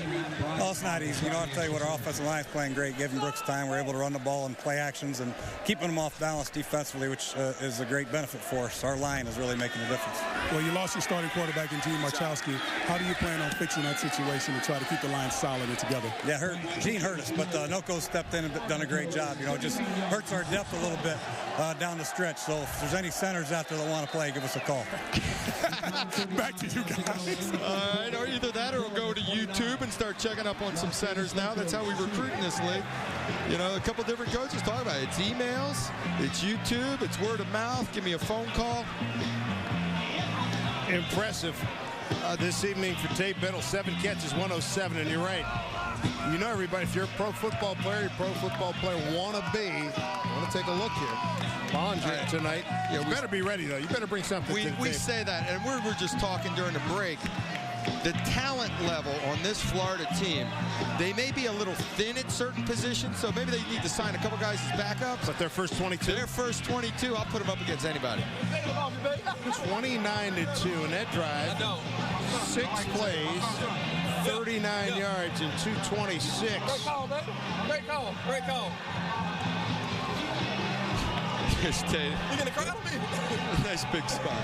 Well, it's not easy. You know, I'll tell you what, our offensive line is playing great, giving Brooks time. We're able to run the ball and play actions and keeping them off balance defensively, which is a great benefit for us. Our line is really making a difference. Well, you lost your starting quarterback in Gene Marchowski. How do you plan on fixing that situation to try to keep the line solid and together? Yeah, Gene hurt us, but Noco stepped in and done a great job. You know, it just hurts our depth a little bit down the stretch. So if there's any centers out there that want to play, give us a call. Back to you guys. All right, or either that or we'll go to YouTube and start checking up on some centers now. That's how we recruit in this league. You know, a couple different coaches talk about it. It's emails, it's YouTube, it's word of mouth. Give me a phone call. Impressive this evening for Tate Biddle. 7 catches, 107, and you're right. You know, everybody, if you're a pro football player, you're a pro football player wanna-be. Want to take a look here. Bollinger tonight. Yeah, you better be ready, though. You better bring something to the table. We say that, and we're just talking during the break. The talent level on this Florida team, they may be a little thin at certain positions, so maybe they need to sign a couple guys as backups. But their first 22? Their first 22, I'll put them up against anybody. 29-2 in that drive. 6 plays, 39 yards, and 226. Great call, man. Great call. Great call. Here's Tate. Nice big spot.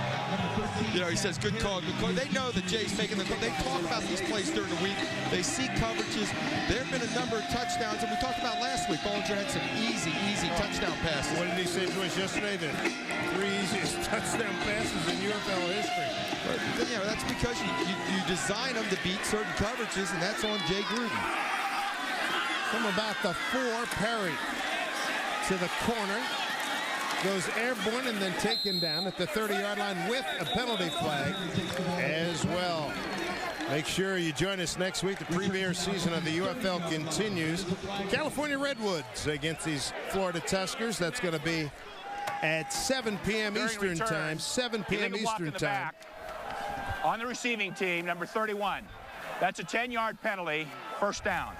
You know, he says, good call, good call. They know that Jay's making the call. They talk about these plays during the week. They see coverages. There have been a number of touchdowns, and we talked about last week. Bollinger had some easy touchdown passes. What did he say to us yesterday? The 3 easiest touchdown passes in UFL history. But, you know, that's because you design them to beat certain coverages, and that's on Jay Gruden. From about the 4, Perry to the corner. Goes airborne and then taken down at the 30-yard line with a penalty flag as well. Make sure you join us next week. The premier season of the UFL continues. California Redwoods against these Florida Tuskers. That's going to be at 7 p.m. Eastern time. 7 p.m. Eastern time. On the receiving team, number 31. That's a 10-yard penalty, first down.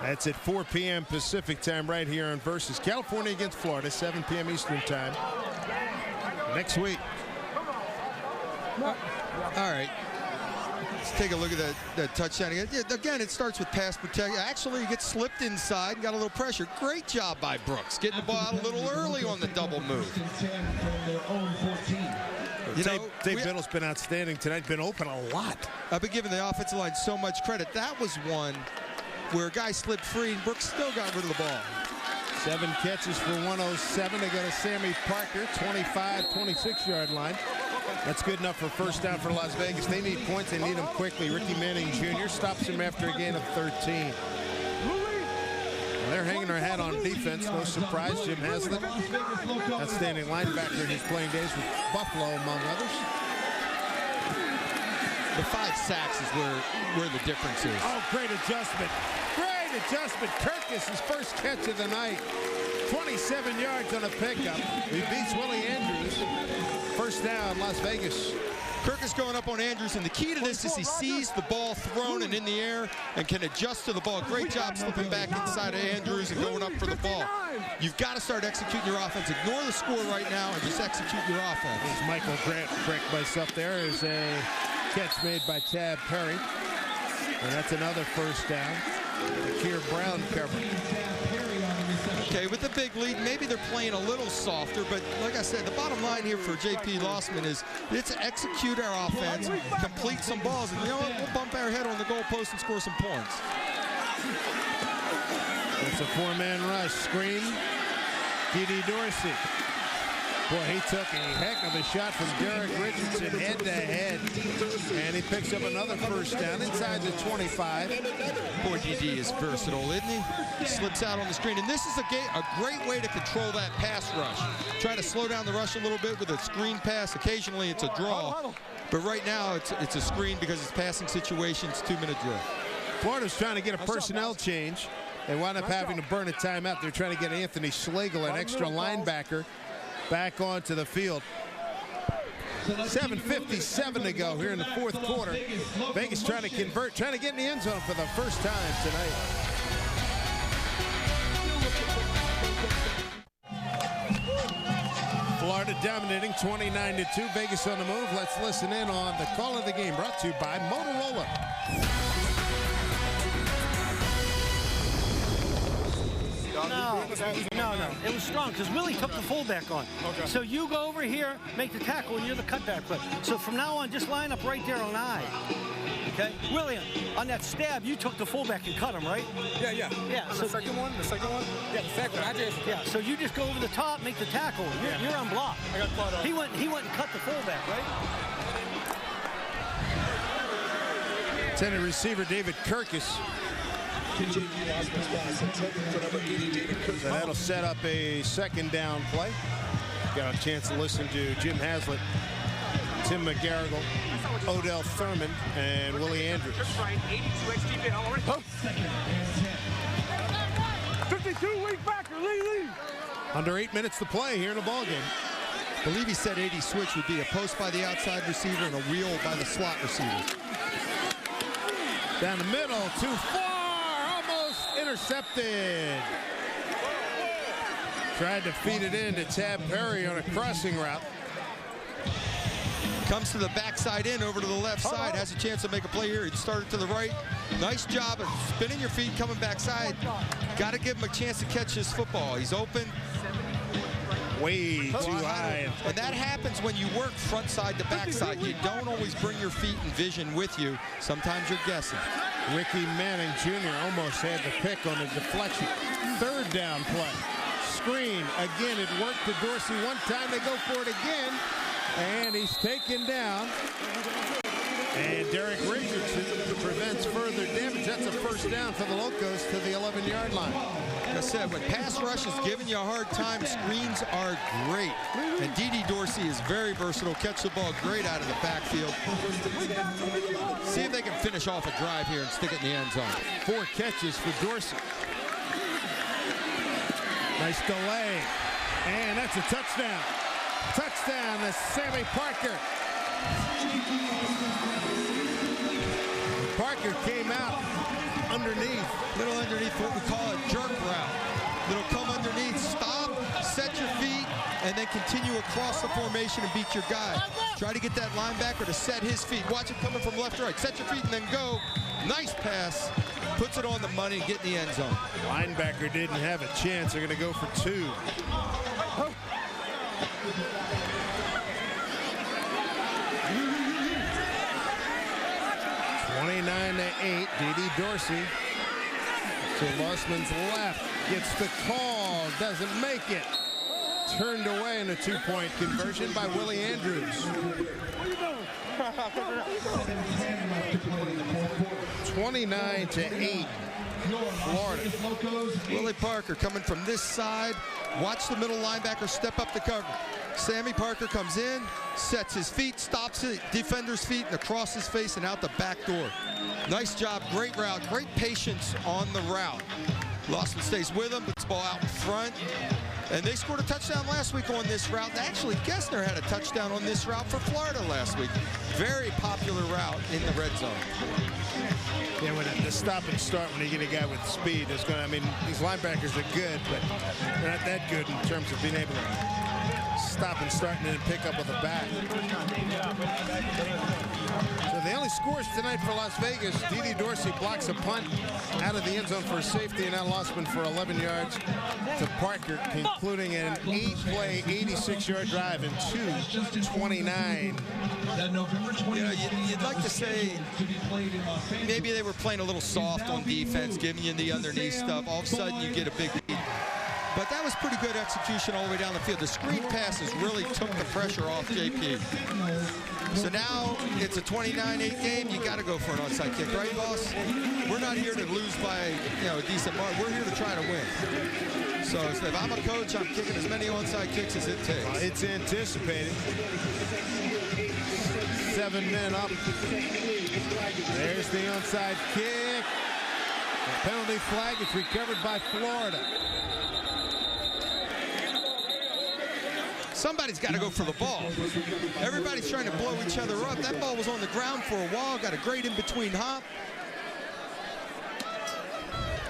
That's at 4 p.m. Pacific time right here on Versus. California against Florida, 7 p.m. Eastern time. Next week. All right. Let's take a look at that touchdown again. Yeah, again, it starts with pass protection. Actually, he gets slipped inside and got a little pressure. Great job by Brooks, getting the ball out a little early on the double move. You know, Tate Biddle's been outstanding tonight, been open a lot. I've been giving the offensive line so much credit. That was one where a guy slipped free and Brooks still got rid of the ball. 7 catches for 107. They got a Sammy Parker, 25, 26-yard line. That's good enough for first down for Las Vegas. They need points. They need them quickly. Ricky Manning Jr. stops him after a gain of 13. Well, they're hanging their hat on defense. No surprise, Jim Haslett, outstanding linebacker in his playing days with Buffalo, among others. The 5 sacks is where the difference is. Oh, great adjustment. Great adjustment. Kirkus, his first catch of the night. 27 yards on a pickup. He beats Willie Andrews. First down, Las Vegas. Kirkus going up on Andrews, and the key to this is he sees the ball thrown and in the air and can adjust to the ball. Great job slipping back inside of Andrews and going up for the ball. You've got to start executing your offense. Ignore the score right now and just execute your offense. There's Michael Grant, correct myself there. Is a catch made by Chad Perry. And that's another first down. Keir Brown covering. Okay, with the big lead, maybe they're playing a little softer, but like I said, the bottom line here for J.P. Lossman is let's execute our offense, complete some balls, and you know what? We'll bump our head on the goalpost and score some points. It's a 4-man rush. Screen. D.D. Dorsey. Boy, he took a heck of a shot from Derek Richardson head-to-head. And he picks up another first down inside the 25. Boy, D.D. is versatile, isn't he? He slips out on the screen. And this is a great way to control that pass rush. Try to slow down the rush a little bit with a screen pass. Occasionally, it's a draw. But right now, it's a screen because it's passing situations, 2-minute drill. Florida's trying to get a personnel change. They wound up having to burn a timeout. They're trying to get Anthony Schlegel, an extra linebacker, back onto the field. 7:57 to go here in the fourth quarter. Vegas trying to convert, trying to get in the end zone for the first time tonight. Florida dominating 29-2. Vegas on the move. Let's listen in on the call of the game brought to you by Motorola. No. It was strong because Willie took the fullback on. Okay. So you go over here, make the tackle, and you're the cutback player. So from now on, just line up right there on I. Okay? William, on that stab, you took the fullback and cut him, right? Yeah. So the second one? Yeah, the second one. Yeah, so you just go over the top, make the tackle. You're unblocked. I got caught up. He went and cut the fullback, right? Intended receiver David Kirkus. So that'll set up a second down play. Got a chance to listen to Jim Haslett, Tim McGarrigle, Odell Thurman, and Willie Andrews. 52-week backer, Lee. Under 8 minutes to play here in the ballgame. I believe he said 80 switch would be a post by the outside receiver and a wheel by the slot receiver. Down the middle, too far, almost intercepted. Tried to feed it in to Tab Perry on a crossing route. Comes to the backside in over to the left side. Has a chance to make a play here. He started to the right. Nice job of spinning your feet, coming backside. Got to give him a chance to catch his football. He's open. Way too high. And that happens when you work front side to back side. You don't always bring your feet and vision with you. Sometimes you're guessing. Ricky Manning Jr. almost had the pick on the deflection. Third down play. Screen. Again, it worked to Dorsey one time. They go for it again. And he's taken down. And Derek Richardson prevents further damage. That's a first down for the Locos to the 11-yard line. Like I said, when pass rush is giving you a hard time, screens are great. And Dede Dorsey is very versatile. Catch the ball great out of the backfield. See if they can finish off a drive here and stick it in the end zone. 4 catches for Dorsey. Nice delay. And that's a touchdown. Touchdown to Sammy Parker. Parker came out underneath. Little underneath what we call a jerk route. It'll come underneath, stop, set your feet, and then continue across the formation and beat your guy. Try to get that linebacker to set his feet. Watch it coming from left to right. Set your feet and then go. Nice pass. Puts it on the money and get in the end zone. Linebacker didn't have a chance. They're going to go for 2. 29-8, Dede Dorsey to Lossman's left, gets the call, doesn't make it. Turned away in a 2-point conversion by Willie Andrews. 29-8, Florida. Willie Parker coming from this side. Watch the middle linebacker step up the cover. Sammy Parker comes in, sets his feet, stops it, defender's feet, and across his face and out the back door. Nice job, great route, great patience on the route. Lossman stays with him, puts the ball out in front. And they scored a touchdown last week on this route. Actually, Gessner had a touchdown on this route for Florida last week. Very popular route in the red zone. Yeah, when the stop and start when you get a guy with speed, it's going to, I mean, these linebackers are good, but they're not that good in terms of being able to stop and start and then pick up with the back. So the only scores tonight for Las Vegas, Dede Dorsey blocks a punt out of the end zone for a safety, and now Lossman for 11 yards to Parker, concluding an 8-play, 86-yard drive in 2:29. You know, you'd like to say maybe they were playing a little soft on defense, giving you the underneath stuff. All of a sudden, you get a big lead. But that was pretty good execution all the way down the field. The screen passes really took the pressure off JP. So now it's a 29-8 game. You got to go for an onside kick, right, boss? We're not here to lose by a decent mark. We're here to try to win. So if I'm a coach, I'm kicking as many onside kicks as it takes. It's anticipated. 7 men up. There's the onside kick. The penalty flag is recovered by Florida. Somebody's got to go for the ball. Everybody's trying to blow each other up. That ball was on the ground for a while. Got a great in-between hop.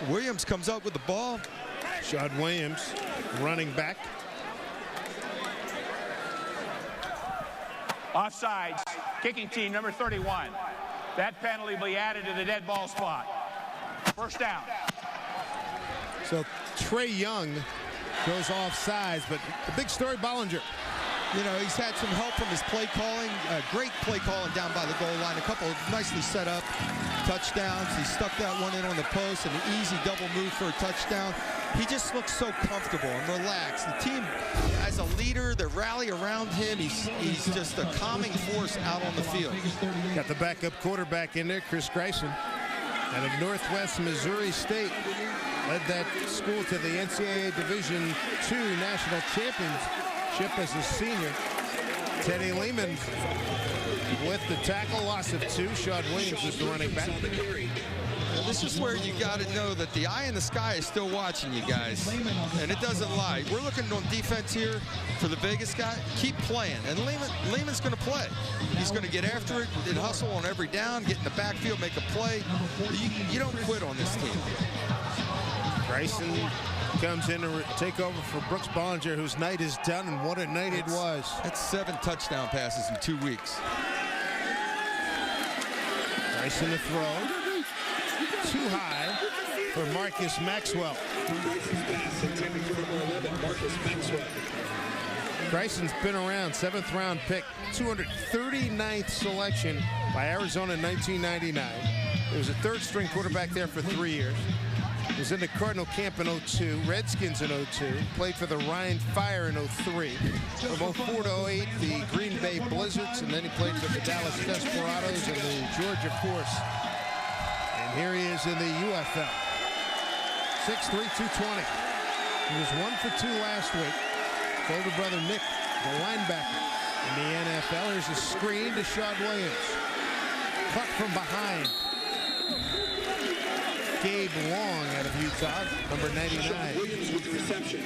Williams comes up with the ball. Shad Williams running back. Offsides, kicking team number 31. That penalty will be added to the dead ball spot. First down. So Trey Young goes off sides, but the big story, Bollinger. You know, he's had some help from his play calling. Great play calling down by the goal line. A couple of nicely set up touchdowns. He stuck that one in on the post, and an easy double move for a touchdown. he just looks so comfortable and relaxed. The team, as a leader, they rally around him. He's just a calming force out on the field. Got the backup quarterback in there, Chris Grayson, out of Northwest Missouri State. Led that school to the NCAA Division II National Championship as a senior. Teddy Lehman with the tackle, loss of 2. Sean Williams is the running back. Well, this is where you got to know that the eye in the sky is still watching you guys, and it doesn't lie. We're looking on defense here for the Vegas guy. Keep playing, and Lehman's going to play. He's going to get after it and hustle on every down, get in the backfield, make a play. You don't quit on this team. Grayson comes in to take over for Brooks Bollinger, whose night is done, and what a night it was. That's 7 touchdown passes in 2 weeks. Grayson to throw. Too high for Marcus Maxwell. Grayson's been around, 7th round pick, 239th selection by Arizona in 1999. He was a 3rd string quarterback there for 3 years. He was in the Cardinal camp in 02, Redskins in 02, played for the Rhine Fire in 03. From 04 to 08, the Green Bay Blizzards, and then he played for the Dallas Desperados and the Georgia Force. And here he is in the UFL. 6'3", 220. He was 1 for 2 last week. His older brother Nick, the linebacker in the NFL. Here's a screen to Sean Williams. Cut from behind. Gabe Long out of Utah, number 99. Williams with the reception.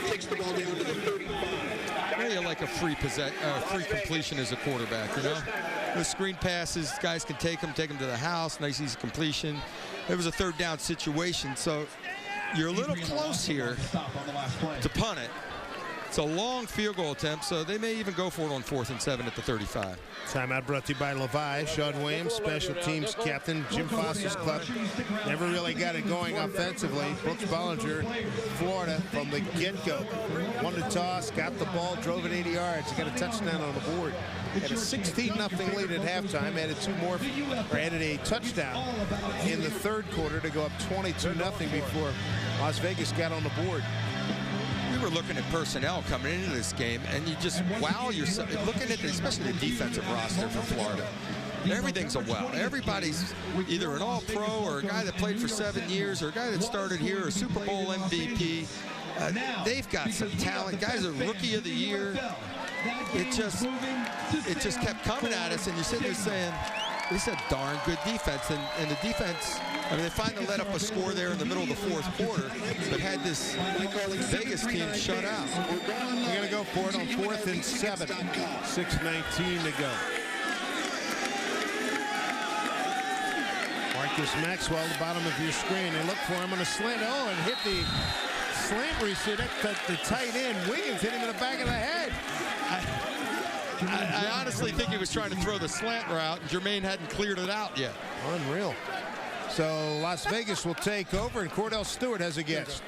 Takes the ball down to the 35. Really like a free completion as a quarterback, you know? With screen passes, guys can take them to the house, nice easy completion. It was a 3rd down situation, so you're a little close here to punt it. It's a long field goal attempt, so they may even go for it on 4th and 7 at the 35. Timeout brought to you by Levi. Sean Williams, special teams captain, Jim Foster's club. Never really got it going offensively. Brooks Bollinger, Florida, from the get-go. Won the toss, got the ball, drove it 80 yards. Got a touchdown on the board. Had a 16-0 lead at halftime. Added a touchdown in the 3rd quarter to go up 22-0 before Las Vegas got on the board. We were looking at personnel coming into this game, and you just wow yourself. Looking at especially the defensive roster for Florida. Everything's a wow. Everybody's either an all-pro or a guy that played for 7 years or a guy that started here, a Super Bowl MVP. They've got some talent. Guys are Rookie of the Year. It just kept coming at us, and you're sitting there saying, this is a darn good defense. And the defense, I mean, they finally let up a score there in the middle of the 4th quarter, but had this Vegas team shut out. We're going to go for it on 4th and 7. 6:19 to go. Marcus Maxwell, the bottom of your screen. They look for him on a slant. Oh, and hit the slant receiver. The tight end. Wiggins hit him in the back of the head. I honestly think he was trying to throw the slant route, and Jermaine hadn't cleared it out yet. Unreal. So Las Vegas will take over, and Cordell Stewart has a guest.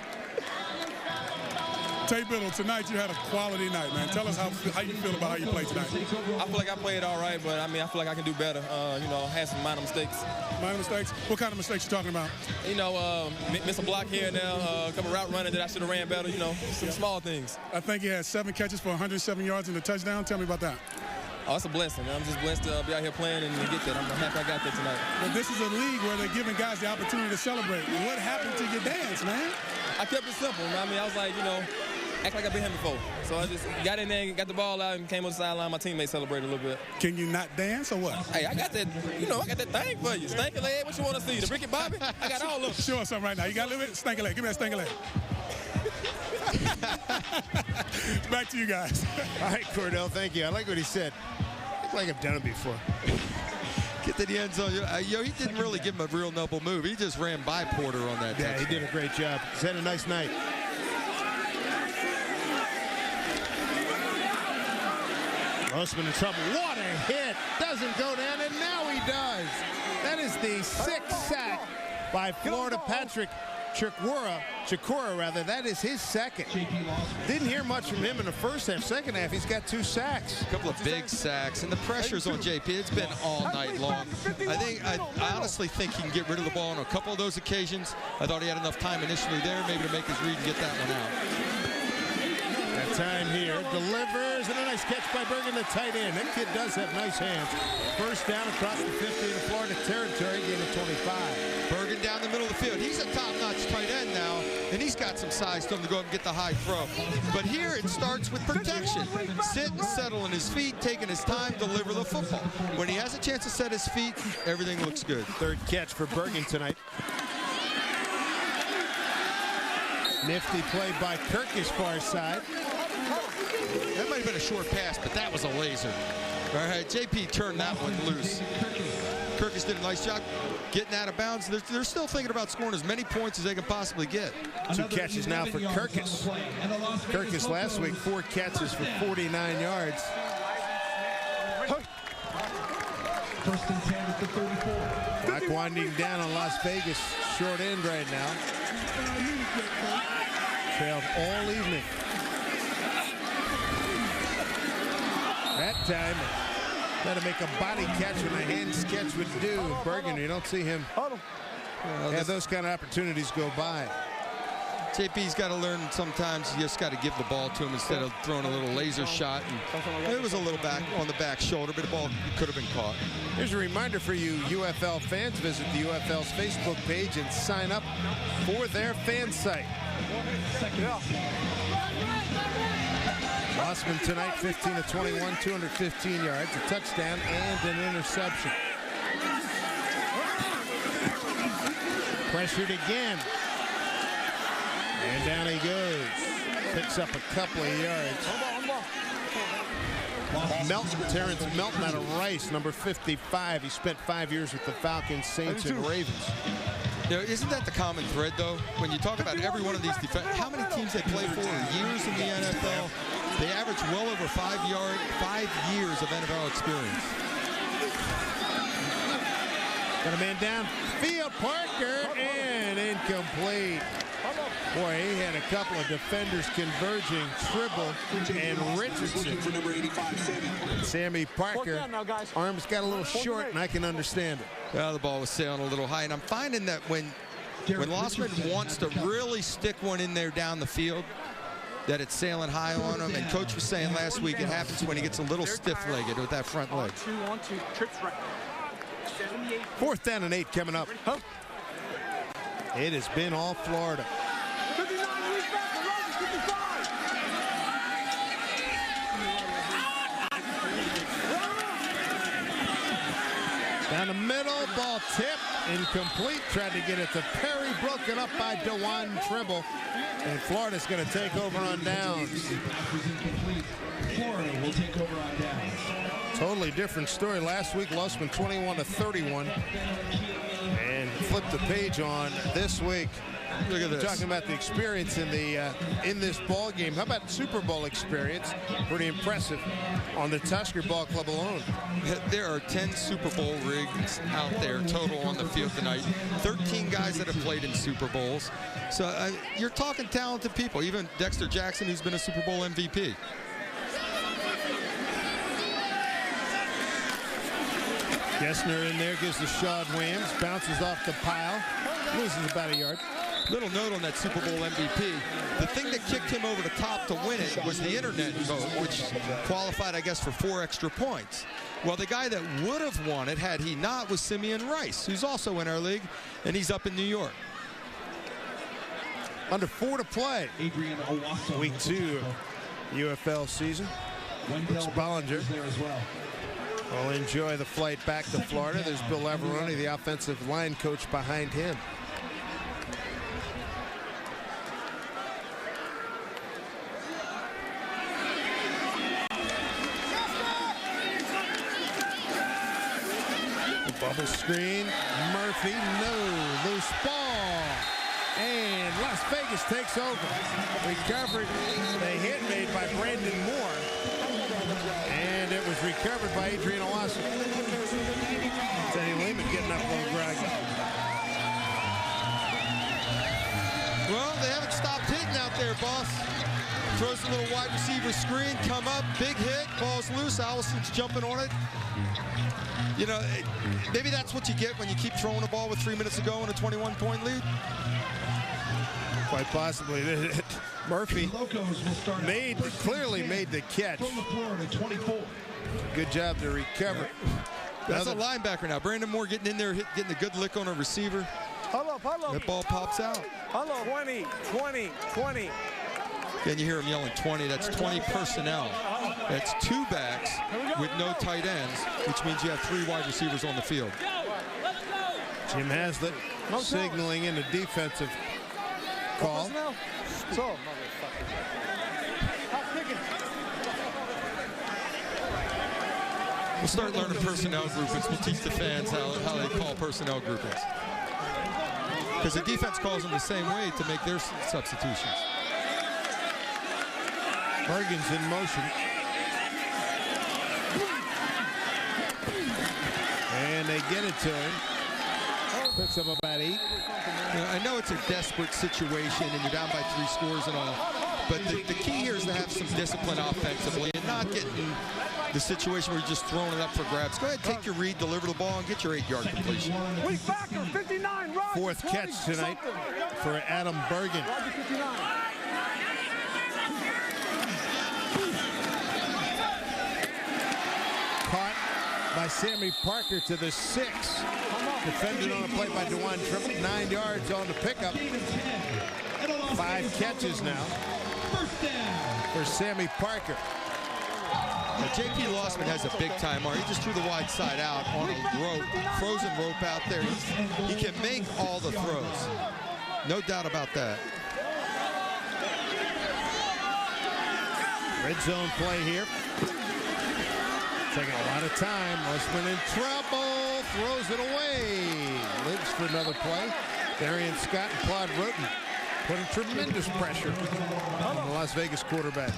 Tate Biddle, tonight you had a quality night, man. Tell us how you feel about how you played tonight. I feel like I played all right, but I feel like I can do better. Had some minor mistakes. Minor mistakes? What kind of mistakes you talking about? Miss a block here and there, a couple route running that I should have ran better, some small things. I think he had 7 catches for 107 yards and a touchdown. Tell me about that. Oh, it's a blessing. I'm just blessed to be out here playing and get that. I'm happy I got that tonight. But this is a league where they're giving guys the opportunity to celebrate. What happened to your dance, man? I kept it simple. I was like, act like I've been here before. So I just got in there, got the ball out, and came on the sideline. My teammates celebrated a little bit. Can you not dance or what? Hey, I got that, I got that thing for you. Stanky leg, what you want to see? The Ricky Bobby? I got all of them. Show us something right now. You got a little bit? Stanky leg. Give me that stanky leg. Back to you guys. All right, Cordell, thank you. I like what he said. I like I've done it before. Get to the end zone. He didn't really give him a real noble move. He just ran by Porter on that. Yeah, he did a great job. He's had a nice night. Grossman in trouble. What a hit. Doesn't go down, and now he does. That is the 6th sack by Florida. Patrick Chikora, that is his second. Didn't hear much from him in the first half. Second half, he's got 2 sacks. A couple of big sacks, and the pressure's on JP. It's been all night long. I honestly think he can get rid of the ball on a couple of those occasions. I thought he had enough time initially there, maybe to make his read and get that one out. That time here, delivers, and a nice catch by Bergen, the tight end. That kid does have nice hands. First down across the 50 in Florida territory, gain of 25. Bergen down the middle of the field. He's a top-notch tight end now, and he's got some size to him to go up and get the high throw. But here it starts with protection. Sit and settle on his feet, taking his time, deliver the football. When he has a chance to set his feet, everything looks good. Third catch for Bergen tonight. Nifty play by Kirkus far side. That might have been a short pass, but that was a laser. All right, JP turned that one loose. Kirkus did a nice job getting out of bounds. They're still thinking about scoring as many points as they can possibly get. 2 catches now for Kirkus. Kirkus last week, 4 catches for 49 yards. First and 10 at the 34. Clock winding down on Las Vegas. Short end right now. Trailed all evening. That time, got to make a body catch when a hand catch would do. Bergen, you don't see him have those kind of opportunities go by. JP's got to learn sometimes you just got to give the ball to him instead of throwing a little laser shot. And it was a little back on the back shoulder, but the ball could have been caught. Here's a reminder for you UFL fans. Visit the UFL's Facebook page and sign up for their fan site. Mossman tonight, 15 of 21, 215 yards, a touchdown, and an interception. Pressured again. And down he goes. Picks up a couple of yards. Melton, Terrence Melton out of Rice, number 55. He spent 5 years with the Falcons, Saints, and Ravens. You know, isn't that the common thread, though? When you talk about every one of these defense, how many teams they play for years in the NFL? They average well over 5 years of NFL experience. Got a man down. Field Parker, and incomplete. Boy, he had a couple of defenders converging, Tribble and Richardson. Sammy Parker, arms got a little short, and I can understand it. Well, the ball was sailing a little high, and I'm finding that when Lossman wants to really stick one in there down the field, that it's sailing high on him. And Coach was saying last week it happens when he gets a little stiff-legged with that front leg. 2-on-2, trips right. 4th down and 8 coming up. It has been all Florida. Down the middle, ball tip, incomplete. Tried to get it to Perry, broken up by Dewan Tribble. And Florida's going to take over on downs. Florida will take over on downs. Totally different story. Last week, Lussman 21 to 31. And flipped the page on this week. Look at this. Talking about the experience in this ball game. How about Super Bowl experience? Pretty impressive on the Tusker Ball Club alone. There are 10 Super Bowl rigs out there total on the field tonight. 13 guys that have played in Super Bowls. So you're talking talented people. Even Dexter Jackson, who's been a Super Bowl MVP. Gessner in there, gives the Shad Williams, bounces off the pile, loses about a yard. Little note on that Super Bowl MVP. The thing that kicked him over the top to win it was the internet vote, which qualified, I guess, for 4 extra points. Well, the guy that would have won it had he not was Simeon Rice, who's also in our league, and he's up in New York. Under 4 to play. Week 2 UFL season. Brooks Bollinger will enjoy the flight back to Florida. There's Bill Laveroni, the offensive line coach, behind him. Bubble screen, Murphy, no, loose ball. And Las Vegas takes over. Recovered, the hit made by Brandon Moore. And it was recovered by Adrian Owasso. Teddy Lehman getting up a little groggy. there, boss. Throws a little wide receiver screen, come up, big hit, ball's loose. Allison's jumping on it. You know, maybe that's what you get when you keep throwing the ball with 3 minutes to go in a 21-point lead. Quite possibly. Murphy clearly made the catch. Good job to recover. That's a linebacker now. Brandon Moore getting in there, getting a good lick on a receiver. That ball pops out. 20, 20, 20. Then you hear him yelling 20. That's 20 personnel. That's 2 backs with no tight ends, which means you have 3 wide receivers on the field. Jim Haslett signaling in the defensive call. We'll start learning personnel groupings. We'll teach the fans how they call personnel groupings. Because the defense calls them the same way to make their substitutions. Bergen's in motion. And they get it to him. Picks up about 8. I know it's a desperate situation and you're down by 3 scores and all, but the key here is to have some discipline offensively and not get in the situation where you're just throwing it up for grabs. Go ahead, take your read, deliver the ball, and get your 8-yard completion. 4th catch tonight for Adam Bergen. Caught by Sammy Parker to the 6. Defended on a play by DeJuan Triple. 9 yards on the pickup. 5 catches now for Sammy Parker. Now, J.P. Lossman has a big-time arm. He just threw the wide side out on a rope, frozen rope out there. He can make all the throws. No doubt about that. Red zone play here. Taking a lot of time. Lossman in trouble. Throws it away. Lives for another play. Darian Scott and Claude Roten putting tremendous pressure on the Las Vegas quarterback.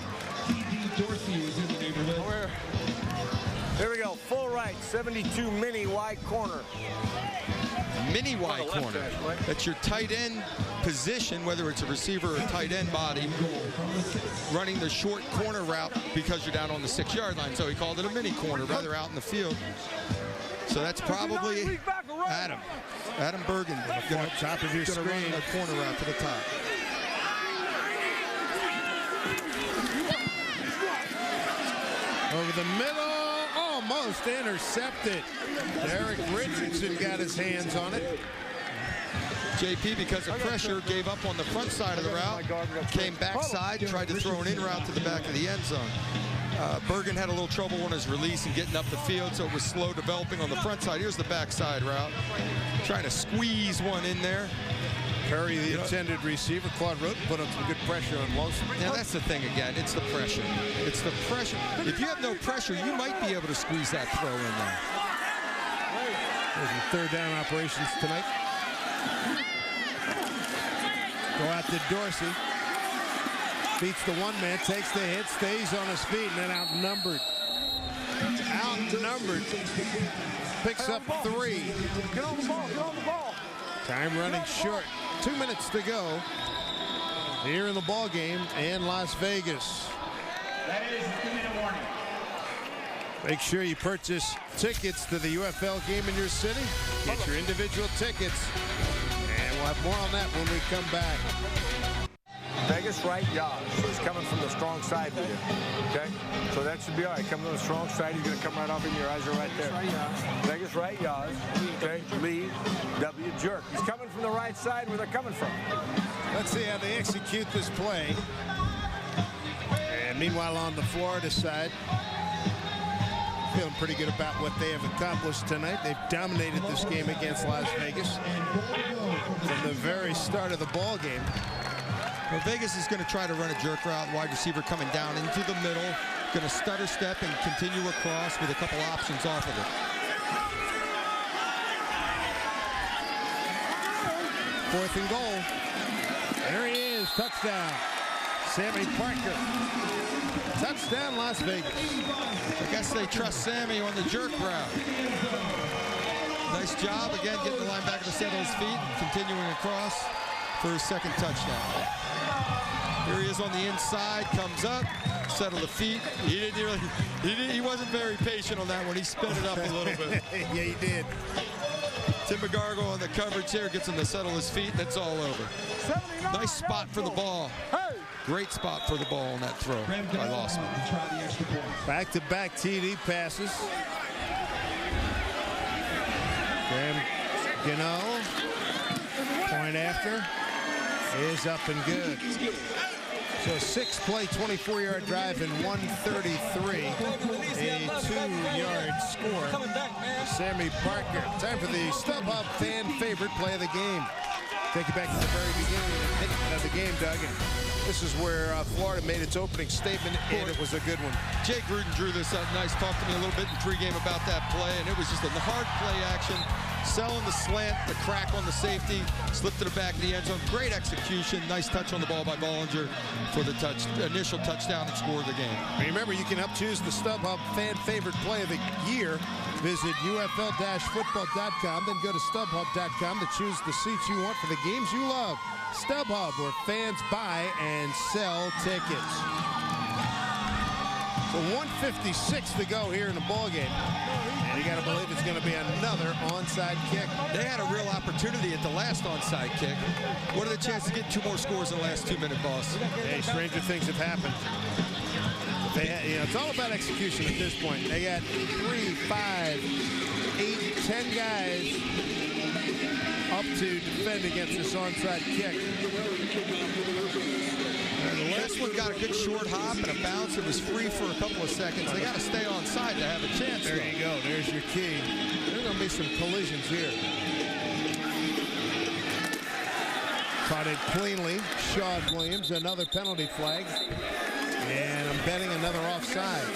Here we go, full right, 72 mini wide corner. Mini wide corner. That's your tight end position, whether it's a receiver or a tight end body, running the short corner route because you're down on the 6-yard line. So he called it a mini corner, rather out in the field. So that's probably Adam Bergen. Top of your screen. Run the corner route to the top. Over the middle, almost intercepted. Eric Richardson got his hands on it. JP, because of pressure, gave up on the front side of the route, came backside, tried to throw an in route to the back of the end zone. Bergen had a little trouble on his release and getting up the field, so it was slow developing on the front side. Here's the backside route, trying to squeeze one in there. Perry, the intended receiver, Claude Roten put up some good pressure on Lossman. Now that's the thing again. It's the pressure. It's the pressure. If you have no pressure, you might be able to squeeze that throw in there. There's the 3rd down operations tonight. Go out to Dorsey. Beats the 1-man, takes the hit, stays on his feet, and then outnumbered. Outnumbered. Picks up 3. Get on the ball, get on the ball. Time running short. 2 minutes to go here in the ball game in Las Vegas. That is the 2-minute warning. Make sure you purchase tickets to the UFL game in your city. Get your individual tickets. And we'll have more on that when we come back. Vegas right yard. So he's coming from the strong side here. Okay? So that should be all right. Coming from the strong side, he's going to come right off in your eyes are right there. Vegas right yard. Okay? Lead. W jerk. He's coming from the right side where they're coming from. Let's see how they execute this play. And meanwhile on the Florida side, feeling pretty good about what they have accomplished tonight. They've dominated this game against Las Vegas from the very start of the ball game. Well, Vegas is going to try to run a jerk route, wide receiver coming down into the middle, going to stutter step and continue across with a couple options off of it. Fourth and goal. There he is, touchdown. Sammy Parker. Touchdown, Las Vegas. I guess they trust Sammy on the jerk route. Nice job, again, getting the linebacker to set on his feet, continuing across for his 2nd touchdown. Here he is on the inside, comes up, settle the feet. He wasn't very patient on that one. He sped it up a little bit. Yeah, he did. Tim McGargle on the coverage here, gets him to settle his feet, and it's all over. Nice spot for the ball. Great spot for the ball on that throw by Lossman. Back-to-back TD passes. Graham Gano, point after, is up and good. So 6-play, 24-yard drive and 133, a 2-yard score. Sammy Parker. Time for the StubHub fan favorite play of the game. Take you back to the very beginning of the game, Doug. And this is where Florida made its opening statement, and it was a good one. Jay Gruden drew this up nice. Talked to me a little bit in pregame about that play, and it was just a hard play action. Selling the slant, the crack on the safety, slipped to the back of the end zone. Great execution. Nice touch on the ball by Bollinger for the initial touchdown and score of the game. Remember, you can help choose the StubHub fan favorite play of the year. Visit UFL-football.com, then go to StubHub.com to choose the seats you want for the games you love. StubHub, where fans buy and sell tickets. So 1:56 to go here in the ball game. And you got to believe it's going to be another onside kick. They had a real opportunity at the last onside kick. What are the chances of getting 2 more scores in the last 2 minutes, boss? Hey, stranger things have happened. It's all about execution at this point. They got 3, 5, 8, 10 guys up to defend against this onside kick. This one got a good short hop and a bounce. It was free for a couple of seconds. They got to stay on side to have a chance. There you go. There's your key. There's going to be some collisions here. Caught it cleanly. Shawn Williams, another penalty flag. And I'm betting another offside.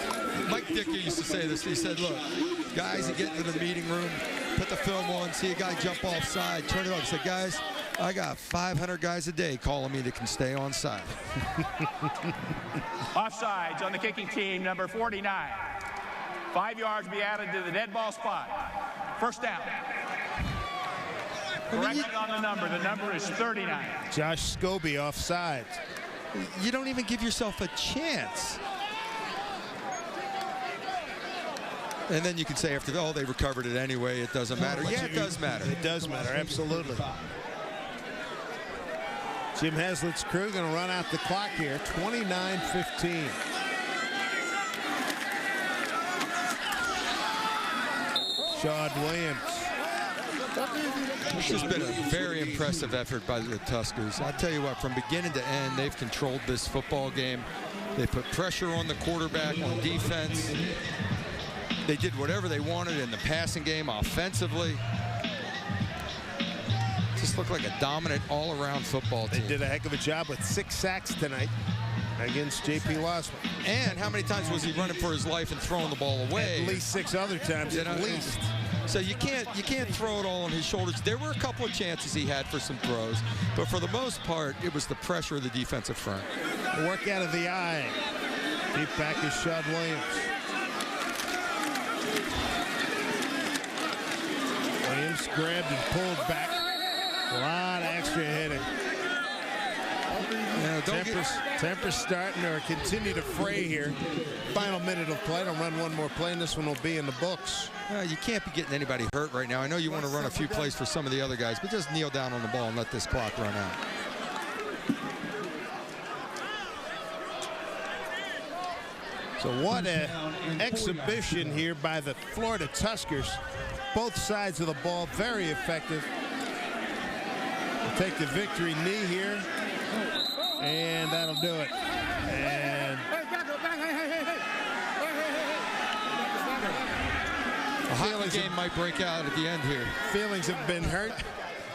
Mike Dicker used to say this. He said, look, guys, you get into the meeting room, put the film on, see a guy jump offside, turn it up. He said, guys, I got 500 guys a day calling me that can stay on side. Offsides on the kicking team, number 49. 5 yards be added to the dead ball spot. First down. Correcting on the number is 39. Josh Scobie offside. You don't even give yourself a chance. And then you can say after, oh, they recovered it anyway, it doesn't matter. Yeah, it does matter. It does matter, absolutely. Jim Haslett's crew going to run out the clock here, 29-15. Shawn Williams. This has been a very impressive effort by the Tuskers. I'll tell you what, from beginning to end, they've controlled this football game. They put pressure on the quarterback on defense. They did whatever they wanted in the passing game offensively. Just looked like a dominant all-around football team. They did a heck of a job with 6 sacks tonight against J.P. Lossman. And how many times was he running for his life and throwing the ball away? At least 6 other times, at least. So you can't throw it all on his shoulders. There were a couple of chances he had for some throws, but for the most part, it was the pressure of the defensive front. Work out of the eye. Deep back is Shawn Williams. Williams grabbed and pulled back. A lot of extra hitting. Tempers starting to continue to fray here. Final minute of play. I'll run one more play, and this one will be in the books. You can't be getting anybody hurt right now. I know you want to run a few plays for some of the other guys, but just kneel down on the ball and let this clock run out. So what an exhibition here by the Florida Tuskers. Both sides of the ball, very effective. We'll take the victory knee here, and that'll do it. And a hockey game might break out at the end here. Feelings have been hurt.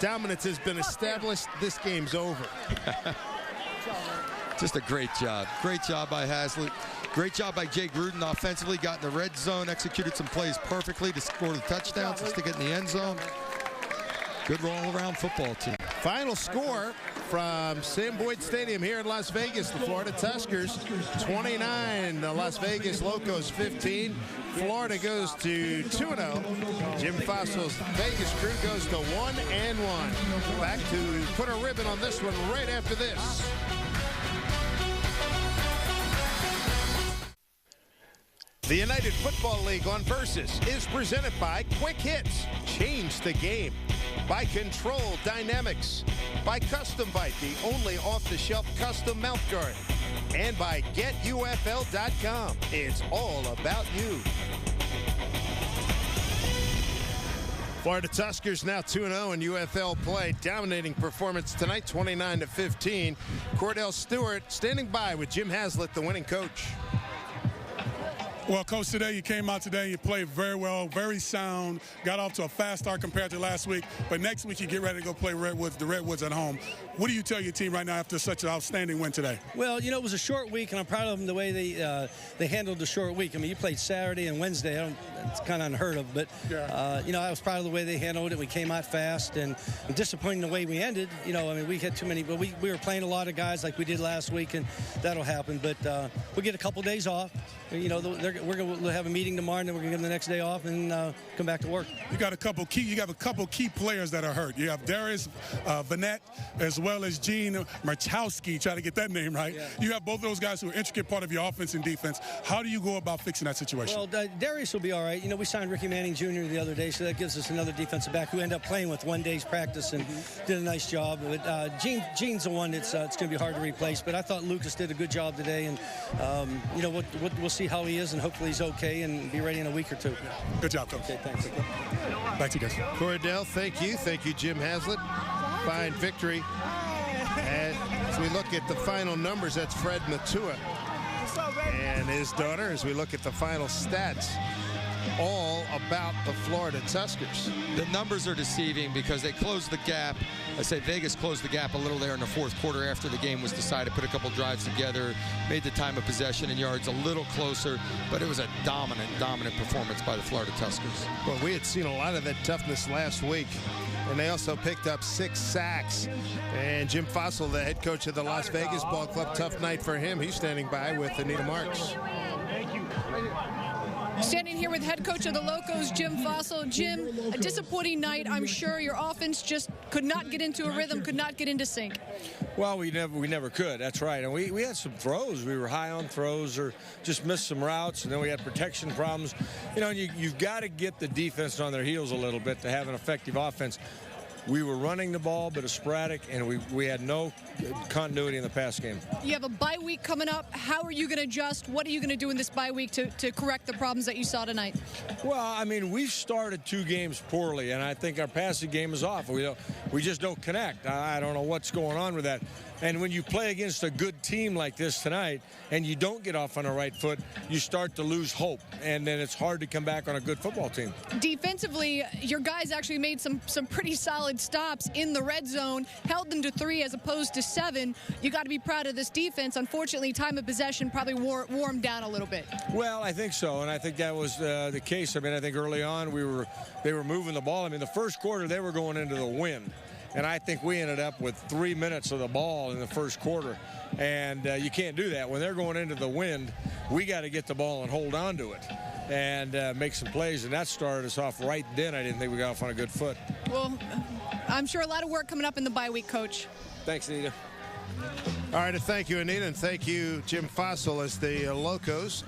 Dominance has been established. This game's over. Just a great job. Great job by Haslett. Great job by Jay Gruden offensively. Got in the red zone, executed some plays perfectly to score the touchdowns and stick it in the end zone. Good all-around football team. Final score from Sam Boyd Stadium here in Las Vegas. The Florida Tuskers 29, the Las Vegas Locos 15. Florida goes to 2-0. Jim Fossil's Vegas crew goes to 1-1. Back to put a ribbon on this one right after this. The United Football League on Versus is presented by Quick Hits, change the game, by Control Dynamics, by Custom Bite, the only off-the-shelf custom mouth guard, and by GetUFL.com. It's all about you. Florida Tuskers now 2-0 in UFL play. Dominating performance tonight, 29-15. Cordell Stewart standing by with Jim Haslett, the winning coach. Well, Coach, today you came out today, you played very well, very sound, got off to a fast start compared to last week, but next week you get ready to go play the Redwoods at home. What do you tell your team right now after such an outstanding win today? Well, you know, it was a short week, and I'm proud of them the way they handled the short week. I mean, you played Saturday and Wednesday. It's kind of unheard of, but, you know, I was proud of the way they handled it. We came out fast, and disappointing the way we ended. You know, I mean, we had too many, but we were playing a lot of guys like we did last week, and that'll happen. But we'll get a couple days off. You know, we're going to have a meeting tomorrow, and then we're going to give them the next day off and come back to work. You have a couple key players that are hurt. You have Darius Vanette as well as Gene Marchowski. Try to get that name right. Yeah. You have both those guys who are an intricate part of your offense and defense. How do you go about fixing that situation? Well, Darius will be all right. You know, we signed Ricky Manning Jr. the other day, so that gives us another defensive back who ended up playing with 1 day's practice and did a nice job. But Gene's the one that's it's going to be hard to replace. But I thought Lucas did a good job today, and you know, we'll see how he is, and hopefully he's okay and be ready in a week or two. Good job, Coach. Okay, thanks. Back to you guys. Cordell, thank you. Thank you, Jim Haslett. Fine victory. As we look at the final numbers, that's Fred Matua and his daughter. As we look at the final stats, all about the Florida Tuskers. The numbers are deceiving because they closed the gap. I say Vegas closed the gap a little there in the fourth quarter after the game was decided, put a couple drives together, made the time of possession and yards a little closer, but it was a dominant performance by the Florida Tuskers. Well, we had seen a lot of that toughness last week, and they also picked up 6 sacks. And Jim Fossil, the head coach of the Las Vegas Ball Club, tough night for him. He's standing by with Anita Marks. Thank you. Standing here with head coach of the Locos, Jim Fossil. Jim, a disappointing night. I'm sure your offense just could not get into a rhythm, could not get into sync. Well, we never could. That's right. And we had some throws. We were high on throws or just missed some routes, and then we had protection problems. You know, you've got to get the defense on their heels a little bit to have an effective offense. We were running the ball, but it's sporadic, and we had no continuity in the pass game. You have a bye week coming up. How are you going to adjust? What are you going to do in this bye week to correct the problems that you saw tonight? Well, I mean, we've started 2 games poorly, and I think our passing game is off. We just don't connect. I don't know what's going on with that. And when you play against a good team like this tonight and you don't get off on the right foot, you start to lose hope, and then it's hard to come back on a good football team. Defensively, your guys actually made some pretty solid stops in the red zone, held them to 3 as opposed to 7. You got to be proud of this defense. Unfortunately, time of possession probably warmed down a little bit. Well, I think so, and I think that was the case. I mean, I think early on they were moving the ball. I mean, the first quarter they were going into the wind. And I think we ended up with 3 minutes of the ball in the first quarter. And you can't do that. When they're going into the wind, we got to get the ball and hold on to it and make some plays. And that started us off right then. I didn't think we got off on a good foot. Well, I'm sure a lot of work coming up in the bye week, Coach. Thanks, Anita. All right, thank you, Anita, and thank you, Jim Fossil, as the Locos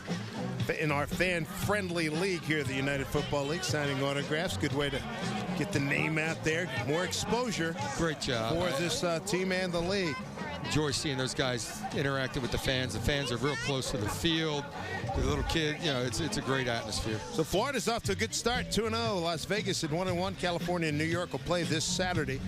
in our fan-friendly league here at the United Football League, signing autographs. Good way to get the name out there, more exposure. Great job for this team and the league. Enjoy seeing those guys interacting with the fans. The fans are real close to the field. The little kid, you know, it's a great atmosphere. So Florida's off to a good start, 2-0. Las Vegas at 1-1. California and New York will play this Saturday.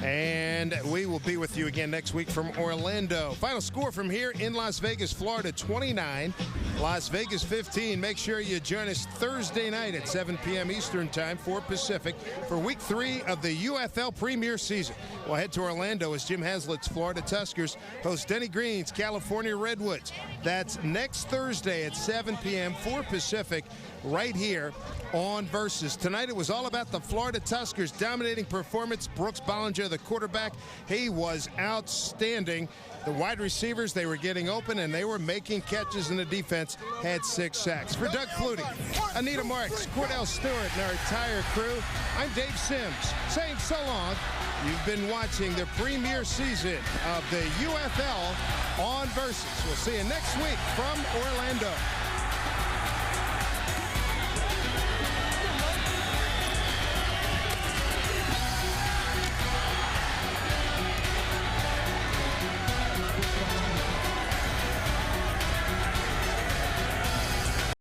And we will be with you again next week from Orlando. Final score from here in Las Vegas, Florida, 29. Las Vegas 15. Make sure you join us Thursday night at 7 p.m. Eastern Time, 4 Pacific, for Week 3 of the UFL Premier Season. We'll head to Orlando as Jim Haslett's Florida Tuskers host Denny Green's California Redwoods. That's next Thursday at 7 p.m., 4 Pacific, right here on Versus. Tonight it was all about the Florida Tuskers' dominating performance. Brooks Bollinger, the quarterback, he was outstanding. The wide receivers, they were getting open and they were making catches, and the defense had 6 sacks. For Doug Flutie, Anita Marks, Cordell Stewart, and our entire crew, I'm Dave Sims saying so long. You've been watching the premier season of the UFL on Versus. We'll see you next week from Orlando.